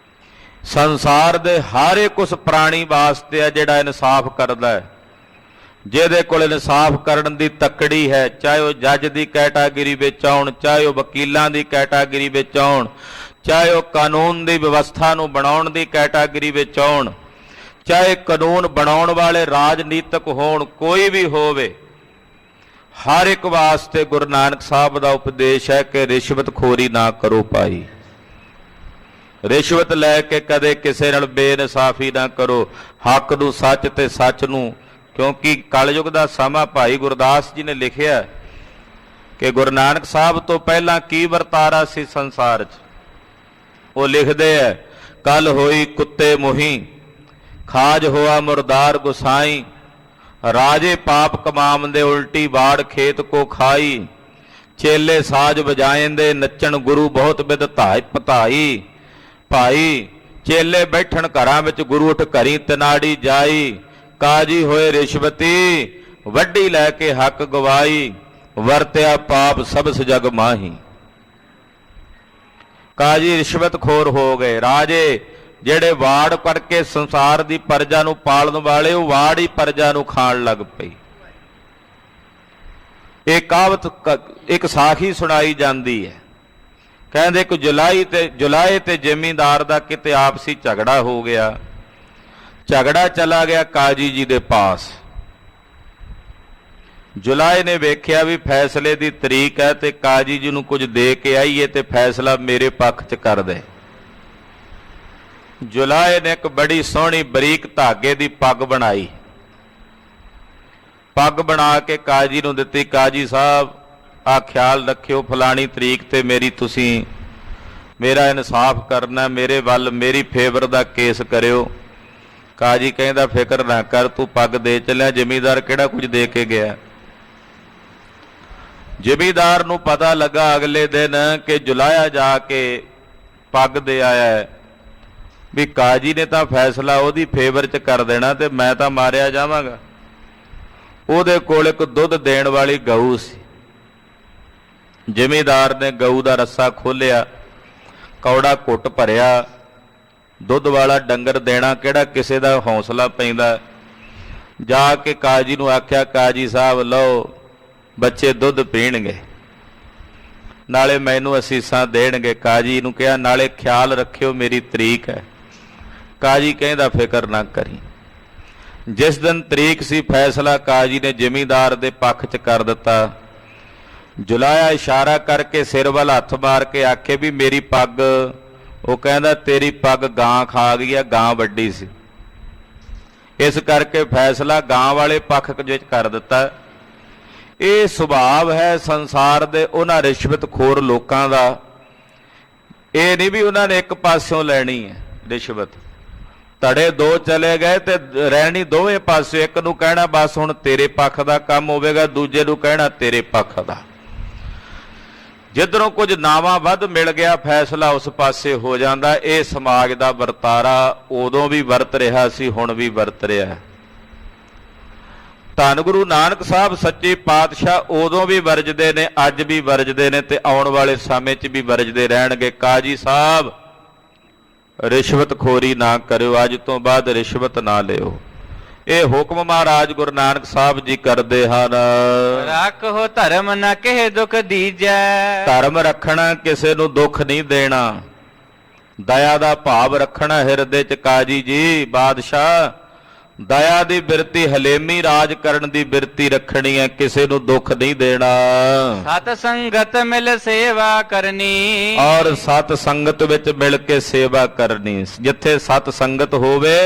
ਸੰਸਾਰ ਦੇ ਹਰ ਇੱਕ ਉਸ ਪ੍ਰਾਣੀ ਵਾਸਤੇ ਹੈ ਜਿਹੜਾ ਇਨਸਾਫ ਕਰਦਾ ਹੈ, ਜਿਹਦੇ ਕੋਲ ਇਨਸਾਫ ਕਰਨ ਦੀ ਤੱਕੜੀ ਹੈ। ਚਾਹੇ ਉਹ ਜੱਜ ਦੀ ਕੈਟਾਗਰੀ ਵਿੱਚ ਆਉਣ, ਚਾਹੇ ਉਹ ਵਕੀਲਾਂ ਦੀ ਕੈਟਾਗਰੀ ਵਿੱਚ ਆਉਣ, ਚਾਹੇ ਉਹ ਕਾਨੂੰਨ ਦੀ ਵਿਵਸਥਾ ਨੂੰ ਬਣਾਉਣ ਦੀ ਕੈਟਾਗਰੀ ਵਿੱਚ ਆਉਣ, ਚਾਹੇ ਕਾਨੂੰਨ ਬਣਾਉਣ ਵਾਲੇ ਰਾਜਨੀਤਿਕ ਹੋਣ, ਕੋਈ ਵੀ ਹੋਵੇ, ਹਰ ਇੱਕ ਵਾਸਤੇ ਗੁਰੂ ਨਾਨਕ ਸਾਹਿਬ ਦਾ ਉਪਦੇਸ਼ ਹੈ ਕਿ ਰਿਸ਼ਵਤਖੋਰੀ ਨਾ ਕਰੋ ਭਾਈ। ਰਿਸ਼ਵਤ ਲੈ ਕੇ ਕਦੇ ਕਿਸੇ ਨਾਲ ਬੇਇਨਸਾਫੀ ਨਾ ਕਰੋ। ਹੱਕ ਨੂੰ ਸੱਚ ਤੇ ਸੱਚ ਨੂੰ, ਕਿਉਂਕਿ ਕਲਯੁਗ ਦਾ ਸਮਾਂ ਭਾਈ ਗੁਰਦਾਸ ਜੀ ਨੇ ਲਿਖਿਆ ਕਿ ਗੁਰੂ ਨਾਨਕ ਸਾਹਿਬ ਤੋਂ ਪਹਿਲਾਂ ਕੀ ਵਰਤਾਰਾ ਸੀ ਸੰਸਾਰ 'ਚ। ਉਹ ਲਿਖਦੇ ਹੈ, ਕੱਲ ਹੋਈ ਕੁੱਤੇ ਮੋਹੀ, ਖਾਜ ਹੋਆ ਮੁਰਦਾਰ ਗੁਸਾਈ, ਰਾਜੇ ਪਾਪ ਕਮਾਮਦੇ ਉਲਟੀ ਬਾੜ ਖੇਤ ਕੋ ਖਾਈ, ਚੇਲੇ ਸਾਜ ਵਜਾਏਂਦੇ ਨੱਚਣ ਗੁਰੂ ਬਹੁਤ ਬਿਧ ਧਾਈ ਪਤਾਈ, ਭਾਈ ਚੇਲੇ ਬੈਠਣ ਘਰਾਂ ਵਿੱਚ ਗੁਰੂ ਉਠ ਘਰੀ ਤਨਾੜੀ ਜਾਈ ਕਾਜੀ ਹੋਏ ਰਿਸ਼ਵਤੀ ਵੱਡੀ ਲੈ ਕੇ ਹੱਕ ਗਵਾਈ ਵਰਤਿਆ ਪਾਪ ਸਭਸ ਜਗ ਮਾਹੀ। ਕਾਜੀ ਰਿਸ਼ਵਤਖੋਰ ਹੋ ਗਏ। ਰਾਜੇ ਜਿਹੜੇ ਵਾੜ ਕਰਕੇ ਸੰਸਾਰ ਦੀ ਪਰਜਾ ਨੂੰ ਪਾਲਣ ਵਾਲੇ ਉਹ ਵਾੜ ਹੀ ਪਰਜਾ ਨੂੰ ਖਾਣ ਲੱਗ ਪਈ। ਇਹ ਕਹਾਵਤ ਇੱਕ ਸਾਖੀ ਸੁਣਾਈ ਜਾਂਦੀ ਹੈ। ਕਹਿੰਦੇ ਕਿ ਜੁਲਾਏ ਤੇ ਜ਼ਿਮੀਂਦਾਰ ਦਾ ਕਿਤੇ ਆਪਸੀ ਝਗੜਾ ਹੋ ਗਿਆ। ਝਗੜਾ ਚਲਾ ਗਿਆ ਕਾਜੀ ਜੀ ਦੇ ਪਾਸ। ਜੁਲਾਏ ਨੇ ਵੇਖਿਆ ਵੀ ਫੈਸਲੇ ਦੀ ਤਰੀਕ ਹੈ ਤੇ ਕਾਜੀ ਜੀ ਨੂੰ ਕੁਝ ਦੇ ਕੇ ਆਈਏ ਤੇ ਫੈਸਲਾ ਮੇਰੇ ਪੱਖ 'ਚ ਕਰ ਦੇ। ਜੁਲਾਏ ਨੇ ਇੱਕ ਬੜੀ ਸੋਹਣੀ ਬਰੀਕ ਧਾਗੇ ਦੀ ਪੱਗ ਬਣਾਈ। ਪੱਗ ਬਣਾ ਕੇ ਕਾਜੀ ਨੂੰ ਦਿੱਤੀ। ਕਾਜੀ ਸਾਹਿਬ ਆ ਖਿਆਲ ਰੱਖਿਓ ਫਲਾਣੀ ਤਰੀਕ ਤੇ ਤੁਸੀਂ ਮੇਰਾ ਇਨਸਾਫ ਕਰਨਾ, ਮੇਰੇ ਵੱਲ ਮੇਰੀ ਫੇਵਰ ਦਾ ਕੇਸ ਕਰਿਓ। ਕਾਜੀ ਕਹਿੰਦਾ ਫਿਕਰ ਨਾ ਕਰ, ਤੂੰ ਪੱਗ ਦੇ ਚੱਲਿਆ, ਜ਼ਿਮੀਂਦਾਰ ਕਿਹੜਾ ਕੁਝ ਦੇ ਕੇ ਗਿਆ। ਜ਼ਿਮੀਂਦਾਰ ਨੂੰ ਪਤਾ ਲੱਗਾ ਅਗਲੇ ਦਿਨ ਕਿ ਜੁਲਾਇਆ ਜਾ ਕੇ ਪੱਗ ਦੇ ਆਇਆ ਵੀ ਕਾਜੀ ਨੇ ਤਾਂ ਫੈਸਲਾ ਉਹਦੀ ਫੇਵਰ 'ਚ ਕਰ ਦੇਣਾ ਤੇ ਮੈਂ ਤਾਂ ਮਾਰਿਆ ਜਾਵਾਂਗਾ। ਉਹਦੇ ਕੋਲ ਇੱਕ ਦੁੱਧ ਦੇਣ ਵਾਲੀ ਗਊ ਸੀ। ਜ਼ਿਮੀਂਦਾਰ ਨੇ ਗਊ ਦਾ ਰੱਸਾ ਖੋਲ੍ਹਿਆ, ਕੌੜਾ ਘੁੱਟ ਭਰਿਆ। ਦੁੱਧ ਵਾਲਾ ਡੰਗਰ ਦੇਣਾ ਕਿਹੜਾ ਕਿਸੇ ਦਾ ਹੌਸਲਾ ਪੈਂਦਾ। ਜਾ ਕੇ ਕਾਜੀ ਨੂੰ ਆਖਿਆ, ਕਾਜੀ ਸਾਹਿਬ ਲਓ, ਬੱਚੇ ਦੁੱਧ ਪੀਣਗੇ, ਨਾਲੇ ਮੈਨੂੰ ਅਸੀਸਾਂ ਦੇਣਗੇ। ਕਾਜੀ ਨੂੰ ਕਿਹਾ ਨਾਲੇ ਖਿਆਲ ਰੱਖਿਓ ਮੇਰੀ ਤਰੀਕ ਹੈ। ਕਾਜੀ ਕਹਿੰਦਾ ਫਿਕਰ ਨਾ ਕਰੀ। ਜਿਸ ਦਿਨ ਤਰੀਕ ਸੀ ਫੈਸਲਾ ਕਾਜੀ ਨੇ ਜ਼ਿਮੀਂਦਾਰ ਦੇ ਪੱਖ 'ਚ ਕਰ ਦਿੱਤਾ। ਜੁਲਾਇਆ ਇਸ਼ਾਰਾ ਕਰਕੇ ਸਿਰ ਵੱਲ ਹੱਥ ਮਾਰ ਕੇ ਆਖੇ ਵੀ ਮੇਰੀ ਪੱਗ। ਉਹ ਕਹਿੰਦਾ ਤੇਰੀ ਪੱਗ ਗਾਂ ਖਾ ਗਈ ਆ, ਗਾਂ ਵੱਡੀ ਸੀ, ਇਸ ਕਰਕੇ ਫੈਸਲਾ ਗਾਂ ਵਾਲੇ ਪੱਖ ਵਿੱਚ ਕਰ ਦਿੱਤਾ। ਇਹ ਸੁਭਾਵ ਹੈ ਸੰਸਾਰ ਦੇ ਉਹਨਾਂ ਰਿਸ਼ਵਤਖੋਰ ਲੋਕਾਂ ਦਾ। ਇਹ ਨਹੀਂ ਵੀ ਉਹਨਾਂ ਨੇ ਇੱਕ ਪਾਸਿਓਂ ਲੈਣੀ ਹੈ ਰਿਸ਼ਵਤ। ਧੜੇ ਦੋ ਚਲੇ ਗਏ ਤੇ ਰਹਿਣੀ ਦੋਵੇਂ ਪਾਸੇ। ਇੱਕ ਨੂੰ ਕਹਿਣਾ ਬਸ ਹੁਣ ਤੇਰੇ ਪੱਖ ਦਾ ਕੰਮ ਹੋਵੇਗਾ, ਦੂਜੇ ਨੂੰ ਕਹਿਣਾ ਤੇਰੇ ਪੱਖ ਦਾ। ਜਿੱਧਰੋਂ ਕੁਝ ਨਾਵਾਂ ਵੱਧ ਮਿਲ ਗਿਆ ਫੈਸਲਾ ਉਸ ਪਾਸੇ ਹੋ ਜਾਂਦਾ। ਇਹ ਸਮਾਜ ਦਾ ਵਰਤਾਰਾ ਉਦੋਂ ਵੀ ਵਰਤ ਰਿਹਾ ਸੀ, ਹੁਣ ਵੀ ਵਰਤ ਰਿਹਾ। ਧੰਨ ਗੁਰੂ ਨਾਨਕ ਸਾਹਿਬ ਸੱਚੇ ਪਾਤਸ਼ਾਹ ਉਦੋਂ ਵੀ ਵਰਜਦੇ ਨੇ, ਅੱਜ ਵੀ ਵਰਜਦੇ ਨੇ ਤੇ ਆਉਣ ਵਾਲੇ ਸਮੇਂ 'ਚ ਵੀ ਵਰਜਦੇ ਰਹਿਣਗੇ। ਕਾਜੀ ਸਾਹਿਬ ਰਿਸ਼ਵਤਖੋਰੀ ਨਾ ਕਰਿਓ, ਅੱਜ ਤੋਂ ਬਾਅਦ ਰਿਸ਼ਵਤ ਨਾ ਲਿਓ। ਇਹ ਹੁਕਮ ਮਹਾਰਾਜ ਗੁਰੂ ਨਾਨਕ ਸਾਹਿਬ ਜੀ ਕਰਦੇ ਹਨ। ਰੱਖੋ ਧਰਮ ਨਾ ਕਹਿ ਦੁਖ ਦੀਜੈ। ਧਰਮ ਰੱਖਣਾ, ਕਿਸੇ ਨੂੰ ਦੁੱਖ ਨਹੀਂ ਦੇਣਾ। ਦਇਆ ਦਾ ਭਾਵ ਰੱਖਣਾ ਹਿਰਦੇ 'ਚ। ਕਾਜੀ ਜੀ ਬਾਦਸ਼ਾਹ ਦਇਆ ਦੀ ਬਿਰਤੀ, ਹਲੇਮੀ ਰਾਜ ਕਰਨ ਦੀ ਬਿਰਤੀ ਰੱਖਣੀ ਹੈ, ਕਿਸੇ ਨੂੰ ਦੁੱਖ ਨਹੀਂ ਦੇਣਾ। ਸਤ ਸੰਗਤ ਮਿਲ ਸੇਵਾ ਕਰਨੀ। ਔਰ ਸਤ ਸੰਗਤ ਵਿੱਚ ਮਿਲ ਕੇ ਸੇਵਾ ਕਰਨੀ। ਜਿੱਥੇ ਸਤ ਸੰਗਤ ਹੋਵੇ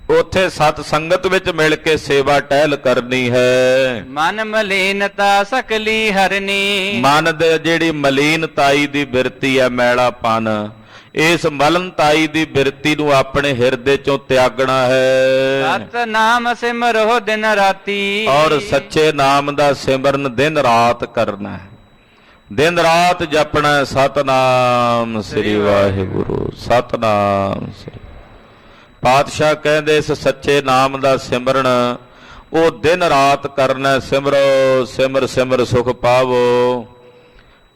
ਉੱਥੇ ਸਤ ਸੰਗਤ ਵਿੱਚ ਮਿਲ ਕੇ ਸੇਵਾ ਟਹਿਲ ਕਰਨੀ ਹੈ। ਮਨ ਮਲੀਨਤਾ ਸਕਲੀ ਹਰਨੀ। ਮਨ ਦੇ ਜਿਹੜੀ ਮਲੀਨਤਾਈ ਦੀ ਬਿਰਤੀ ਹੈ, ਮੈਲਾਪਨ, ਇਸ ਮਲਨਤਾਈ ਦੀ ਬਿਰਤੀ ਨੂੰ ਆਪਣੇ ਹਿਰਦੇ ਚੋਂ ਤਿਆਗਣਾ ਹੈ। ਸਤ ਨਾਮ ਸਿਮਰੋ ਦਿਨ ਰਾਤੀ। ਔਰ ਸੱਚੇ ਨਾਮ ਦਾ ਸਿਮਰਨ ਦਿਨ ਰਾਤ ਕਰਨਾ ਹੈ। ਦਿਨ ਰਾਤ ਜਪਣਾ ਸਤਨਾਮ ਸ੍ਰੀ ਵਾਹਿਗੁਰੂ, ਸਤਨਾਮ ਸ੍ਰੀ। ਪਾਤਸ਼ਾਹ ਕਹਿੰਦੇ ਇਸ ਸੱਚੇ ਨਾਮ ਦਾ ਸਿਮਰਨ ਉਹ ਦਿਨ ਰਾਤ ਕਰਨਾ। ਸਿਮਰੋ ਸਿਮਰ ਸਿਮਰ ਸੁਖ ਪਾਵੋ,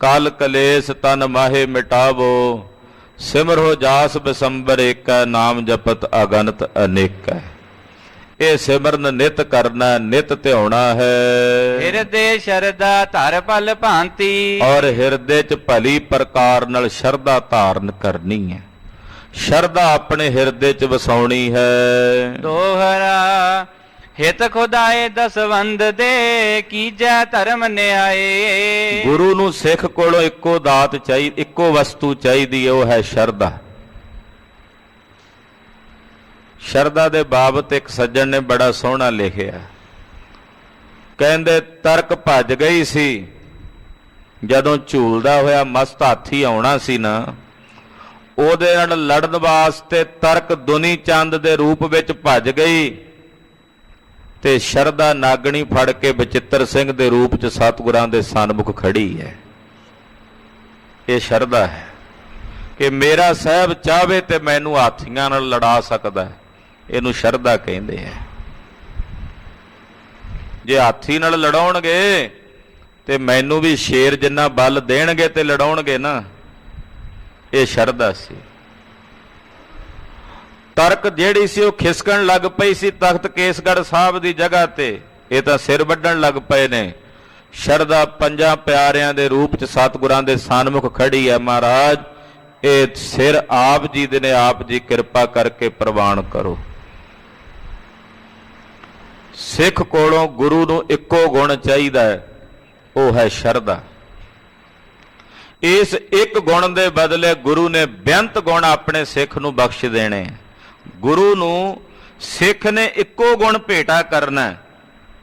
ਕਲ ਕਲੇਸ਼ ਤਨ ਮਾਹੇ ਮਿਟਾਵੋ। ਸਿਮਰੋ ਜਾਸ ਬਿਸੰਬਰ ਏਕੈ, ਨਾਮ ਜਪਤ ਅਗਨਤ ਅਨੇਕੈ। ਇਹ ਸਿਮਰਨ ਨਿਤ ਕਰਨਾ, ਨਿਤ ਧਿਆਉਣਾ ਹੈ। ਹਿਰਦੇ ਸ਼ਰਧਾ ਧਰ ਪਲ ਭਾਂਤੀ। ਔਰ ਹਿਰਦੇ 'ਚ ਭਲੀ ਪ੍ਰਕਾਰ ਨਾਲ ਸ਼ਰਧਾ ਧਾਰਨ ਕਰਨੀ ਹੈ। ਸ਼ਰਧਾ ਆਪਣੇ ਹਿਰਦੇ 'ਚ ਵਸਾਉਣੀ ਹੈ। ਦੋਹਰਾ ਹਿਤ ਖੁਦਾਏ ਦਸਵੰਦ ਦੇ, ਕੀਜੈ ਧਰਮ ਨਿਆਏ। ਗੁਰੂ ਨੂੰ ਸਿੱਖ ਕੋਲੋਂ ਇੱਕੋ ਦਾਤ ਚਾਹੀਦੀ, ਇੱਕੋ ਵਸਤੂ ਚਾਹੀਦੀ ਹੈ, ਉਹ ਹੈ ਸ਼ਰਧਾ। ਸ਼ਰਧਾ ਦੇ ਬਾਬਤ ਇੱਕ ਸੱਜਣ ਨੇ ਬੜਾ ਸੋਹਣਾ ਲਿਖਿਆ। ਕਹਿੰਦੇ ਤਰਕ ਭੱਜ ਗਈ ਸੀ ਜਦੋਂ ਝੂਲਦਾ ਹੋਇਆ ਮਸਤ ਹਾਥੀ ਆਉਣਾ ਸੀ ਨਾ, ਉਹਦੇ ਨਾਲ ਲੜਨ ਵਾਸਤੇ ਤਰਕ ਦੁਨੀ ਚੰਦ ਦੇ ਰੂਪ ਵਿੱਚ ਭੱਜ ਗਈ ਤੇ ਸ਼ਰਧਾ ਨਾਗਣੀ ਫੜ ਕੇ ਬਚਿੱਤਰ ਸਿੰਘ ਦੇ ਰੂਪ 'ਚ ਸਤਿਗੁਰਾਂ ਦੇ ਸਨਮੁਖ ਖੜੀ ਹੈ। ਇਹ ਸ਼ਰਧਾ ਹੈ। ਕਿ ਮੇਰਾ ਸਾਹਿਬ ਚਾਹਵੇ ਤੇ ਮੈਨੂੰ ਹਾਥੀਆਂ ਨਾਲ ਲੜਾ ਸਕਦਾ ਹੈ। ਇਹਨੂੰ ਸ਼ਰਧਾ ਕਹਿੰਦੇ ਆ। ਜੇ ਹਾਥੀ ਨਾਲ ਲੜਾਉਣਗੇ ਤੇ ਮੈਨੂੰ ਵੀ ਸ਼ੇਰ ਜਿੰਨਾ ਬਲ ਦੇਣਗੇ ਤੇ ਲੜਾਉਣਗੇ ਨਾ, ਇਹ ਸ਼ਰਧਾ ਸੀ। ਤਰਕ ਜਿਹੜੀ ਸੀ ਉਹ ਖਿਸਕਣ ਲੱਗ ਪਈ ਸੀ ਤਖਤ ਕੇਸਗੜ੍ਹ ਸਾਹਿਬ ਦੀ ਜਗ੍ਹਾ ਤੇ, ਇਹ ਤਾਂ ਸਿਰ ਵੱਢਣ ਲੱਗ ਪਏ ਨੇ। ਸ਼ਰਧਾ ਪੰਜਾਂ ਪਿਆਰਿਆਂ ਦੇ ਰੂਪ ਚ ਸਤਿਗੁਰਾਂ ਦੇ ਸਨਮੁਖ ਖੜੀ ਹੈ। ਮਹਾਰਾਜ ਇਹ ਸਿਰ ਆਪ ਜੀ ਦੇ ਨੇ, ਆਪ ਜੀ ਕਿਰਪਾ ਕਰਕੇ ਪ੍ਰਵਾਨ ਕਰੋ। ਸਿੱਖ ਕੋਲੋਂ ਗੁਰੂ ਨੂੰ ਇੱਕੋ ਗੁਣ ਚਾਹੀਦਾ ਹੈ, ਉਹ ਹੈ ਸ਼ਰਧਾ। ਇਸ ਇੱਕ ਗੁਣ ਦੇ ਬਦਲੇ ਗੁਰੂ ਨੇ ਬੇਅੰਤ ਗੁਣ ਆਪਣੇ ਸਿੱਖ ਨੂੰ ਬਖਸ਼ ਦੇਣੇ। ਗੁਰੂ ਨੂੰ ਸਿੱਖ ਨੇ ਇੱਕੋ ਗੁਣ ਭੇਟਾ ਕਰਨਾ,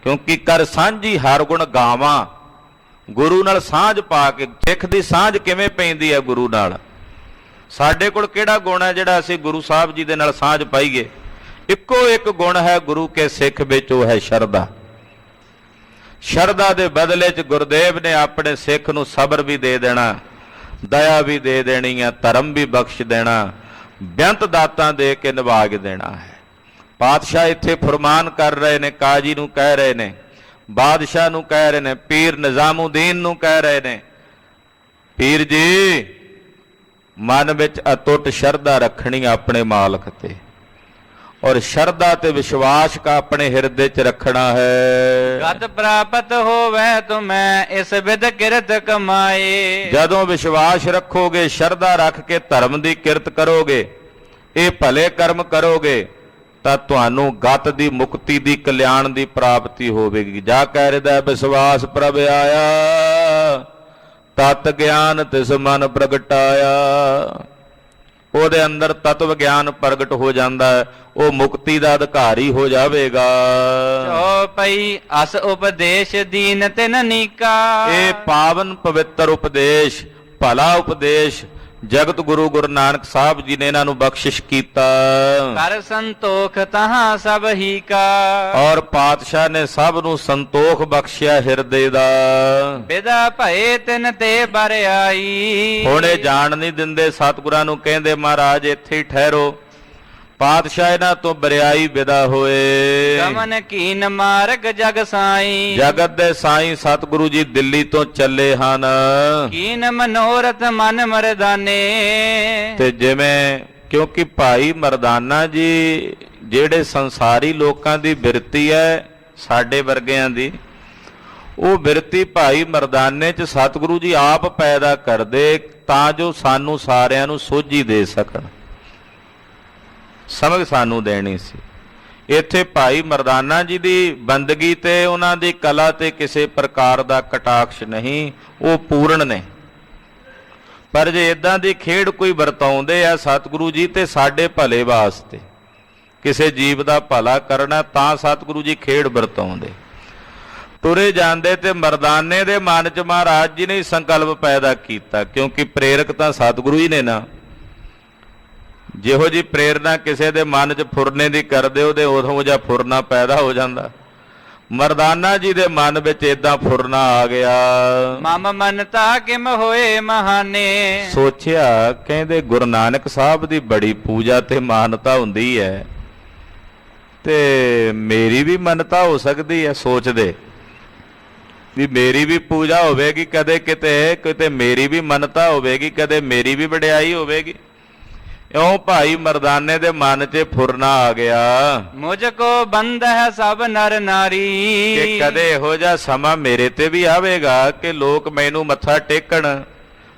ਕਿਉਂਕਿ ਕਰ ਸਾਂਝੀ ਹਰ ਗੁਣ ਗਾਵਾਂ। ਗੁਰੂ ਨਾਲ ਸਾਂਝ ਪਾ ਕੇ, ਸਿੱਖ ਦੀ ਸਾਂਝ ਕਿਵੇਂ ਪੈਂਦੀ ਹੈ ਗੁਰੂ ਨਾਲ? ਸਾਡੇ ਕੋਲ ਕਿਹੜਾ ਗੁਣ ਹੈ ਜਿਹੜਾ ਅਸੀਂ ਗੁਰੂ ਸਾਹਿਬ ਜੀ ਦੇ ਨਾਲ ਸਾਂਝ ਪਾਈਏ? ਇੱਕੋ ਇੱਕ ਗੁਣ ਹੈ ਗੁਰੂ ਕੇ ਸਿੱਖ ਵਿੱਚ, ਉਹ ਹੈ ਸ਼ਰਧਾ। ਸ਼ਰਧਾ ਦੇ ਬਦਲੇ 'ਚ ਗੁਰਦੇਵ ਨੇ ਆਪਣੇ ਸਿੱਖ ਨੂੰ ਸਬਰ ਵੀ ਦੇ ਦੇਣਾ, ਦਇਆ ਵੀ ਦੇ ਦੇਣੀ ਹੈ, ਧਰਮ ਵੀ ਬਖਸ਼ ਦੇਣਾ, ਬੇਅੰਤ ਦਾਤਾਂ ਦੇ ਕੇ ਨਿਭਾ ਕੇ ਦੇਣਾ ਹੈ। ਪਾਤਸ਼ਾਹ ਇੱਥੇ ਫਰਮਾਨ ਕਰ ਰਹੇ ਨੇ, ਕਾਜੀ ਨੂੰ ਕਹਿ ਰਹੇ ਨੇ, ਬਾਦਸ਼ਾਹ ਨੂੰ ਕਹਿ ਰਹੇ ਨੇ, ਪੀਰ ਨਿਜ਼ਾਮੁਦੀਨ ਨੂੰ ਕਹਿ ਰਹੇ ਨੇ, ਪੀਰ ਜੀ ਮਨ ਵਿੱਚ ਅਟੁੱਟ ਸ਼ਰਧਾ ਰੱਖਣੀ ਆਪਣੇ ਮਾਲਕ ਤੇ, ਔਰ ਸ਼ਰਧਾ ਤੇ ਵਿਸ਼ਵਾਸ ਕਾ ਆਪਣੇ ਹਿਰਦੇ 'ਚ ਰੱਖਣਾ ਹੈ। ਗਤ ਪ੍ਰਾਪਤ ਹੋਵੇ ਤੁਮੈ ਇਸ ਵਿਦ ਕਿਰਤ ਕਮਾਏ। ਜਦੋਂ ਵਿਸ਼ਵਾਸ ਰੱਖੋਗੇ, ਸ਼ਰਧਾ ਰੱਖ ਕੇ ਧਰਮ ਦੀ ਕਿਰਤ ਕਰੋਗੇ, ਇਹ ਭਲੇ ਕਰਮ ਕਰੋਗੇ, ਤਾਂ ਤੁਹਾਨੂੰ ਗਤ ਦੀ, ਮੁਕਤੀ ਦੀ, ਕਲਿਆਣ ਦੀ ਪ੍ਰਾਪਤੀ ਹੋਵੇਗੀ। ਜਾ ਕਹਿ ਰਿਹਾ ਵਿਸ਼ਵਾਸ ਪ੍ਰਭ ਆਇਆ, ਤਤ ਗਿਆਨ ਤਿਸ ਮਨ ਪ੍ਰਗਟਾਇਆ। ਉਹਦੇ ਅੰਦਰ ਤਤਵ ਗਿਆਨ ਪ੍ਰਗਟ ਹੋ ਜਾਂਦਾ ਹੈ, ਉਹ ਮੁਕਤੀ ਦਾ ਅਧਿਕਾਰੀ ਹੋ ਜਾਵੇਗਾ। ਚੌਪਈ ਅਸ ਉਪਦੇਸ਼ ਦੀਨ ਤਿਨ ਨੀਕਾ। ਇਹ ਪਾਵਨ ਪਵਿੱਤਰ ਉਪਦੇਸ਼, ਭਲਾ ਉਪਦੇਸ਼ ਜਗਤ ਗੁਰੂ ਗੁਰੂ ਨਾਨਕ ਸਾਹਿਬ ਜੀ ਨੇ ਇਹਨਾਂ ਨੂੰ ਬਖਸ਼ਿਸ਼ ਕੀਤਾ। ਕਰ ਸੰਤੋਖ ਤਹਾਂ ਸਭ ਹੀ ਕਾ। ਔਰ ਪਾਤਸ਼ਾਹ ਨੇ ਸਭ ਨੂੰ ਸੰਤੋਖ ਬਖਸ਼ਿਆ ਹਿਰਦੇ ਦਾ। ਬਿਦਾ ਭਏ ਤਿਨ ਤੇ ਬਰ ਆਈ। ਹੁਣ ਇਹ ਜਾਣ ਨਹੀਂ ਦਿੰਦੇ, ਸਤਿਗੁਰਾਂ ਨੂੰ ਕਹਿੰਦੇ ਮਹਾਰਾਜ ਇੱਥੇ ਹੀ ਠਹਿਰੋ। ਪਾਤਸ਼ਾਹ ਇਹਨਾਂ ਤੋਂ ਬਰਿਆਈ ਵਿਦਾ ਹੋਏ। ਗਮਨ ਕੀਨ ਮਾਰਗ ਜਗ ਸਾਈ। ਜਗਤ ਦੇ ਸਾਈਂ ਸਤਿਗੁਰੂ ਜੀ ਦਿੱਲੀ ਤੋਂ ਚੱਲੇ ਹਨ। ਕੀਨ ਮਨੋਰਥ ਮਨ ਮਰਦਾਨੇ। ਤੇ ਜਿਵੇਂ, ਕਿਉਂਕਿ ਭਾਈ ਮਰਦਾਨਾ ਜੀ ਜਿਹੜੇ ਸੰਸਾਰੀ ਲੋਕਾਂ ਦੀ ਬਿਰਤੀ ਹੈ, ਸਾਡੇ ਵਰਗਿਆਂ ਦੀ, ਉਹ ਬਿਰਤੀ ਭਾਈ ਮਰਦਾਨੇ 'ਚ ਸਤਿਗੁਰੂ ਜੀ ਆਪ ਪੈਦਾ ਕਰਦੇ, ਤਾਂ ਜੋ ਸਾਨੂੰ ਸਾਰਿਆਂ ਨੂੰ ਸੋਝੀ ਦੇ ਸਕਣ, ਸਮਝ ਸਾਨੂੰ ਦੇਣੀ ਸੀ। ਇੱਥੇ ਭਾਈ ਮਰਦਾਨਾ ਜੀ ਦੀ ਬੰਦਗੀ ਤੇ ਉਹਨਾਂ ਦੀ ਕਲਾ ਤੇ ਕਿਸੇ ਪ੍ਰਕਾਰ ਦਾ ਕਟਾਕਸ਼ ਨਹੀਂ, ਉਹ ਪੂਰਨ ਨੇ। ਪਰ ਜੇ ਇਦਾਂ ਦੀ ਖੇਡ ਕੋਈ ਵਰਤਾਉਂਦੇ ਆ ਸਤਿਗੁਰੂ ਜੀ, ਤੇ ਸਾਡੇ ਭਲੇ ਵਾਸਤੇ, ਕਿਸੇ ਜੀਵ ਦਾ ਭਲਾ ਕਰਨਾ, ਤਾਂ ਸਤਿਗੁਰੂ ਜੀ ਖੇਡ ਵਰਤਾਉਂਦੇ। ਤੁਰੇ ਜਾਂਦੇ ਤੇ ਮਰਦਾਨੇ ਦੇ ਮਨ 'ਚ ਮਹਾਰਾਜ ਜੀ ਨੇ ਸੰਕਲਪ ਪੈਦਾ ਕੀਤਾ, ਕਿਉਂਕਿ ਪ੍ਰੇਰਕ ਤਾਂ ਸਤਿਗੁਰੂ ਹੀ ਨੇ ਨਾ। ਜਿਹੋ ਜੀ ਪ੍ਰੇਰਨਾ ਕਿਸੇ ਦੇ ਮਨ 'ਚ ਫੁਰਨੇ ਦੀ ਕਰਦੇ, ਉਹਦੇ ਉਦੋਂ ਜਿਹਾ ਫੁਰਨਾ ਪੈਦਾ ਹੋ ਜਾਂਦਾ। ਮਰਦਾਨਾ ਜੀ ਦੇ ਮਨ ਵਿੱਚ ਏਦਾਂ ਫੁਰਨਾ ਆ ਗਿਆ। ਮਮ ਮਨਤਾ ਕਿਮ ਹੋਏ ਮਹਾਨੇ। ਸੋਚਿਆ, ਕਹਿੰਦੇ ਗੁਰੂ ਨਾਨਕ ਸਾਹਿਬ ਦੀ ਬੜੀ ਪੂਜਾ ਤੇ ਮਾਨਤਾ ਹੁੰਦੀ ਹੈ, ਤੇ ਮੇਰੀ ਵੀ ਮੰਨਤਾ ਹੋ ਸਕਦੀ ਹੈ। ਸੋਚਦੇ ਵੀ ਮੇਰੀ ਵੀ ਪੂਜਾ ਹੋਵੇਗੀ ਕਦੇ ਕਿਤੇ ਮੇਰੀ ਵੀ ਮੰਨਤਾ ਹੋਵੇਗੀ, ਕਦੇ ਮੇਰੀ ਵੀ ਵਡਿਆਈ ਹੋਵੇਗੀ। ਇਉਂ ਭਾਈ ਮਰਦਾਨੇ ਦੇ ਮਨ 'ਚ ਫੁਰਨਾ ਆ ਗਿਆ, ਮੁਝ ਕੋ ਬੰਦ ਹੈ ਸਭ ਨਰ ਨਾਰੀ। ਕਿ ਕਦੇ ਇਹੋ ਜਿਹਾ ਸਮਾਂ ਮੇਰੇ ਤੇ ਵੀ ਆਵੇਗਾ ਕਿ ਲੋਕ ਮੈਨੂੰ ਮੱਥਾ ਟੇਕਣ,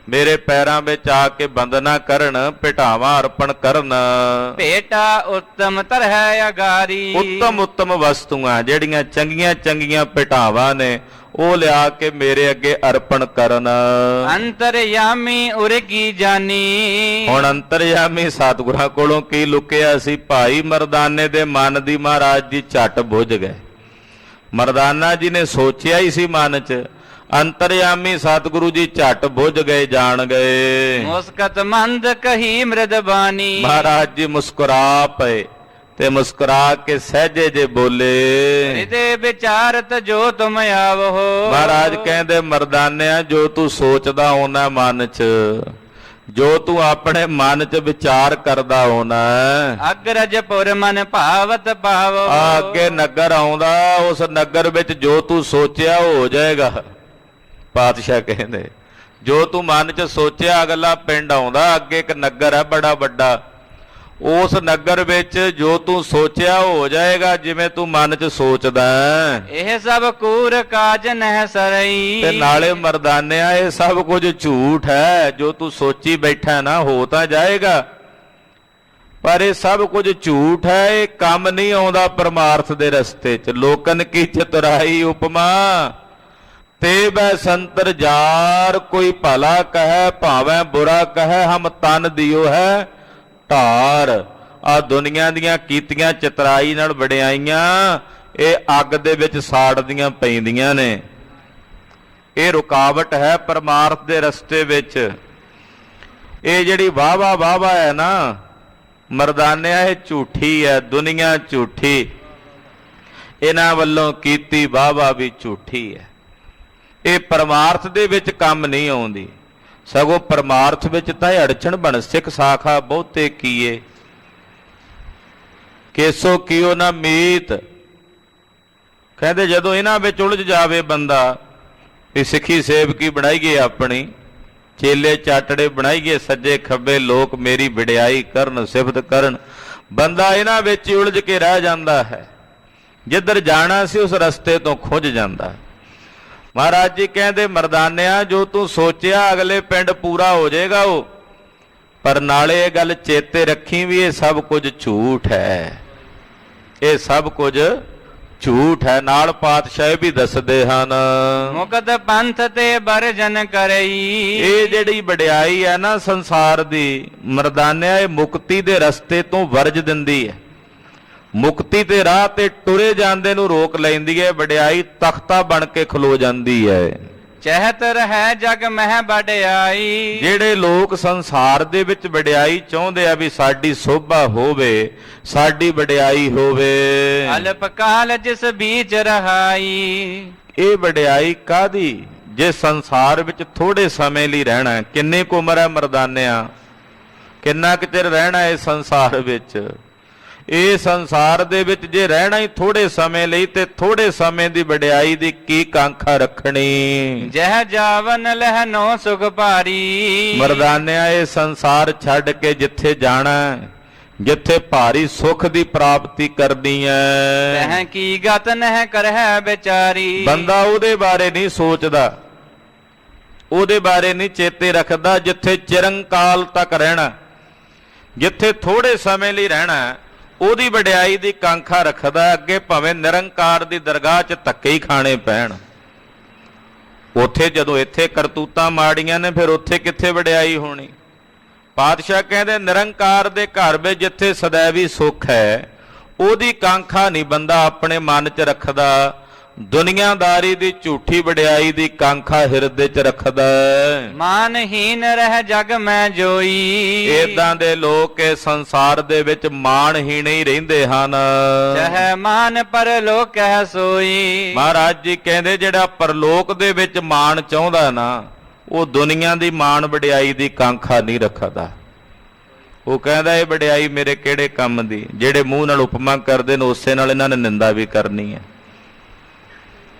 ਮੇਰੇ ਪੈਰਾਂ ਵਿੱਚ ਆ ਕੇ ਬੰਦਨਾ ਕਰਨ, ਭੇਟਾਵਾਂ ਅਰਪਣ ਕਰਨ। ਭੇਟਾ ਉੱਤਮ ਤਰਹਿ ਅਗਾਰੀ। ਉੱਤਮ ਵਸਤੂਆਂ ਜਿਹੜੀਆਂ ਚੰਗੀਆਂ ਚੰਗੀਆਂ ਭੇਟਾਵਾਂ ਨੇ, ਉਹ ਲਿਆ ਕੇ ਮੇਰੇ ਅੱਗੇ ਅਰਪਣ ਕਰਨ। ਅੰਤਰਯਾਮੀ ਉਰ ਕੀ ਜਾਨੀ। ਹੁਣ ਅੰਤਰਯਾਮੀ ਸਤਿਗੁਰਾਂ ਕੋਲੋਂ ਕੀ ਲੁਕਿਆ ਸੀ? ਭਾਈ ਮਰਦਾਨੇ ਦੇ ਮਨ ਦੀ ਮਹਾਰਾਜ ਜੀ ਝੱਟ ਬੁੱਝ ਗਏ। ਮਰਦਾਨਾ ਜੀ ਨੇ ਸੋਚਿਆ ਹੀ ਸੀ ਮਨ 'ਚ, ਅੰਤਰਯਾਮੀ ਸਤਿਗੁਰੂ ਜੀ ਝੱਟ ਬੁੱਝ ਗਏ, ਜਾਣ ਗਏ। ਮੁਸਕਤ ਮੰਦ ਕਹੀ ਮ੍ਰਿਦਬਾਨੀ। ਮਹਾਰਾਜ ਜੀ ਮੁਸਕਰਾ ਪਏ ਤੇ ਮੁਸਕਰਾ ਕੇ ਸਹਿਜੇ ਜੇ ਬੋਲੇ, ਹਿਰਦੇ ਵਿਚਾਰਤ ਜੋ ਤੁਮ ਆਵੋ। ਮਹਾਰਾਜ ਕਹਿੰਦੇ ਮਰਦਾਨਿਆ, ਜੋ ਤੂੰ ਸੋਚਦਾ ਉਹਨਾਂ ਮਨ 'ਚ, ਜੋ ਤੂੰ ਆਪਣੇ ਮਨ 'ਚ ਵਿਚਾਰ ਕਰਦਾ ਹੋਣਾ। ਅਗਰਜ ਪੁਰ ਮਨ ਭਾਵਤ ਭਾਵੋ। ਅੱਗੇ ਨਗਰ ਆਉਂਦਾ, ਉਸ ਨਗਰ ਵਿੱਚ ਜੋ ਤੂੰ ਸੋਚਿਆ ਹੋ ਜਾਏਗਾ। ਪਾਤਸ਼ਾਹ ਕਹਿੰਦੇ ਜੋ ਤੂੰ ਮਨ 'ਚ ਸੋਚਿਆ, ਅਗਲਾ ਪਿੰਡ ਆਉਂਦਾ, ਅੱਗੇ ਇੱਕ ਨਗਰ ਹੈ ਬੜਾ ਵੱਡਾ, ਉਸ ਨਗਰ ਵਿੱਚ ਜੋ ਤੂੰ ਸੋਚਿਆ ਹੋ ਜਾਏਗਾ, ਜਿਵੇਂ ਤੂੰ ਮਨ 'ਚ ਸੋਚਦਾ। ਇਹ ਸਭ ਕੂਰ ਕਾਜ ਨਹਿ ਸਰਈ। ਤੇ ਨਾਲੇ ਮਰਦਾਨਿਆ ਇਹ ਸਭ ਕੁਝ ਝੂਠ ਹੈ। ਜੋ ਤੂੰ ਸੋਚੀ ਬੈਠਾ ਨਾ, ਹੋ ਤਾਂ ਜਾਏਗਾ, ਪਰ ਇਹ ਸਭ ਕੁਝ ਝੂਠ ਹੈ। ਇਹ ਕੰਮ ਨਹੀਂ ਆਉਂਦਾ ਪਰਮਾਰਥ ਦੇ ਰਸਤੇ 'ਚ। ਲੋਕਨ ਕੀ ਚਤੁਰਾਈ ਉਪਮਾ ਤੇ ਬੈ ਸੰਤਰ ਜਾਰ। ਕੋਈ ਭਲਾ ਕਹੈ ਭਾਵੇਂ ਬੁਰਾ ਕਹੈ, ਹਮ ਤਨ ਦਿਓ ਹੈ ਢਾਰ। ਆ ਦੁਨੀਆ ਦੀਆਂ ਕੀਤੀਆਂ ਚਤਰਾਈ ਨਾਲ ਵਡਿਆਈਆਂ ਇਹ ਅੱਗ ਦੇ ਵਿੱਚ ਸਾੜਦੀਆਂ ਪੈਂਦੀਆਂ ਨੇ। ਇਹ ਰੁਕਾਵਟ ਹੈ ਪਰਮਾਰਥ ਦੇ ਰਸਤੇ ਵਿੱਚ। ਇਹ ਜਿਹੜੀ ਵਾਵਾ ਵਾਵਾ ਹੈ ਨਾ ਮਰਦਾਨਿਆ, ਇਹ ਝੂਠੀ ਹੈ, ਦੁਨੀਆ ਝੂਠੀ, ਇਹਨਾਂ ਵੱਲੋਂ ਕੀਤੀ ਵਾਵਾ ਵੀ ਝੂਠੀ ਹੈ। ਇਹ ਪਰਮਾਰਥ ਦੇ ਵਿੱਚ ਕੰਮ ਨਹੀਂ ਆਉਂਦੀ, ਸਗੋਂ ਪਰਮਾਰਥ ਵਿੱਚ ਤਾਂ ਅੜਚਣ ਬਣ। ਸਿੱਖ ਸਾਖਾ ਬਹੁਤੇ ਕੀਏ, ਕੇਸੋ ਕੀਓ ਨਾ ਮੀਤ। ਕਹਿੰਦੇ ਜਦੋਂ ਇਹਨਾਂ ਵਿੱਚ ਉਲਝ ਜਾਵੇ ਬੰਦਾ, ਵੀ ਸਿੱਖੀ ਸੇਵਕੀ ਬਣਾਈਏ ਆਪਣੀ, ਚੇਲੇ ਚਾਟੜੇ ਬਣਾਈਏ, ਸੱਜੇ ਖੱਬੇ ਲੋਕ ਮੇਰੀ ਵਡਿਆਈ ਕਰਨ, ਸਿਫਤ ਕਰਨ, ਬੰਦਾ ਇਹਨਾਂ ਵਿੱਚ ਹੀ ਉਲਝ ਕੇ ਰਹਿ ਜਾਂਦਾ ਹੈ। ਜਿੱਧਰ ਜਾਣਾ ਸੀ ਉਸ ਰਸਤੇ ਤੋਂ ਖੁੰਝ ਜਾਂਦਾ। ਮਹਾਰਾਜ ਜੀ ਕਹਿੰਦੇ ਮਰਦਾਨਿਆ ਜੋ ਤੂੰ ਸੋਚਿਆ ਅਗਲੇ ਪਿੰਡ ਪੂਰਾ ਹੋ ਜਾਏਗਾ ਉਹ, ਪਰ ਨਾਲੇ ਇਹ ਗੱਲ ਚੇਤੇ ਰੱਖੀ ਵੀ ਇਹ ਸਭ ਕੁਝ ਝੂਠ ਹੈ। ਇਹ ਸਭ ਕੁਝ ਝੂਠ ਹੈ। ਨਾਲ ਪਾਤਸ਼ਾਹ ਵੀ ਦੱਸਦੇ ਹਨ, ਮੁਕਤ ਪੰਥ ਤੇ ਬਰਜਨ ਕਰਈ। ਇਹ ਜਿਹੜੀ ਵਡਿਆਈ ਹੈ ਨਾ ਸੰਸਾਰ ਦੀ ਮਰਦਾਨਿਆ, ਇਹ ਮੁਕਤੀ ਦੇ ਰਸਤੇ ਤੋਂ ਵਰਜ ਦਿੰਦੀ ਹੈ। ਮੁਕਤੀ ਦੇ ਰਾਹ ਤੇ ਟੁਰੇ ਜਾਂਦੇ ਨੂੰ ਰੋਕ ਲੈਂਦੀ ਹੈ। ਵਡਿਆਈ ਤਖਤਾ ਬਣ ਕੇ ਖਲੋ ਜਾਂਦੀ ਹੈ। ਚਹਿਤ ਰਹਿ ਜਗ ਮਹਿ ਵਡਿਆਈ। ਜਿਹੜੇ ਲੋਕ ਸੰਸਾਰ ਦੇ ਵਿੱਚ ਵਡਿਆਈ ਚਾਹੁੰਦੇ ਆ ਵੀ ਸਾਡੀ ਸੋਭਾ ਹੋਵੇ, ਸਾਡੀ ਵਡਿਆਈ ਹੋਵੇ, ਅਲਪ ਕਾਲ ਜਿਸ ਬੀਚ ਰਹਾਈ। ਇਹ ਵਡਿਆਈ ਕਾਦੀ? ਜੇ ਸੰਸਾਰ ਵਿੱਚ ਥੋੜੇ ਸਮੇਂ ਲਈ ਰਹਿਣਾ। ਕਿੰਨੀ ਕੁ ਉਮਰ ਹੈ ਮਰਦਾਨਿਆ? ਕਿੰਨਾ ਕੁ ਚਿਰ ਰਹਿਣਾ ਇਸ ਸੰਸਾਰ ਵਿੱਚ? ਇਹ ਸੰਸਾਰ ਦੇ ਵਿੱਚ ਜੇ ਰਹਿਣਾ ਹੀ ਥੋੜੇ ਸਮੇਂ ਲਈ, ਤੇ ਥੋੜੇ ਸਮੇਂ ਦੀ ਵਡਿਆਈ ਦੀ ਕੀ ਕਾਂਖਾ ਰੱਖਣੀ? ਜਹ ਜਾਵਨ ਲਹਿ ਨੋ ਸੁਖ ਭਾਰੀ। ਮਰਦਾਨਿਆ ਇਹ ਸੰਸਾਰ ਛੱਡ ਕੇ ਜਿੱਥੇ ਜਾਣਾ, ਜਿੱਥੇ ਭਾਰੀ ਸੁੱਖ ਦੀ ਪ੍ਰਾਪਤੀ ਕਰਨੀ ਹੈ, ਤਹਿ ਕੀ ਗਤ ਨਹਿ ਕਰਹਿ ਵਿਚਾਰੀ। ਬੰਦਾ ਉਹਦੇ ਬਾਰੇ ਨਹੀਂ ਸੋਚਦਾ, ਉਹਦੇ ਬਾਰੇ ਨਹੀਂ ਚੇਤੇ ਰੱਖਦਾ ਜਿੱਥੇ ਚਿਰੰਕਾਲ ਤੱਕ ਰਹਿਣਾ, ਜਿੱਥੇ ਥੋੜੇ ਸਮੇਂ ਲਈ ਰਹਿਣਾ। ਉਹਦੀ ਵਡਿਆਈ ਦੀ ਕਾਂਖਾ ਰੱਖਦਾ, ਅੱਗੇ ਭਾਵੇਂ ਨਿਰੰਕਾਰ ਦੀ ਦਰਗਾਹ 'ਚ ਧੱਕੇ ਹੀ ਖਾਣੇ ਪੈਣ। ਉੱਥੇ ਜਦੋਂ ਇੱਥੇ ਕਰਤੂਤਾਂ ਮਾੜੀਆਂ ਨੇ, ਫਿਰ ਉੱਥੇ ਕਿੱਥੇ ਵਡਿਆਈ ਹੋਣੀ? ਪਾਤਸ਼ਾਹ ਕਹਿੰਦੇ ਨਿਰੰਕਾਰ ਦੇ ਘਰ ਵਿੱਚ ਜਿੱਥੇ ਸदैवी ਸੁੱਖ ਹੈ, ਉਹਦੀ ਕਾਂਖਾ ਨਹੀਂ ਬੰਦਾ ਆਪਣੇ ਮਨ 'ਚ ਰੱਖਦਾ। ਦੁਨੀਆਦਾਰੀ ਦੀ ਝੂਠੀ ਵਡਿਆਈ ਦੀ ਕਾਂਖਾ ਹਿਰਦੇ 'ਚ ਰੱਖਦਾ। ਮਾਨਹੀਨ ਰਹਿ ਜਗ ਮੈਂ ਜੋਈ। ਏਦਾਂ ਦੇ ਲੋਕ ਇਸ ਸੰਸਾਰ ਦੇ ਵਿੱਚ ਮਾਨਹੀਣ ਹੀ ਰਹਿੰਦੇ ਹਨ। ਚਾਹੇ ਮਾਨ ਪਰਲੋਕ ਹੈ ਸੋਈ। ਮਹਾਰਾਜ ਜੀ ਕਹਿੰਦੇ ਜਿਹੜਾ ਪਰਲੋਕ ਦੇ ਵਿੱਚ ਮਾਣ ਚਾਹੁੰਦਾ ਨਾ, ਉਹ ਦੁਨੀਆ ਦੀ ਮਾਣ ਵਡਿਆਈ ਦੀ ਕਾਂਖਾ ਨਹੀਂ ਰੱਖਦਾ। ਉਹ ਕਹਿੰਦਾ ਇਹ ਵਡਿਆਈ ਮੇਰੇ ਕਿਹੜੇ ਕੰਮ ਦੀ? ਜਿਹੜੇ ਮੂੰਹ ਨਾਲ ਉਪਮਾ ਕਰਦੇ ਨੇ ਉਸੇ ਨਾਲ ਇਹਨਾਂ ਨੇ ਨਿੰਦਾ ਵੀ ਕਰਨੀ ਹੈ।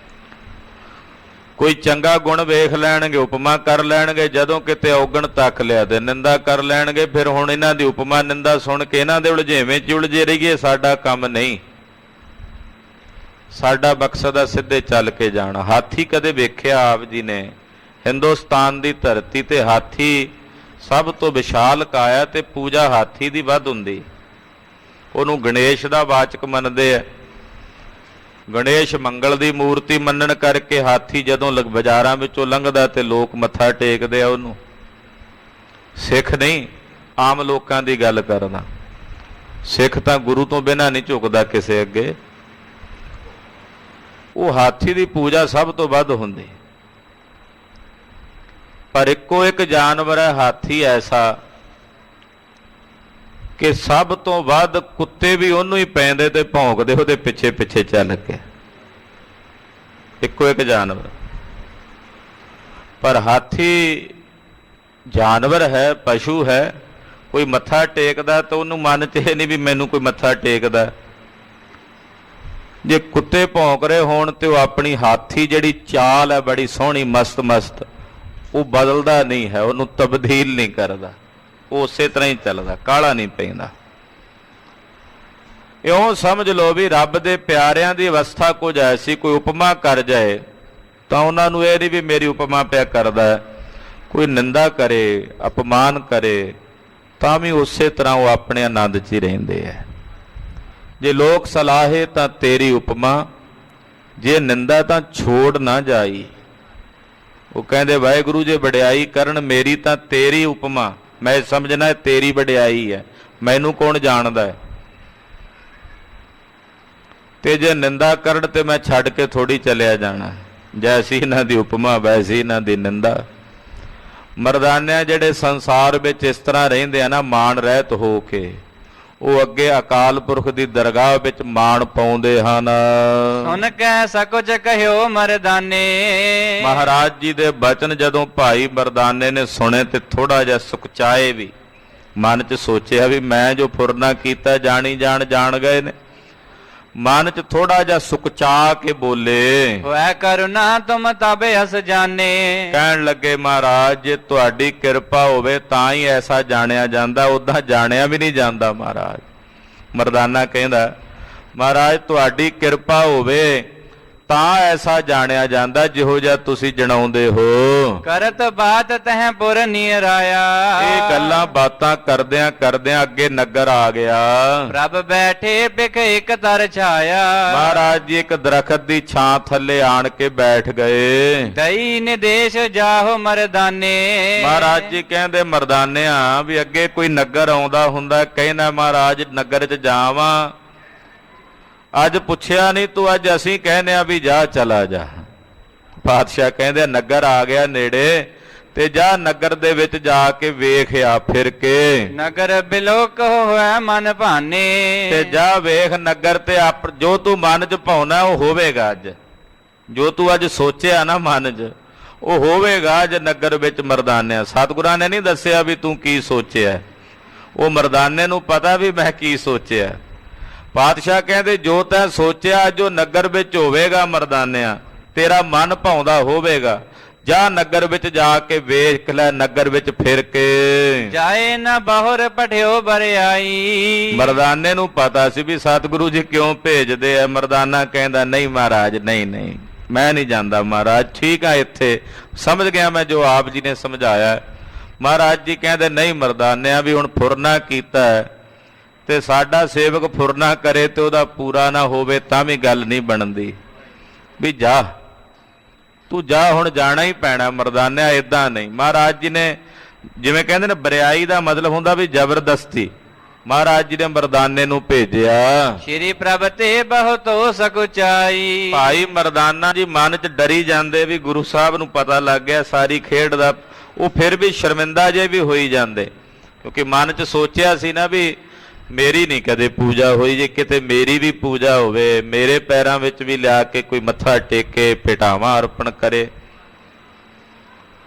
ਕੋਈ ਚੰਗਾ ਗੁਣ ਵੇਖ ਲੈਣਗੇ, ਉਪਮਾ ਕਰ ਲੈਣਗੇ, ਜਦੋਂ ਕਿਤੇ ਔਗਣ ਤੱਕ ਲਿਆ ਤੇ ਨਿੰਦਾ ਕਰ ਲੈਣਗੇ। ਫਿਰ ਹੁਣ ਇਹਨਾਂ ਦੀ ਉਪਮਾ ਨਿੰਦਾ ਸੁਣ ਕੇ ਇਹਨਾਂ ਦੇ ਉਲਝੇਵੇਂ 'ਚ ਉਲਝੇ ਰਹੀਏ, ਸਾਡਾ ਕੰਮ ਨਹੀਂ। ਸਾਡਾ ਮਕਸਦ ਆ ਸਿੱਧੇ ਚੱਲ ਕੇ ਜਾਣਾ। ਹਾਥੀ ਕਦੇ ਵੇਖਿਆ ਆਪ ਜੀ ਨੇ? ਹਿੰਦੁਸਤਾਨ ਦੀ ਧਰਤੀ ਤੇ ਹਾਥੀ ਸਭ ਤੋਂ ਵਿਸ਼ਾਲ ਕਾਇਆ, ਤੇ ਪੂਜਾ ਹਾਥੀ ਦੀ ਵੱਧ ਹੁੰਦੀ। ਉਹਨੂੰ ਗਣੇਸ਼ ਦਾ ਵਾਚਕ ਮੰਨਦੇ ਆ। ਗਣੇਸ਼ ਮੰਗਲ ਦੀ ਮੂਰਤੀ ਮੰਨਣ ਕਰਕੇ ਹਾਥੀ ਜਦੋਂ ਬਾਜ਼ਾਰਾਂ ਵਿੱਚੋਂ ਲੰਘਦਾ ਤੇ ਲੋਕ ਮੱਥਾ ਟੇਕਦੇ ਆ ਉਹਨੂੰ। ਸਿੱਖ ਨਹੀਂ, ਆਮ ਲੋਕਾਂ ਦੀ ਗੱਲ ਕਰਦਾ। ਸਿੱਖ ਤਾਂ ਗੁਰੂ ਤੋਂ ਬਿਨਾਂ ਨਹੀਂ ਝੁਕਦਾ ਕਿਸੇ ਅੱਗੇ। ਉਹ ਹਾਥੀ ਦੀ ਪੂਜਾ ਸਭ ਤੋਂ ਵੱਧ ਹੁੰਦੀ। ਪਰ ਇੱਕੋ ਇੱਕ ਜਾਨਵਰ ਹੈ ਹਾਥੀ ਐਸਾ ਕਿ ਸਭ ਤੋਂ ਵੱਧ ਕੁੱਤੇ ਵੀ ਉਹਨੂੰ ਹੀ ਪੈਂਦੇ ਤੇ ਭੌਂਕਦੇ ਉਹਦੇ ਪਿੱਛੇ ਪਿੱਛੇ ਚੱਲ ਕੇ। ਇੱਕੋ ਇੱਕ ਜਾਨਵਰ। ਪਰ ਹਾਥੀ ਜਾਨਵਰ ਹੈ, ਪਸ਼ੂ ਹੈ, ਕੋਈ ਮੱਥਾ ਟੇਕਦਾ ਤਾਂ ਉਹਨੂੰ ਮਨ 'ਚ ਇਹ ਨਹੀਂ ਵੀ ਮੈਨੂੰ ਕੋਈ ਮੱਥਾ ਟੇਕਦਾ। ਜੇ ਕੁੱਤੇ ਭੌਂਕ ਰਹੇ ਹੋਣ ਤੇ ਉਹ ਆਪਣੀ ਹਾਥੀ ਜਿਹੜੀ ਚਾਲ ਹੈ ਬੜੀ ਸੋਹਣੀ ਮਸਤ ਉਹ ਬਦਲਦਾ ਨਹੀਂ ਹੈ, ਉਹਨੂੰ ਤਬਦੀਲ ਨਹੀਂ ਕਰਦਾ, ਉਹ ਉਸੇ ਤਰ੍ਹਾਂ ਹੀ ਚੱਲਦਾ, ਕਾਹਲਾ ਨਹੀਂ ਪੈਂਦਾ। ਇਉਂ ਸਮਝ ਲਓ ਵੀ ਰੱਬ ਦੇ ਪਿਆਰਿਆਂ ਦੀ ਅਵਸਥਾ ਕੁਝ ਐਸੀ, ਕੋਈ ਉਪਮਾ ਕਰ ਜਾਏ ਤਾਂ ਉਹਨਾਂ ਨੂੰ ਇਹ ਨਹੀਂ ਵੀ ਮੇਰੀ ਉਪਮਾ ਪਿਆ ਕਰਦਾ, ਕੋਈ ਨਿੰਦਾ ਕਰੇ, ਅਪਮਾਨ ਕਰੇ ਤਾਂ ਵੀ ਉਸੇ ਤਰ੍ਹਾਂ ਉਹ ਆਪਣੇ ਆਨੰਦ 'ਚ ਹੀ ਰਹਿੰਦੇ ਹੈ। ਜੇ ਲੋਕ ਸਲਾਹੇ ਤਾਂ ਤੇਰੀ ਉਪਮਾ, ਜੇ ਨਿੰਦਾ ਤਾਂ ਛੋੜ ਨਾ ਜਾਈ। ਉਹ ਕਹਿੰਦੇ ਵਾਹਿਗੁਰੂ ਜੇ ਵਡਿਆਈ ਕਰਨ ਮੇਰੀ ਤਾਂ ਤੇਰੀ ਉਪਮਾ, ਮੈਂ ਸਮਝਣਾ ਤੇਰੀ ਵਡਿਆਈ ਹੈ, ਮੈਨੂੰ ਕੌਣ ਜਾਣਦਾ ਹੈ। ਤੇ ਜੇ ਨਿੰਦਾ ਕਰਨ ਤੇ ਮੈਂ ਛੱਡ ਕੇ ਥੋੜੀ ਚਲਿਆ ਜਾਣਾ। ਜੈਸੀ ਇਹਨਾਂ ਦੀ ਉਪਮਾ ਵੈਸੀ ਇਹਨਾਂ ਦੀ ਨਿੰਦਾ। ਮਰਦਾਨਿਆਂ ਜਿਹੜੇ ਸੰਸਾਰ ਵਿੱਚ ਇਸ ਤਰ੍ਹਾਂ ਰਹਿੰਦੇ ਆ ਨਾ ਮਾਣ ਰਹਿਤ ਹੋ ਕੇ, ਉਹ ਅੱਗੇ ਅਕਾਲ ਪੁਰਖ ਦੀ ਦਰਗਾਹ ਵਿੱਚ ਮਾਣ ਪਾਉਂਦੇ ਹਨ। ਸੁਣ ਕੇ ਸकुच ਕਹਿਓ ਮਰਦਾਨੇ। ਮਹਾਰਾਜ ਜੀ ਦੇ ਬਚਨ ਜਦੋਂ ਭਾਈ ਮਰਦਾਨੇ ਨੇ ਸੁਣੇ ਤੇ ਥੋੜਾ ਜਿਹਾ ਸੁਕਚਾਏ ਵੀ, ਮਨ 'ਚ ਸੋਚਿਆ ਵੀ ਮੈਂ ਜੋ ਫੁਰਨਾ ਕੀਤਾ ਜਾਣੀ ਜਾਣ ਗਏ ਨੇ। ਮਨ 'ਚ ਥੋੜਾ ਜਿਹਾ ਸੁਕਚਾ ਕੇ ਬੋਲੇ, ਹੋਇ ਕਰੁਣਾ ਤੁਮ ਤਬ ਅਸ ਜਾਣੇ। ਕਹਿਣ ਲੱਗੇ ਮਹਾਰਾਜ ਜੇ ਤੁਹਾਡੀ ਕਿਰਪਾ ਹੋਵੇ ਤਾਂ ਹੀ ਐਸਾ ਜਾਣਿਆ ਜਾਂਦਾ, ਉਦਾਂ ਜਾਣਿਆ ਵੀ ਨਹੀਂ ਜਾਂਦਾ। ਮਹਾਰਾਜ ਮਰਦਾਨਾ ਕਹਿੰਦਾ ਮਹਾਰਾਜ ਤੁਹਾਡੀ ਕਿਰਪਾ ਹੋਵੇ ਤਾਂ ਐਸਾ ਜਾਣਿਆ ਜਾਂਦਾ ਜਿਹੋ ਜਿਹਾ ਤੁਸੀਂ ਜਣਾਉਂਦੇ ਹੋ। ਕਰਤ ਬਾਤ ਤਹਿ ਪੁਰ ਨੀਰਾਇਆ। ਇਹ ਗੱਲਾਂ ਬਾਤਾਂ ਕਰਦਿਆਂ ਅੱਗੇ ਨਗਰ ਆ ਗਿਆ। ਪ੍ਰਭ ਬੈਠੇ ਬਿਖ ਇੱਕ ਤਰ ਛਾਇਆ। ਮਹਾਰਾਜ ਜੀ ਇੱਕ ਦਰਖਤ ਦੀ ਛਾਂ ਥੱਲੇ ਆਣ ਕੇ ਬੈਠ ਗਏ। ਦਈ ਨਿਦੇਸ਼ ਜਾਹੋ ਮਰਦਾਨੇ। ਮਹਾਰਾਜ ਜੀ ਕਹਿੰਦੇ ਮਰਦਾਨਿਆਂ ਵੀ ਅੱਗੇ ਕੋਈ ਨਗਰ ਆਉਂਦਾ ਹੁੰਦਾ, ਕਹਿੰਦਾ ਮਹਾਰਾਜ ਨਗਰ 'ਚ ਜਾਵਾਂ, ਅੱਜ ਪੁੱਛਿਆ ਨਹੀਂ ਤੂੰ, ਅੱਜ ਅਸੀਂ ਕਹਿੰਦੇ ਆ ਵੀ ਜਾ ਚਲਾ ਜਾ। ਪਾਤਸ਼ਾਹ ਕਹਿੰਦੇ ਨਗਰ ਆ ਗਿਆ ਨੇੜੇ ਤੇ ਜਾ ਨਗਰ ਦੇ ਵਿੱਚ ਜਾ ਕੇ ਵੇਖ ਆ ਫਿਰ ਕੇ। ਨਗਰ ਬਿਲੋਕ ਹੋਇਆ ਮਨ ਭਾਨੇ। ਤੇ ਜਾ ਵੇਖ ਨਗਰ ਤੇ ਜੋ ਤੂੰ ਮਨ 'ਚ ਪਾਉਣਾ ਉਹ ਹੋਵੇਗਾ। ਅੱਜ ਜੋ ਤੂੰ ਅੱਜ ਸੋਚਿਆ ਨਾ ਮਨ 'ਚ ਉਹ ਹੋਵੇਗਾ ਅੱਜ ਨਗਰ ਵਿੱਚ। ਮਰਦਾਨਿਆਂ ਸਤਿਗੁਰਾਂ ਨੇ ਨਹੀਂ ਦੱਸਿਆ ਵੀ ਤੂੰ ਕੀ ਸੋਚਿਆ, ਉਹ ਮਰਦਾਨੇ ਨੂੰ ਪਤਾ ਵੀ ਮੈਂ ਕੀ ਸੋਚਿਆ। ਪਾਤਸ਼ਾਹ ਕਹਿੰਦੇ ਜੋ ਤੈਂ ਸੋਚਿਆ ਜੋ ਨਗਰ ਵਿੱਚ ਹੋਵੇਗਾ ਮਰਦਾਨਿਆਂ, ਤੇਰਾ ਮਨ ਭਾਉਂਦਾ ਹੋਵੇਗਾ। ਜਾ ਨਗਰ ਵਿੱਚ ਜਾ ਕੇ ਵੇਖ ਲੈ, ਨਗਰ ਵਿੱਚ ਫਿਰ ਕੇ। ਜਾਏ ਨਾ ਬਾਹਰ ਪਠਿਓ ਬਰਿਆਈ। ਮਰਦਾਨੇ ਨੂੰ ਪਤਾ ਸੀ ਵੀ ਸਤਿਗੁਰੂ ਜੀ ਕਿਉਂ ਭੇਜਦੇ ਆ। ਮਰਦਾਨਾ ਕਹਿੰਦਾ ਨਹੀਂ ਮਹਾਰਾਜ, ਨਹੀਂ ਮੈਂ ਨਹੀਂ ਜਾਂਦਾ ਮਹਾਰਾਜ, ਠੀਕ ਆ ਇੱਥੇ ਸਮਝ ਗਿਆ ਮੈਂ ਜੋ ਆਪ ਜੀ ਨੇ ਸਮਝਾਇਆ। ਮਹਾਰਾਜ ਜੀ ਕਹਿੰਦੇ ਨਹੀਂ ਮਰਦਾਨਿਆਂ ਵੀ ਹੁਣ ਫੁਰਨਾ ਕੀਤਾ ਤੇ ਸਾਡਾ ਸੇਵਕ ਫੁਰਨਾ ਕਰੇ ਤੇ ਉਹਦਾ ਪੂਰਾ ਨਾ ਹੋਵੇ ਤਾਂ ਵੀ ਗੱਲ ਨਹੀਂ ਬਣਦੀ। ਵੀ ਜਾ ਤੂੰ ਜਾ, ਹੁਣ ਜਾਣਾ ਹੀ ਪੈਣਾ। ਮਰਦਾਨਿਆ ਏਦਾਂ ਨਹੀਂ। ਮਹਾਰਾਜ ਜੀ ਨੇ ਜਿਵੇਂ ਕਹਿੰਦੇ ਨੇ ਬਰਿਆਈ ਦਾ ਮਤਲਬ ਹੁੰਦਾ ਵੀ ਜ਼ਬਰਦਸਤੀ। ਮਹਾਰਾਜ ਜੀ ਨੇ ਮਰਦਾਨੇ ਨੂੰ ਭੇਜਿਆ। ਸ਼੍ਰੀ ਪ੍ਰਭ ਤੇ ਬਹੁਤੋ ਸਕੁਚਾਈ। ਭਾਈ ਮਰਦਾਨਾ ਜੀ ਮਨ 'ਚ ਡਰੀ ਜਾਂਦੇ ਵੀ ਗੁਰੂ ਸਾਹਿਬ ਨੂੰ ਪਤਾ ਲੱਗ ਗਿਆ ਸਾਰੀ ਖੇਡ ਦਾ। ਉਹ ਫਿਰ ਵੀ ਸ਼ਰਮਿੰਦਾ ਜੇ ਵੀ ਹੋਈ ਜਾਂਦੇ, ਕਿਉਂਕਿ ਮਨ 'ਚ ਸੋਚਿਆ ਸੀ ਨਾ ਵੀ ਮੇਰੀ ਨਹੀਂ ਕਦੇ ਪੂਜਾ ਹੋਈ, ਜੇ ਕਿਤੇ ਮੇਰੀ ਵੀ ਪੂਜਾ ਹੋਵੇ, ਮੇਰੇ ਪੈਰਾਂ ਵਿੱਚ ਵੀ ਲਿਆ ਕੇ ਕੋਈ ਮੱਥਾ ਟੇਕੇ, ਭੇਟਾਵਾਂ ਅਰਪਣ ਕਰੇ।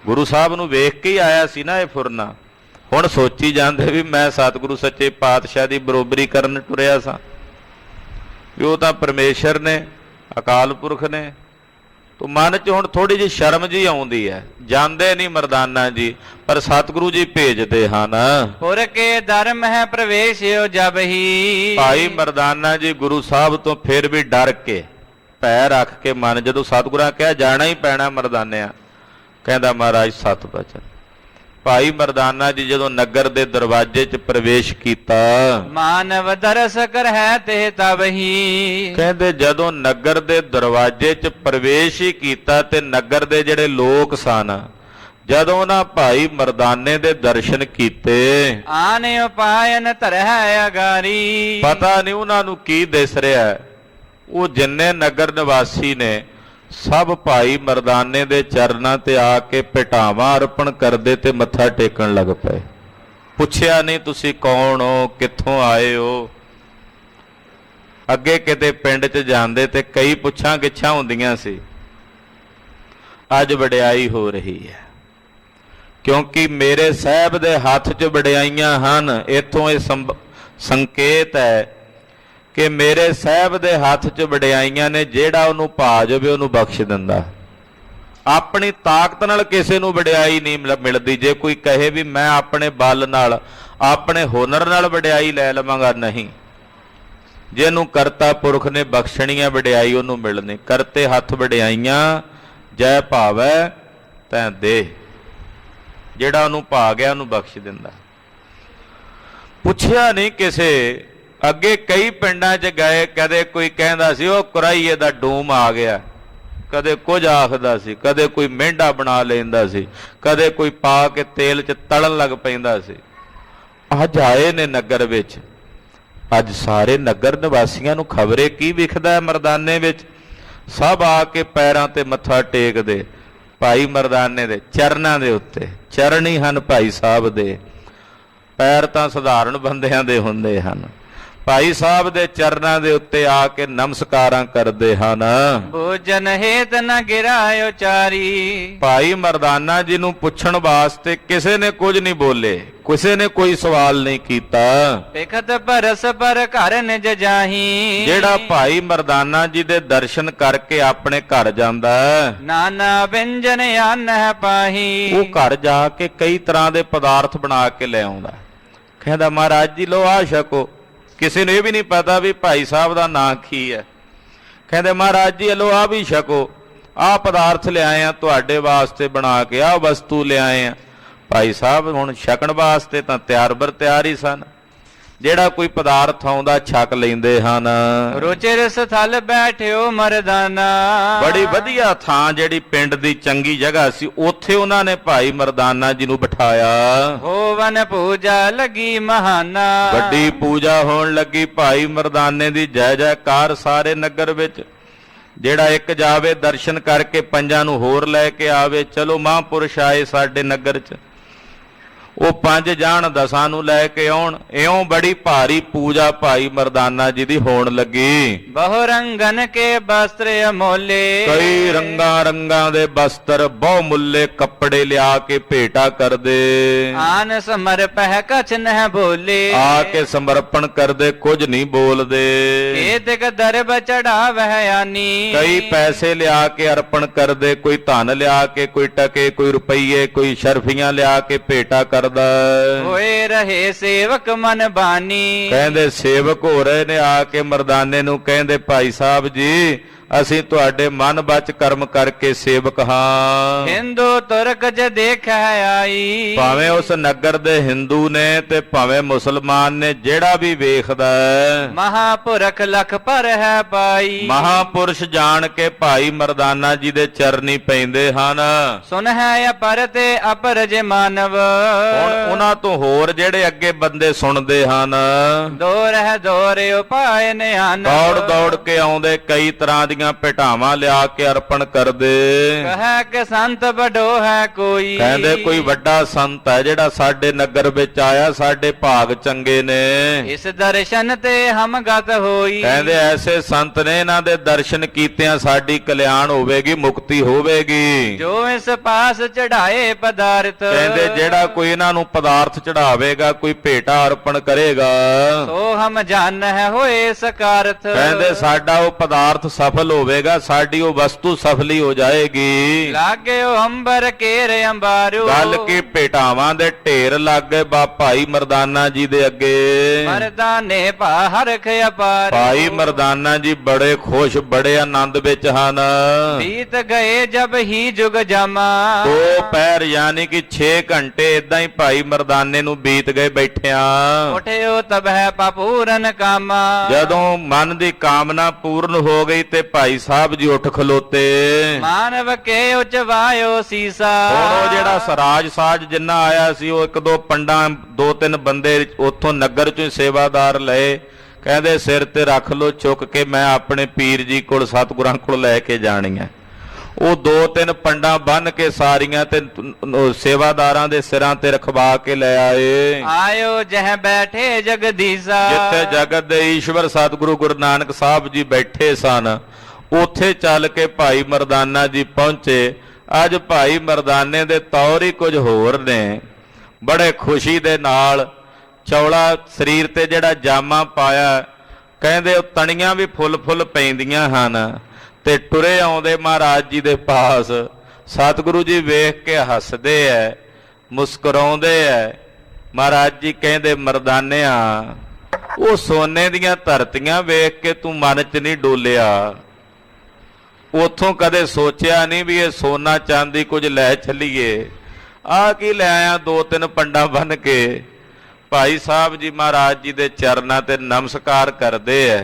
ਗੁਰੂ ਸਾਹਿਬ ਨੂੰ ਵੇਖ ਕੇ ਹੀ ਆਇਆ ਸੀ ਨਾ ਇਹ ਫੁਰਨਾ। ਹੁਣ ਸੋਚੀ ਜਾਂਦੇ ਵੀ ਮੈਂ ਸਤਿਗੁਰੂ ਸੱਚੇ ਪਾਤਸ਼ਾਹ ਦੀ ਬਰੋਬਰੀ ਕਰਨ ਟੁਰਿਆ ਸਾਂ, ਵੀ ਉਹ ਤਾਂ ਪਰਮੇਸ਼ਰ ਨੇ, ਅਕਾਲ ਪੁਰਖ ਨੇ। ਤੋ ਮਨ 'ਚ ਹੁਣ ਥੋੜੀ ਜਿਹੀ ਸ਼ਰਮ ਜਿਹੀ ਆਉਂਦੀ ਹੈ। ਜਾਂਦੇ ਨਹੀਂ ਮਰਦਾਨਾ ਜੀ, ਪਰ ਸਤਿਗੁਰੂ ਜੀ ਭੇਜਦੇ ਹਨ। ਪੁਰ ਕੇ ਧਰਮ ਹੈ ਪ੍ਰਵੇਸ਼ਿਓ ਜਬ ਹੀ। ਭਾਈ ਮਰਦਾਨਾ ਜੀ ਗੁਰੂ ਸਾਹਿਬ ਤੋਂ ਫਿਰ ਵੀ ਡਰ ਕੇ, ਭੈ ਰੱਖ ਕੇ ਮਨ, ਜਦੋਂ ਸਤਿਗੁਰਾਂ ਕਿਹਾ ਜਾਣਾ ਹੀ ਪੈਣਾ ਮਰਦਾਨਿਆਂ, ਕਹਿੰਦਾ ਮਹਾਰਾਜ ਸਤ ਬਚਨ। ਭਾਈ ਮਰਦਾਨਾ ਜੀ ਜਦੋਂ ਨਗਰ ਦੇ ਦਰਵਾਜ਼ੇ 'ਚ ਪ੍ਰਵੇਸ਼ ਕੀਤਾ, ਮਾਨਵ ਦਰਸ ਕਰ ਹੈ ਤੇ ਤਬ ਹੀ। ਕਹਿੰਦੇ ਜਦੋਂ ਨਗਰ ਦੇ ਦਰਵਾਜ਼ੇ 'ਚ ਪ੍ਰਵੇਸ਼ ਹੀ ਕੀਤਾ ਤੇ ਨਗਰ ਦੇ ਜਿਹੜੇ ਲੋਕ ਸਨ, ਜਦੋਂ ਉਹਨਾਂ ਭਾਈ ਮਰਦਾਨੇ ਦੇ ਦਰਸ਼ਨ ਕੀਤੇ, ਆਨ ਉਪਾਇਨ ਧਰਹਿ ਅਗਾਰੀ। ਪਤਾ ਨਹੀਂ ਉਹਨਾਂ ਨੂੰ ਕੀ ਦਿਸ ਰਿਹਾ। ਉਹ ਜਿੰਨੇ ਨਗਰ ਨਿਵਾਸੀ ਨੇ ਸਭ ਭਾਈ ਮਰਦਾਨੇ ਦੇ ਚਰਨਾਂ ਤੇ ਆ ਕੇ ਭੇਟਾਵਾਂ ਅਰਪਣ ਕਰਦੇ ਤੇ ਮੱਥਾ ਟੇਕਣ ਲੱਗ ਪਏ। ਪੁੱਛਿਆ ਨਹੀਂ ਤੁਸੀਂ ਕੌਣ ਹੋ, ਕਿੱਥੋਂ ਆਏ ਹੋ। ਅੱਗੇ ਕਿਤੇ ਪਿੰਡ 'ਚ ਜਾਂਦੇ ਤੇ ਕਈ ਪੁੱਛਾਂ ਗਿੱਛਾਂ ਹੁੰਦੀਆਂ ਸੀ, ਅੱਜ ਵਡਿਆਈ ਹੋ ਰਹੀ ਹੈ। ਕਿਉਂਕਿ ਮੇਰੇ ਸਾਹਿਬ ਦੇ ਹੱਥ 'ਚ ਵਡਿਆਈਆਂ ਹਨ। ਇੱਥੋਂ ਇਹ ਸੰਕੇਤ ਹੈ ਕਿ ਮੇਰੇ ਸਾਹਿਬ ਦੇ ਹੱਥ 'ਚ ਵਡਿਆਈਆਂ ਨੇ, ਜਿਹੜਾ ਉਹਨੂੰ ਪਾ ਜਾਵੇ ਉਹਨੂੰ ਬਖਸ਼ ਦਿੰਦਾ। ਆਪਣੀ ਤਾਕਤ ਨਾਲ ਕਿਸੇ ਨੂੰ ਵਡਿਆਈ ਨਹੀਂ ਮਿਲਦੀ। ਜੇ ਕੋਈ ਕਹੇ ਵੀ ਮੈਂ ਆਪਣੇ ਬਲ ਨਾਲ, ਆਪਣੇ ਹੁਨਰ ਨਾਲ ਵਡਿਆਈ ਲੈ ਲਵਾਂਗਾ, ਨਹੀਂ। ਜਿਹਨੂੰ ਕਰਤਾ ਪੁਰਖ ਨੇ ਬਖਸ਼ਣੀਆਂ ਵਡਿਆਈ ਉਹਨੂੰ ਮਿਲਣੀ। ਕਰਤੇ ਹੱਥ ਵਡਿਆਈਆਂ ਜੈ ਭਾਵੈ ਤੈਂ ਦੇ, ਜਿਹੜਾ ਉਹਨੂੰ ਪਾ ਗਿਆ ਉਹਨੂੰ ਬਖਸ਼ ਦਿੰਦਾ। ਪੁੱਛਿਆ ਨਹੀਂ ਕਿਸੇ। ਅੱਗੇ ਕਈ ਪਿੰਡਾਂ 'ਚ ਗਏ, ਕਦੇ ਕੋਈ ਕਹਿੰਦਾ ਸੀ ਉਹ ਕੁਰਾਈਏ ਦਾ ਡੂਮ ਆ ਗਿਆ, ਕਦੇ ਕੁਝ ਆਖਦਾ ਸੀ, ਕਦੇ ਕੋਈ ਮਹਿੰਡਾ ਬਣਾ ਲੈਂਦਾ ਸੀ, ਕਦੇ ਕੋਈ ਪਾ ਕੇ ਤੇਲ 'ਚ ਤਲਣ ਲੱਗ ਪੈਂਦਾ ਸੀ। ਅੱਜ ਆਏ ਨੇ ਨਗਰ ਵਿੱਚ, ਅੱਜ ਸਾਰੇ ਨਗਰ ਨਿਵਾਸੀਆਂ ਨੂੰ ਖਬਰੇ ਕੀ ਵਿਖਦਾ ਮਰਦਾਨੇ ਵਿੱਚ। ਸਭ ਆ ਕੇ ਪੈਰਾਂ ਤੇ ਮੱਥਾ ਟੇਕਦੇ ਭਾਈ ਮਰਦਾਨੇ ਦੇ ਚਰਨਾਂ ਦੇ ਉੱਤੇ। ਚਰਨ ਹੀ ਹਨ ਭਾਈ ਸਾਹਿਬ ਦੇ, ਪੈਰ ਤਾਂ ਸਧਾਰਨ ਬੰਦਿਆਂ ਦੇ ਹੁੰਦੇ ਹਨ। ਭਾਈ ਸਾਹਿਬ ਦੇ ਚਰਨਾਂ ਦੇ ਉੱਤੇ ਆ ਕੇ ਨਮਸਕਾਰਾਂ ਕਰਦੇ ਹਨ। ਭੋਜਨ ਹੇਤ ਨ ਗਿਰਾਇਓ ਚਾਰੀ। ਭਾਈ ਮਰਦਾਨਾ ਜੀ ਨੂੰ ਪੁੱਛਣ ਵਾਸਤੇ ਕਿਸੇ ਨੇ ਕੁਝ ਨਹੀਂ ਬੋਲੇ, ਕਿਸੇ ਨੇ ਕੋਈ ਸਵਾਲ ਨਹੀਂ ਕੀਤਾ। ਪਿਖਤ ਪਰਸ ਪਰ ਘਰ ਨਿਜ ਜਾਹੀ। ਜਿਹੜਾ ਭਾਈ ਮਰਦਾਨਾ ਜੀ ਦੇ ਦਰਸ਼ਨ ਕਰਕੇ ਆਪਣੇ ਘਰ ਜਾਂਦਾ, ਨਾਨਾ ਵਿਅੰਜਨ ਆਨਹਿ ਪਾਹੀ। ਉਹ ਘਰ ਜਾ ਕੇ ਕਈ ਤਰ੍ਹਾਂ ਦੇ ਪਦਾਰਥ ਬਣਾ ਕੇ ਲੈ ਆਉਂਦਾ। ਕਹਿੰਦਾ ਮਹਾਰਾਜ ਜੀ ਲੋ ਆ ਛਕੋ। ਕਿਸੇ ਨੂੰ ਇਹ ਵੀ ਨਹੀਂ ਪਤਾ ਵੀ ਭਾਈ ਸਾਹਿਬ ਦਾ ਨਾਂ ਕੀ ਹੈ। ਕਹਿੰਦੇ ਮਹਾਰਾਜ ਜੀ ਲੋ ਆ ਵੀ ਛਕੋ, ਆਹ ਪਦਾਰਥ ਲਿਆਏ ਆ ਤੁਹਾਡੇ ਵਾਸਤੇ ਬਣਾ ਕੇ, ਆਹ ਵਸਤੂ ਲਿਆਏ ਆ। ਭਾਈ ਸਾਹਿਬ ਹੁਣ ਛਕਣ ਵਾਸਤੇ ਤਾਂ ਤਿਆਰ ਬਰ ਤਿਆਰ ਹੀ ਸਨ। ਜਿਹੜਾ ਕੋਈ ਪਦਾਰਥ ਆਉਂਦਾ ਛਕ ਲੈਂਦੇ ਹਨ। ਰੁਚਿਰ ਸਥਲ ਬੈਠਿਓ ਮਰਦਾਨਾ। ਬੜੀ ਵਧੀਆ ਥਾਂ ਜਿਹੜੀ ਪਿੰਡ ਦੀ ਚੰਗੀ ਜਗ੍ਹਾ ਸੀ, ਉੱਥੇ ਉਹਨਾਂ ਨੇ ਭਾਈ ਮਰਦਾਨਾ ਜੀ ਨੂੰ ਬਿਠਾਇਆ। ਹੋਵਨ ਪੂਜਾ ਲੱਗੀ ਮਹਾਨਾ। ਵੱਡੀ ਪੂਜਾ ਹੋਣ ਲੱਗੀ ਭਾਈ ਮਰਦਾਨੇ ਦੀ। ਜੈ ਜੈਕਾਰ ਸਾਰੇ ਨਗਰ ਵਿੱਚ। ਜਿਹੜਾ ਇੱਕ ਜਾਵੇ ਦਰਸ਼ਨ ਕਰਕੇ ਪੰਜਾਂ ਨੂੰ ਹੋਰ ਲੈ ਕੇ ਆਵੇ। ਚਲੋ ਮਹਾਂਪੁਰਸ਼ ਆਏ ਸਾਡੇ ਨਗਰ 'ਚ, ਉਹ 5 ਜਾਣ 10 ਨੂੰ ਲੈ ਕੇ ਆਉਣ। ਇਉਂ ਬੜੀ ਭਾਰੀ ਪੂਜਾ ਭਾਈ ਮਰਦਾਨਾ ਜੀ ਦੀ ਹੋਣ ਲੱਗੀ। ਬਹੁ ਰੰਗਨ ਕੇ ਬਸਤਰ ਅਮੋਲੇ। ਕਈ ਰੰਗਾਂ ਰੰਗਾਂ ਦੇ ਬਸਤਰ, ਬਹੁ ਮੁੱਲੇ ਕੱਪੜੇ ਲਿਆ ਕੇ ਭੇਟਾ ਕਰਦੇ। ਆਨ ਸਮਰਪਹਿ ਕਛ ਨਹਿ ਬੋਲੇ। ਆ ਕੇ ਸਮਰਪਣ ਕਰਦੇ, ਕੁਝ ਨਹੀਂ ਬੋਲਦੇ। ਏਤਕ ਦਰਬ ਚੜਾਵਹਿ ਆਨੀ। ਕਈ ਪੈਸੇ ਲਿਆ ਕੇ ਅਰਪਣ ਕਰਦੇ, ਕੋਈ ਧਨ ਲਿਆ ਕੇ, ਕੋਈ ਟਕੇ, ਕੋਈ ਰੁਪਈਏ, ਕੋਈ ਸ਼ਰਫੀਆਂ ਲਿਆ ਕੇ ਭੇਟਾ ਕਰਦਾ। ਹੋਏ ਰਹੇ ਸੇਵਕ ਮਨ ਬਾਨੀ। ਕਹਿੰਦੇ ਸੇਵਕ ਹੋ ਰਹੇ ਨੇ। ਆ ਕੇ ਮਰਦਾਨੇ ਨੂੰ ਕਹਿੰਦੇ ਭਾਈ ਸਾਹਿਬ ਜੀ ਅਸੀਂ ਤੁਹਾਡੇ ਮਨ ਬਚ ਕਰਮ ਕਰਕੇ ਸੇਵਕ ਹਾਂ। ਹਿੰਦੂ ਤੁਰਕ ਜ ਦੇਖੈ ਆਈ। ਭਾਵੇਂ ਉਸ ਨਗਰ ਦੇ ਹਿੰਦੂ ਨੇ ਤੇ ਭਾਵੇਂ ਮੁਸਲਮਾਨ ਨੇ, ਜਿਹੜਾ ਵੀ ਵੇਖਦਾ ਮਹਾਪੁਰਖ ਲਖ ਪਰ ਹੈ ਪਾਈ। ਮਹਾਪੁਰਸ਼ ਜਾਣ ਕੇ ਭਾਈ ਮਰਦਾਨਾ ਜੀ ਦੇ ਚਰਨੀ ਪੈਂਦੇ ਹਨ। ਸੁਨ ਹੈ ਅਪਰ ਤੇ ਅਪਰਜ ਮਾਨਵ। ਹੁਣ ਉਹਨਾਂ ਤੋਂ ਹੋਰ ਜਿਹੜੇ ਅੱਗੇ ਬੰਦੇ ਸੁਣਦੇ ਹਨ। ਦੋਰ ਹੈ ਦੋਰੇ ਉਪਾਏ ਨਿਆਨ। ਦੌੜ ਦੌੜ ਕੇ ਆਉਂਦੇ, ਕਈ ਤਰ੍ਹਾਂ ਦੀਆਂ ਭੇਟਾਵਾਂ ਲਿਆ ਕੇ ਅਰਪਣ ਕਰਦੇ। ਕਹੈ ਕਿ ਸੰਤ ਵੱਡੋ ਹੈ ਕੋਈ। ਕਹਿੰਦੇ ਕੋਈ ਵੱਡਾ ਸੰਤ ਹੈ ਜਿਹੜਾ ਸਾਡੇ ਨਗਰ ਵਿੱਚ ਆਇਆ, ਸਾਡੇ ਭਾਗ ਚੰਗੇ ਨੇ। ਇਸ ਦਰਸ਼ਨ ਤੇ ਹਮ ਗਤ ਹੋਈ। ਕਹਿੰਦੇ ਐਸੇ ਸੰਤ ਨੇ, ਇਹਨਾਂ ਦੇ ਦਰਸ਼ਨ ਕੀਤਿਆਂ ਸਾਡੀ ਕਲਿਆਣ ਹੋਵੇਗੀ, ਮੁਕਤੀ ਹੋਵੇਗੀ। ਜੋ ਇਸ ਪਾਸ ਚੜਾਏ ਪਦਾਰਥ। ਕਹਿੰਦੇ ਜਿਹੜਾ ਕੋਈ ਇਹਨਾਂ ਨੂੰ ਪਦਾਰਥ ਚੜਾਵੇਗਾ, ਕੋਈ ਭੇਟਾ ਅਰਪਣ ਕਰੇਗਾ, ਸੋ ਹਮ ਜਾਣ ਹੈ ਹੋਏ ਸਕਾਰਥ। ਕਹਿੰਦੇ ਸਾਡਾ ਉਹ ਪਦਾਰਥ ਸਫਲ ਹੋਵੇਗਾ, ਸਾਡੀ ਉਹ ਵਸਤੂ ਸਫਲੀ ਹੋ ਜਾਏਗੀ। ਲਾਗਿਓ ਅੰਬਰ ਕੇਰ ਅੰਬਾਰੂ। ਗੱਲ ਕੀ ਭੇਟਾਵਾਂ ਦੇ ਢੇਰ ਲੱਗ ਗਏ ਭਾਈ ਮਰਦਾਨਾ ਜੀ ਦੇ ਅੱਗੇ। ਮਰਦਾਨੇ ਹਰਖ ਅਪਾਰ। ਭਾਈ ਮਰਦਾਨਾ ਜੀ ਬੜੇ ਖੁਸ਼, ਬੜੇ ਆਨੰਦ ਵਿੱਚ ਹਨ। ਬੀਤ ਗਏ ਜਬ ਹੀ ਜੁਗ ਜਾਮਾ। 2 ਪਹਿਰ ਯਾਨੀ ਕਿ 6 ਘੰਟੇ ਇਦਾਂ ਹੀ ਭਾਈ ਮਰਦਾਨੇ ਨੂੰ ਬੀਤ ਗਏ ਬੈਠਿਆਂ। ਉਠਿਓ ਤਬ ਹੈ ਪੂਰਨ ਕਾਮਾ। ਜਦੋਂ ਮਨ ਦੀ ਕਾਮਨਾ ਪੂਰਨ ਹੋ ਗਈ ਤੇ ਭਾਈ ਸਾਹਿਬ ਜੀ ਉੱਠ ਖਲੋਤੇ। ਮਾਨਵ ਕੇ ਉਚਵਾਇਓ ਸੀਸਾ। ਹੁਣ ਉਹ ਜਿਹੜਾ ਸਰਾਜ ਸਾਜ ਜਿੰਨਾ ਆਇਆ ਸੀ, ਉਹ 1-2 ਪੰਡਾਂ 2-3 ਬੰਦੇ ਉੱਥੋਂ ਨਗਰ ਚੋਂ ਸੇਵਾਦਾਰ ਲਏ। ਕਹਿੰਦੇ ਸਿਰ ਤੇ ਰੱਖ ਲੋ ਚੁੱਕ ਕੇ, ਮੈਂ ਆਪਣੇ ਪੀਰ ਜੀ ਕੋਲ ਸਤਿਗੁਰਾਂ ਕੋਲ ਲੈ ਕੇ ਜਾਣੀ ਹੈ। ਉਹ 2-3 ਪੰਡਾਂ ਬੰਨ ਕੇ ਸਾਰੀਆਂ ਤੇ ਸੇਵਾਦਾਰਾਂ ਦੇ ਸਿਰਾਂ ਤੇ ਰਖਵਾ ਕੇ ਲੈ ਆਏ। ਆਇਓ ਜਹ ਬੈਠੇ ਜਗਦੀਸ਼ਾ। ਜਿੱਥੇ ਜਗਤ ਦੇ ਈਸ਼ਵਰ ਸਤਿਗੁਰੂ ਗੁਰੂ ਨਾਨਕ ਸਾਹਿਬ ਜੀ ਬੈਠੇ ਸਨ, ਉੱਥੇ ਚੱਲ ਕੇ ਭਾਈ ਮਰਦਾਨਾ ਜੀ ਪਹੁੰਚੇ। ਅੱਜ ਭਾਈ ਮਰਦਾਨੇ ਦੇ ਤੌਰ ਹੀ ਕੁਝ ਹੋਰ ਨੇ। ਬੜੇ ਖੁਸ਼ੀ ਦੇ ਨਾਲ ਚੌਲਾ ਸਰੀਰ ਤੇ ਜਿਹੜਾ ਜਾਮਾ ਪਾਇਆ, ਕਹਿੰਦੇ ਉਹ ਤਣੀਆਂ ਵੀ ਫੁੱਲ ਫੁੱਲ ਪੈਂਦੀਆਂ ਹਨ, ਤੇ ਟੁਰੇ ਆਉਂਦੇ ਮਹਾਰਾਜ ਜੀ ਦੇ ਪਾਸ। ਸਤਿਗੁਰੂ ਜੀ ਵੇਖ ਕੇ ਹੱਸਦੇ ਐ, ਮੁਸਕਰਾਉਂਦੇ ਐ। ਮਹਾਰਾਜ ਜੀ ਕਹਿੰਦੇ, ਮਰਦਾਨਿਆ, ਉਹ ਸੋਨੇ ਦੀਆਂ ਧਰਤੀਆਂ ਵੇਖ ਕੇ ਤੂੰ ਮਨ 'ਚ ਨਹੀਂ ਡੋਲਿਆ? ਉਥੋਂ ਕਦੇ ਸੋਚਿਆ ਨਹੀਂ ਵੀ ਇਹ ਸੋਨਾ ਚਾਂਦੀ ਕੁਝ ਲੈ ਚੱਲੀਏ? ਆਹ ਕੀ ਲੈ ਆਇਆ 2-3 ਪੰਡਾਂ ਬੰਨ ਕੇ? ਭਾਈ ਸਾਹਿਬ ਜੀ ਮਹਾਰਾਜ ਜੀ ਦੇ ਚਰਨਾਂ ਤੇ ਨਮਸਕਾਰ ਕਰਦੇ ਐ।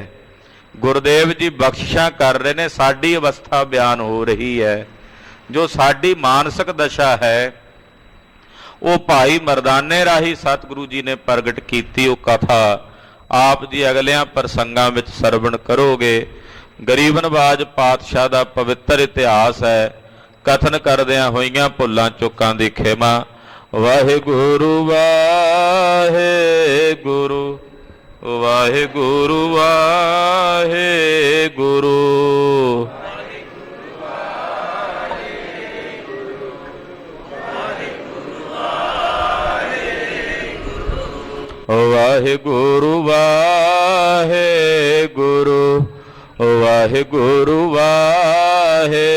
ਗੁਰਦੇਵ ਜੀ ਬਖਸ਼ਿਸ਼ਾਂ ਕਰ ਰਹੇ ਨੇ। ਸਾਡੀ ਅਵਸਥਾ ਬਿਆਨ ਹੋ ਰਹੀ ਹੈ। ਜੋ ਸਾਡੀ ਮਾਨਸਿਕ ਦਸ਼ਾ ਹੈ ਉਹ ਭਾਈ ਮਰਦਾਨੇ ਰਾਹੀਂ ਸਤਿਗੁਰੂ ਜੀ ਨੇ ਪ੍ਰਗਟ ਕੀਤੀ। ਉਹ ਕਥਾ ਆਪ ਜੀ ਅਗਲਿਆਂ ਪ੍ਰਸੰਗਾਂ ਵਿੱਚ ਸਰਵਣ ਕਰੋਗੇ। ਗਰੀਬ ਨਵਾਜ ਪਾਤਸ਼ਾਹ ਦਾ ਪਵਿੱਤਰ ਇਤਿਹਾਸ ਹੈ। ਕਥਨ ਕਰਦਿਆਂ ਹੋਈਆਂ ਭੁੱਲਾਂ ਚੁੱਕਾਂ ਦੀ ਖਿਮਾ। ਵਾਹਿਗੁਰੂ ਵਾਹਿਗੁਰੂ ਵਾਹਿਗੁਰੂ ਵਾਹਿਗੁਰੂ। ਵਾਹਿਗੁਰੂ ਵਾਹਿਗੁਰੂ ਵਾਹਿਗੁਰੂ ਵਾਹਿਗੁਰੂ।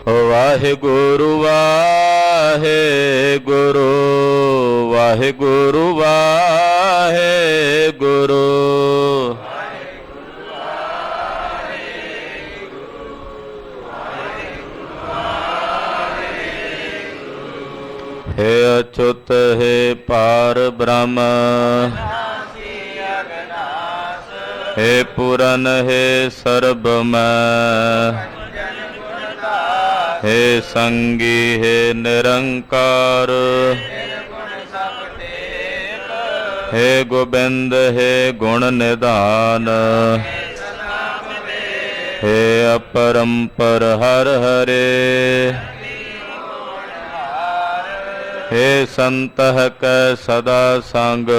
ਵਾਹਿਗੁਰੂ ਵਾਹਿਗੁਰੂ ਵਾਹਿਗੁਰੂ ਵਾਹਿਗੁਰੂ। हे अच्युत हे पार ब्रह्म, हे पूरन हे सर्वमय, हे संगी हे निरंकार, हे गोबिंद हे गुण निधान, हे अपरंपर हर हरे, हे संतह कै सदा संग,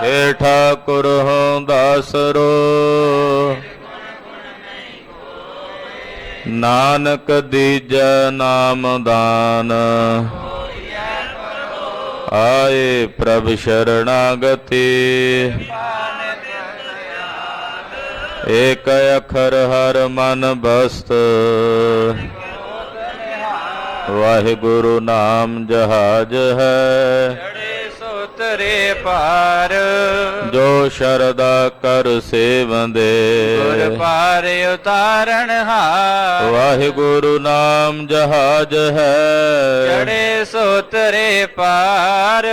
हे ठाकुर हो दासरो, नानक दीजै नाम दान, आए प्रभु शरणागति, एक अखर हर मन बस्त, वाहिगुरु नाम जहाज है, तरे पार, जो शरदा कर सेवंदे, गुर पार उतारण हार। वाहिगुरु नाम जहाज है, चढ़े सो तरे पार,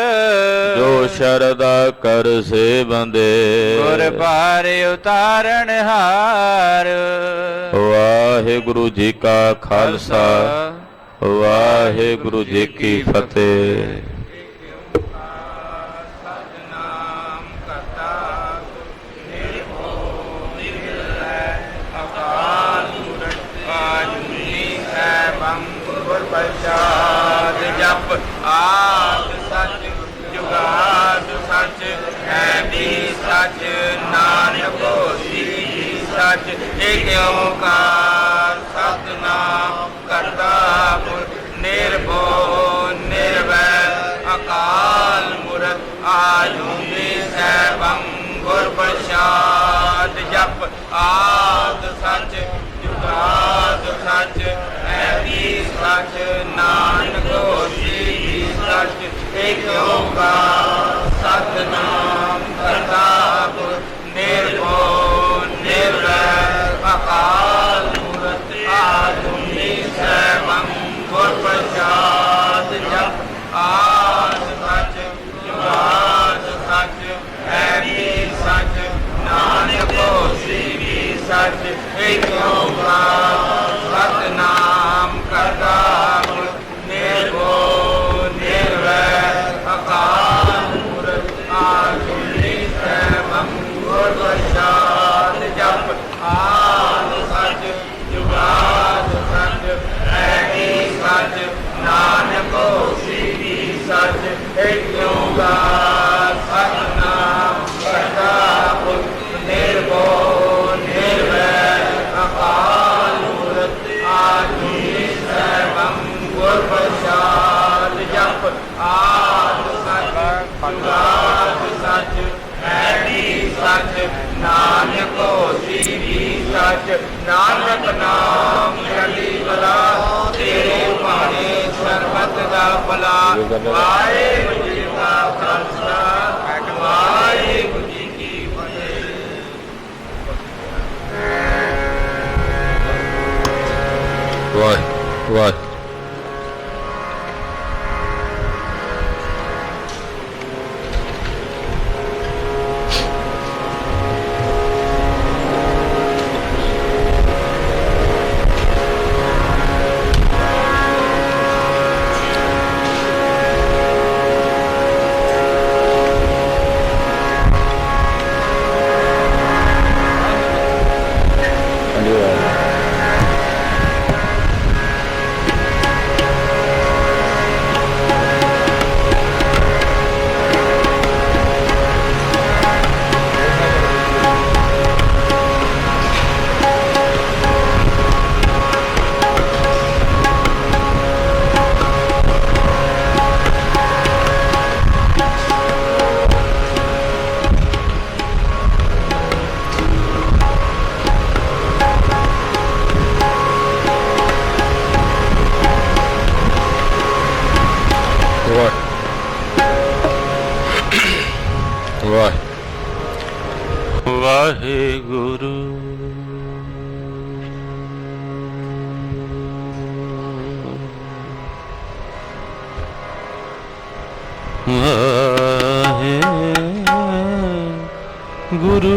जो शरदा कर सेवंदे, गुर पार उतारण हार। वाहिगुरु जी का खालसा, वाहिगुरु जी की फतेह। जप आद सच जुगाद सच है भी सच, नानक होसी भी सच, एक ओंकार सतनाम करता पुरख निर्भय निर्वैर अकाल मूरत आजुनी सैभं गुर प्रसाद। जप आद सच जुगाद सच है भी सच, नानक होसी भी सच, एक ओंकार सतनाम करता पुरख निर्भय निर्वैर अकाल मूरत आजुनी सैभं गुर प्रसाद। जप आद सच जुगाद सच है भी सच, नानक होसी भी सच, एक ओंकार सतनाम करता निर्भय निर्वैर अकाल मूरत आजुनी सैभं गुर प्रसाद। जप आद सच जुगाद सच है भी सच, नानक होसी भी सच, ਨਾਨਕ ਨਾਮ ਚੜ੍ਹਦੀ ਕਲਾ ਤੇਰੇ ਭਾਣੇ ਸਰਬਤ ਦਾ ਭਲਾ। ਵਾਹਿਗੁਰੂ ਜੀ ਕਾ ਖਾਲਸਾ ਵਾਹਿਗੁਰੂ ਜੀ ਕੀ ਫਤਿਹ। ਵਾਹਿਗੁਰੂ ਵਾਹਿਗੁਰੂ। ਵਾਹਿਗੁਰੂ ਵਾਹਿਗੁਰੂ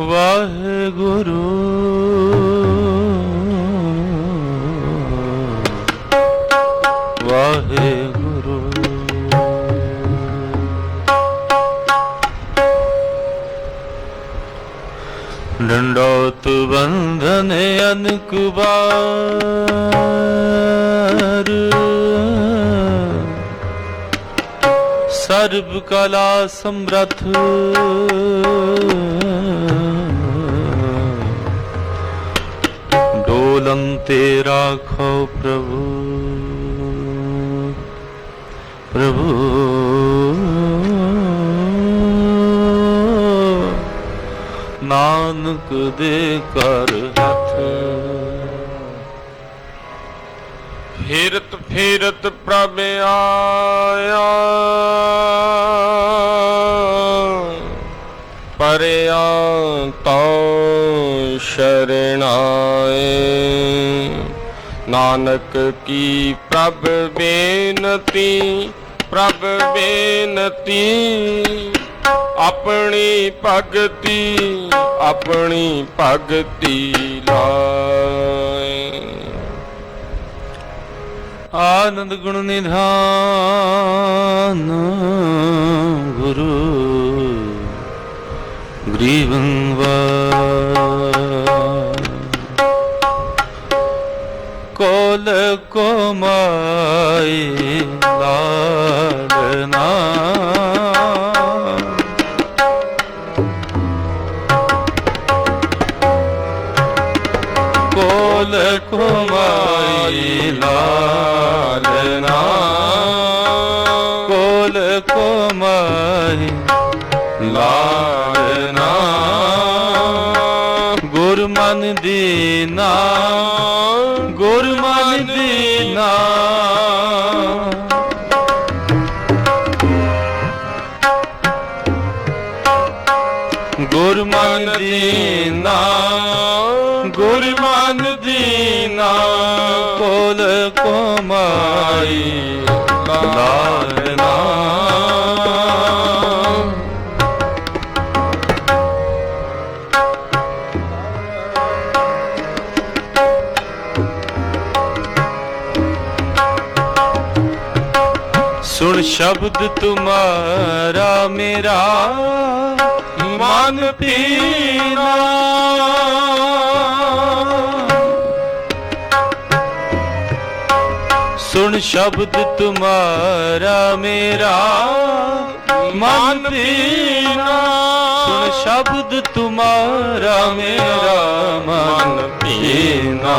ਵਾਹਿਗੁਰੂ ਵਾਹਿਗੁਰੂ। ਡੰਡੋਤ ਬੰਧਨ ਅਨਕ ਬਾਰ ਸਰਬ ਕਲਾ ਸਮਰਥ ਡੋਲਨ ਤੇ ਰਾਖੋ ਪ੍ਰਭੂ ਪ੍ਰਭੂ। ਨਾਨਕ ਦੇ ਕਰ ਹੱਥ ਫੇਰਤ ਫੇਰਤ ਪ੍ਰਭ ਆਇਆ ਪਰਿਆ ਤਉ ਸ਼ਰਣਾਏ। ਨਾਨਕ ਕੀ ਪ੍ਰਭ ਬੇਨਤੀ ਪ੍ਰਭ ਬੇਨਤੀ ਆਪਣੀ ਭਗਤੀ ਲਾਏ। ਆਨੰਦ ਗੁਣ ਨਿਧਾਨ ਗੁਰੂ ਗਰੀਵੰ ਕੋਲ ਕੋ ਮਾਈ ਲਾਲਨਾ ਕੋਲ ਕੋ ਮਾਈ ਲਾਲਨਾ ਕੋਲ ਕੋ ਮਾਈ ਲਾਲਨਾ ਗੁਰ ਮਨ ਦੀਨਾ ਗੁਰ ਮਨ ਦੀਨਾ ਗੁਰ ਮਨ ਦੀਨਾ ਗੁਰ ਮਨ ਦੀਨਾ ਕੋਲ ਕੋ ਮਾਈ ਲਾਲਨਾ सुन शब्द तुम्हारा मेरा मन पीना सुन शब्द तुम्हारा मेरा मन पीना सुन शब्द तुम्हारा मेरा मन पीना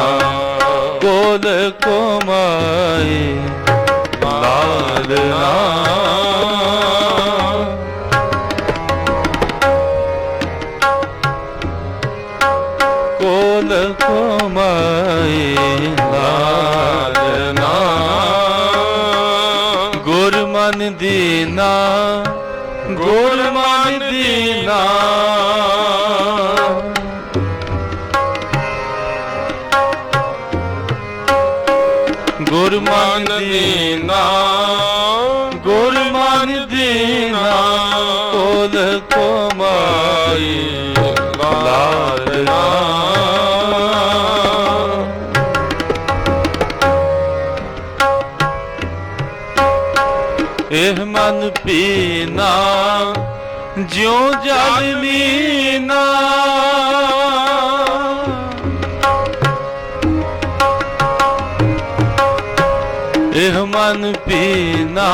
कोल को माए लालना ਮਨ ਦੀਨਾ ਗੁਰ ਮਨ ਦੀਨਾ ਗੁਰ ਮਨ ਦੀਨਾ ਗੁਰ ਮਨ ਦੀਨਾ ਕੋਲ ਕਮਾਈ ਲਾਲਨਾ ਇਹ ਮਨ ਪੀਨਾ ਜਿਉ ਜਲ ਮੀਨਾ ਇਹ ਮਨ ਪੀਨਾ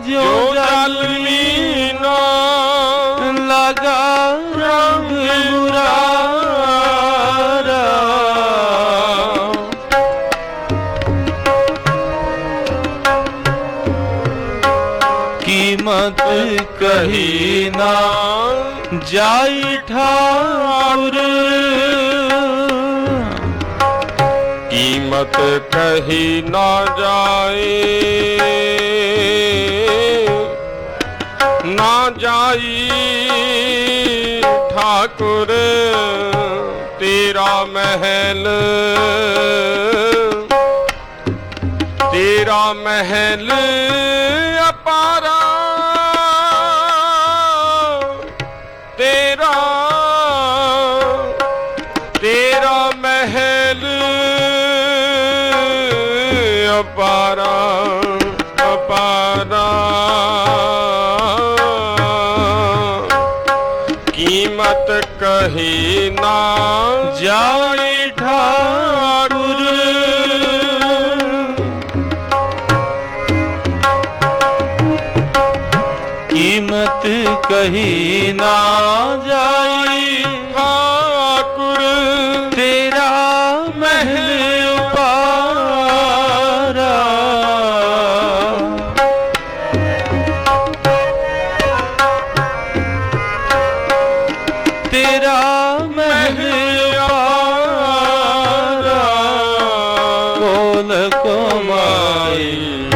ਜਿਉ ਜਲ ਮੀਨਾ ਲਗਾ ਰੰਗ ਮੁਰਾਰਾ ਕੀਮਤ ਕਹੀ ਨਾ ਜਾਈ ਠਾਉਰ ਕੀਮਤ ਕਹੀ ਨਾ ਜਾਏ ਨਾ ਜਾਈ ਠਾਕੁਰ ਤੇਰਾ ਮਹਿਲ ਤੇਰਾ ਮਹਿਲ ਅਪਾਰਾ ਤੇਰਾ ਤੇਰਾ ਮਹਿਲ ਅਪਾਰਾ ਅਪਾਰਾ ਕੀਮਤ ਕਹੀ ਨਾ ਜਾਈ ਠਾਕੁਰ ਕੀਮਤ ਕਹੀ ਨਾ ਜਾਈ ਠਾਕੁਰ ਤੇਰਾ ਮਹਿਲ ਉਪਾਰਾ ਤੇਰਾ ਮਹਿਲ ਉਪਾਰਾ ਕੋਲ ਕਮਾਈ